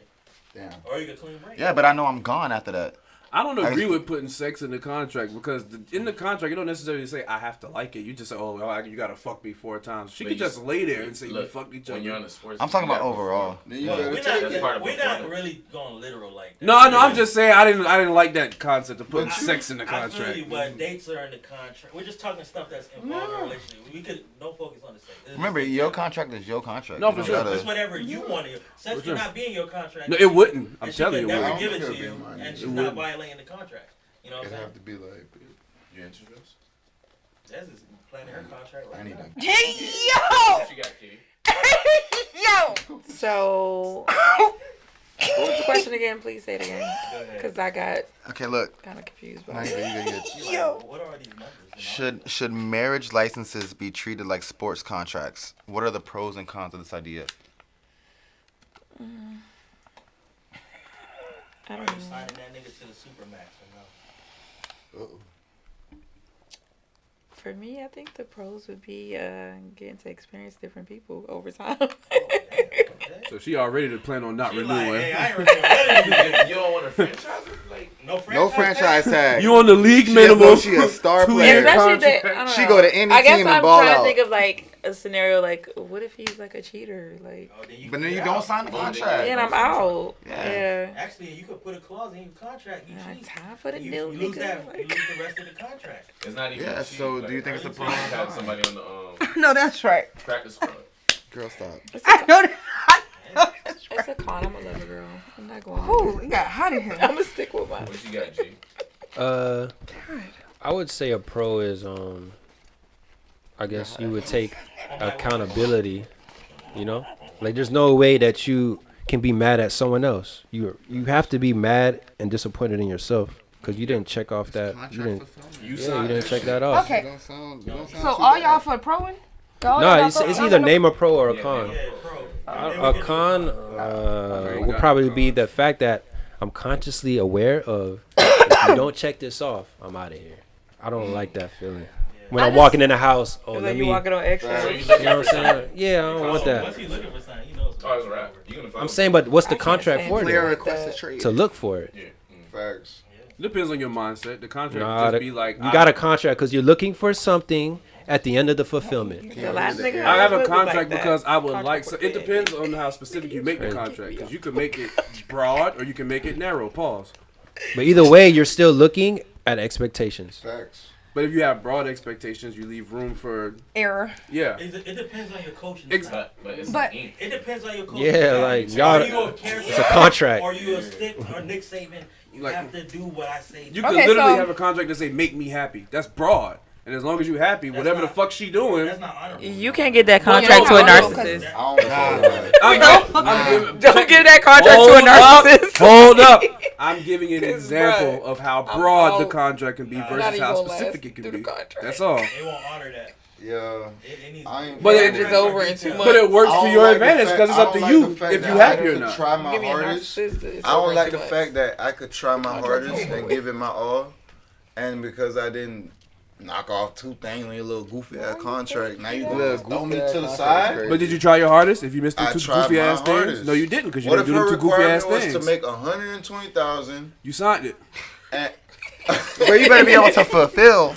Damn. or you can clean break. Yeah, but I know I'm gone after that. I don't I agree just- with putting sex in the contract because in the contract you don't necessarily say I have to like it. You just say, "Oh, well, you gotta fuck me 4 times." She But could you- just lay there and say we Look, fucked each when other. you're on the sports, I'm talking you about gotta overall. Then you Well, better we're take That's it. part of we're not performance. really going literal like that. No, I'm just saying I didn't like that concept of putting sex in the I feel contract. you, but dates are in the contract. We're just talking stuff that's involved in a relationship. We could no focus on the sex. It's Remember, just- your contract is your contract. No, You for don't sure. gotta- It's whatever you want to. Sex For could sure. not be in your contract. No, it wouldn't. I'm And she telling could you, it never wouldn't. give it It'll to be you, mine. and she's It not wouldn't. violating the contract. You know what I'm It'd saying? have to be like. You introduce? That's just planning her contract. I Right need now. a. Yo! What you got, Kitty? Yo! So, what was the question again? Please say it again. Go ahead. Because I got Okay, look. kind of confused. No, By you it. good, you good. You're like, Yo. well, what are these numbers? Should marriage licenses be treated like sports contracts? What are the pros and cons of this idea? I Are don't you know. signing that nigga to the supermax or no? Uh-oh. For me, I think the pros would be getting to experience different people over time. Oh, damn, okay. So she already plan on not She renewing. like, hey, I ain't renewing none of these. You don't want to franchise it? Like, No franchise tag. You on the league She a- minimum? she a star 2 player. year Especially contract. that, I don't She know. go to any I guess team and I'm ball trying out. to think of like a scenario like, what if he's like a cheater? Like, Oh, then you But can then you get don't out. sign the Well, then- contract. then I'm out. Yeah. Yeah. Actually, you could put a clause in your contract. You Yeah, cheat. time for the You new lose nigga. that. You Like, lose the rest of the contract. it's not even. Yeah, cheap. so Like, do you think it's a I pro? had somebody on the No, that's right. practice squad. Girl, stop. I know that. I know that's it's right. a con. I'm a lover girl. I'm not going. Ooh, it got hot in here. I'm gonna stick with mine. What you got, G? I would say a pro is I guess you would take accountability, you know? Like there's no way that you can be mad at someone else. You have to be mad and disappointed in yourself because you didn't check off that. You didn't check that off. You Okay, don't sound so too all bad. y'all for proing? Y'all No, not it's for- y'all either not name a pro or a con. Yeah, pro. A con would probably be the fact that I'm consciously aware of if you don't check this off, I'm out of here. I don't like that feeling. When I'm walking in the house, It's let like me. you walking on eggshells. So you You looking know what for I'm saying? Yeah, I don't want Once that. he's looking for something, he knows. Oh, it's a rap. You gonna fuck I'm with saying, but what's the I can't contract stand for Clear then? request to trade. To look for it. Yeah. Facts. Depends on your mindset. The contract Nah, would just be like you got a contract because you're looking for something at the end of the fulfillment. The last nigga I have a was contract like that. because I would Contract like. was So it big. depends on how specific you make the contract. Because you can make it broad or you can make it narrow. Pause. But either way, you're still looking at expectations. Facts. But if you have broad expectations, you leave room for Error. yeah. It depends on your coaching. Exactly. style. But it's But- ink. It depends on your coaching. Yeah, style. like, Are y'all- you a character it's a contract. Or you a stick or Nick Saban? You like have to do what I say. you do. can Okay, literally so- have a contract that say "make me happy." That's broad, and as long as you happy, whatever the not- fuck she doing, That's not honorable. You can't give that Well, contract yeah, to a I don't know, narcissist. I'm Don't give that contract to a narcissist. Hold up. I'm giving an 'Cause, example bruh, of how I'm broad the out. contract can be Not versus even how gonna specific last it can through the be. contract. That's all. They won't honor that. Yeah. It needs I ain't- But Marriage is over in 2 months. But it works I to don't your like the advantage fact- because it's I up to don't you like the fact if that you I happy or could not. try my Give me a hardest. narcissist, it's I don't over in like 2 the months. fact that I could try my hardest and give it my all, and because I didn't knock off 2 things on your little goofy ass contract, now you gonna throw me to the side. But did you try your hardest? If you missed the I 2 tried goofy my ass things, hardest. no, you didn't because you What didn't if do her them 2 goofy ass requirement was to things. make 120,000? You signed it. And But you better be able to fulfill.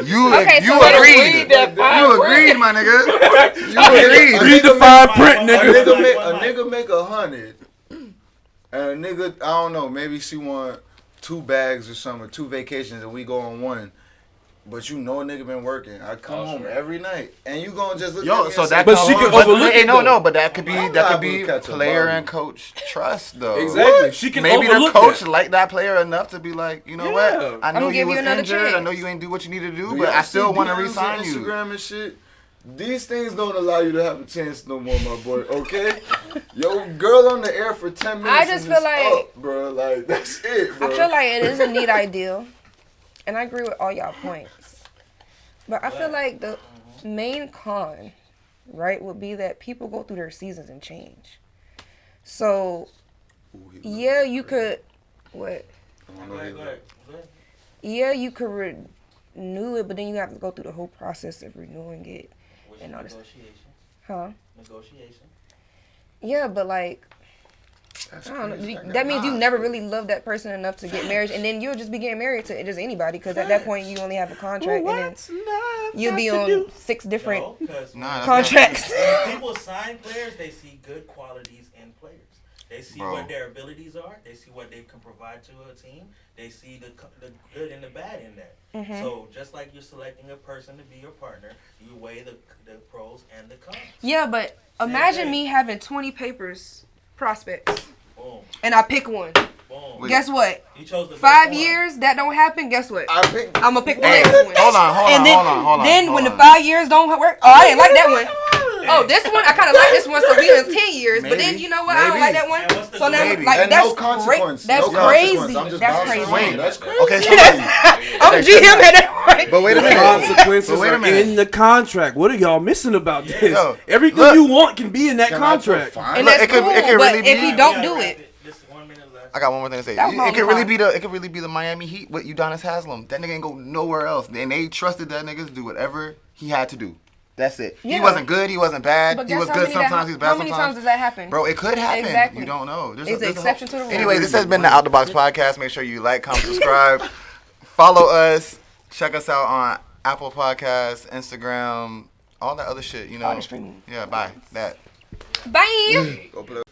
You Okay, you so what if agreed. You agreed, my nigga. You agreed. Read the fine print, a nigga. nigga make 100, and a nigga, I don't know, maybe she want 2 bags or something, 2 vacations, and we go on 1. But you know a nigga been working. I come home every night, and you gonna just look at Yo, me so and that say, But she can overlook Hey, it, no, though. no, but that could be I'm that could liable be to catch a player body. and coach trust though. Exactly. She can Maybe the overlook coach that. liked that player enough to be like, you know Yeah. what? I I'ma know you give was you another injured. I chance. know you ain't do what you need to do, Do but y'all I still see want to DMs on re-sign you. Instagram and shit. These things don't allow you to have a chance no more, my boy. Okay, yo, girl on the air for 10 minutes. I just and feel it's like- up, bro. Like that's it, bro. I feel like it is a neat ideal, and I agree with all y'all points. But I feel like the main con, right, would be that people go through their seasons and change. So, yeah, you could, what? Go ahead. Yeah, you could renew it, but then you have to go through the whole process of renewing it. Which And all this- negotiation? Huh? Negotiation. Yeah, but like, I don't know. That means you never really loved that person enough to get married, and then you'll just be getting married to just anybody because at that point you only have a contract, and then you'll be on 6 different No, because Nah, that's contracts. when people sign players, they see good qualities in players. They see Bro. what their abilities are. They see what they can provide to a team. They see the good and the bad in that. Mm-hmm. So just like you're selecting a person to be your partner, you weigh the pros and the cons. Yeah, but Same imagine thing. me having 20 papers prospects, Boom, and I pick one. boom. Guess what? You chose the best 5 one. years that don't happen. Guess what? I pick. I'm gonna pick the Hey, next one. hold on, And then, then when the 5 years don't work, oh, I ain't like that one. Oh, this one I kind of like this one, so we in 10 years. But then Maybe. you know what? I don't Maybe. like that one. And what's the So now, Maybe. like And that's no consequence. That's No crazy. consequence. I'm just That's bouncing crazy. around. That's crazy. Okay, so I'm GM at that point. but wait a The minute. consequences But wait a are minute. in the contract. What are y'all missing about this? Yo, Everything look. you want can be in that Can I put contract. fine? And Look, that's it could- cool. it could But really if be- you don't do it, Just 1 minute left. I got one more thing to say. That was It could long really time. be the Miami Heat with Udonis Haslam. That nigga ain't go nowhere else, and they trusted that nigga to do whatever he had to do. That's it. Yeah. He wasn't good. He wasn't bad. but He guess was how good many that- sometimes. He was bad how many sometimes. times does that happen? Bro, it could happen. Exactly. You don't know. It's an exception to the rule. Anyway, this has been the Out the Box podcast. Make sure you like, comment, subscribe, follow us, check us out on Apple Podcasts, Instagram, all that other shit. You know. All the streaming. Yeah, bye. That. Bye. Go play.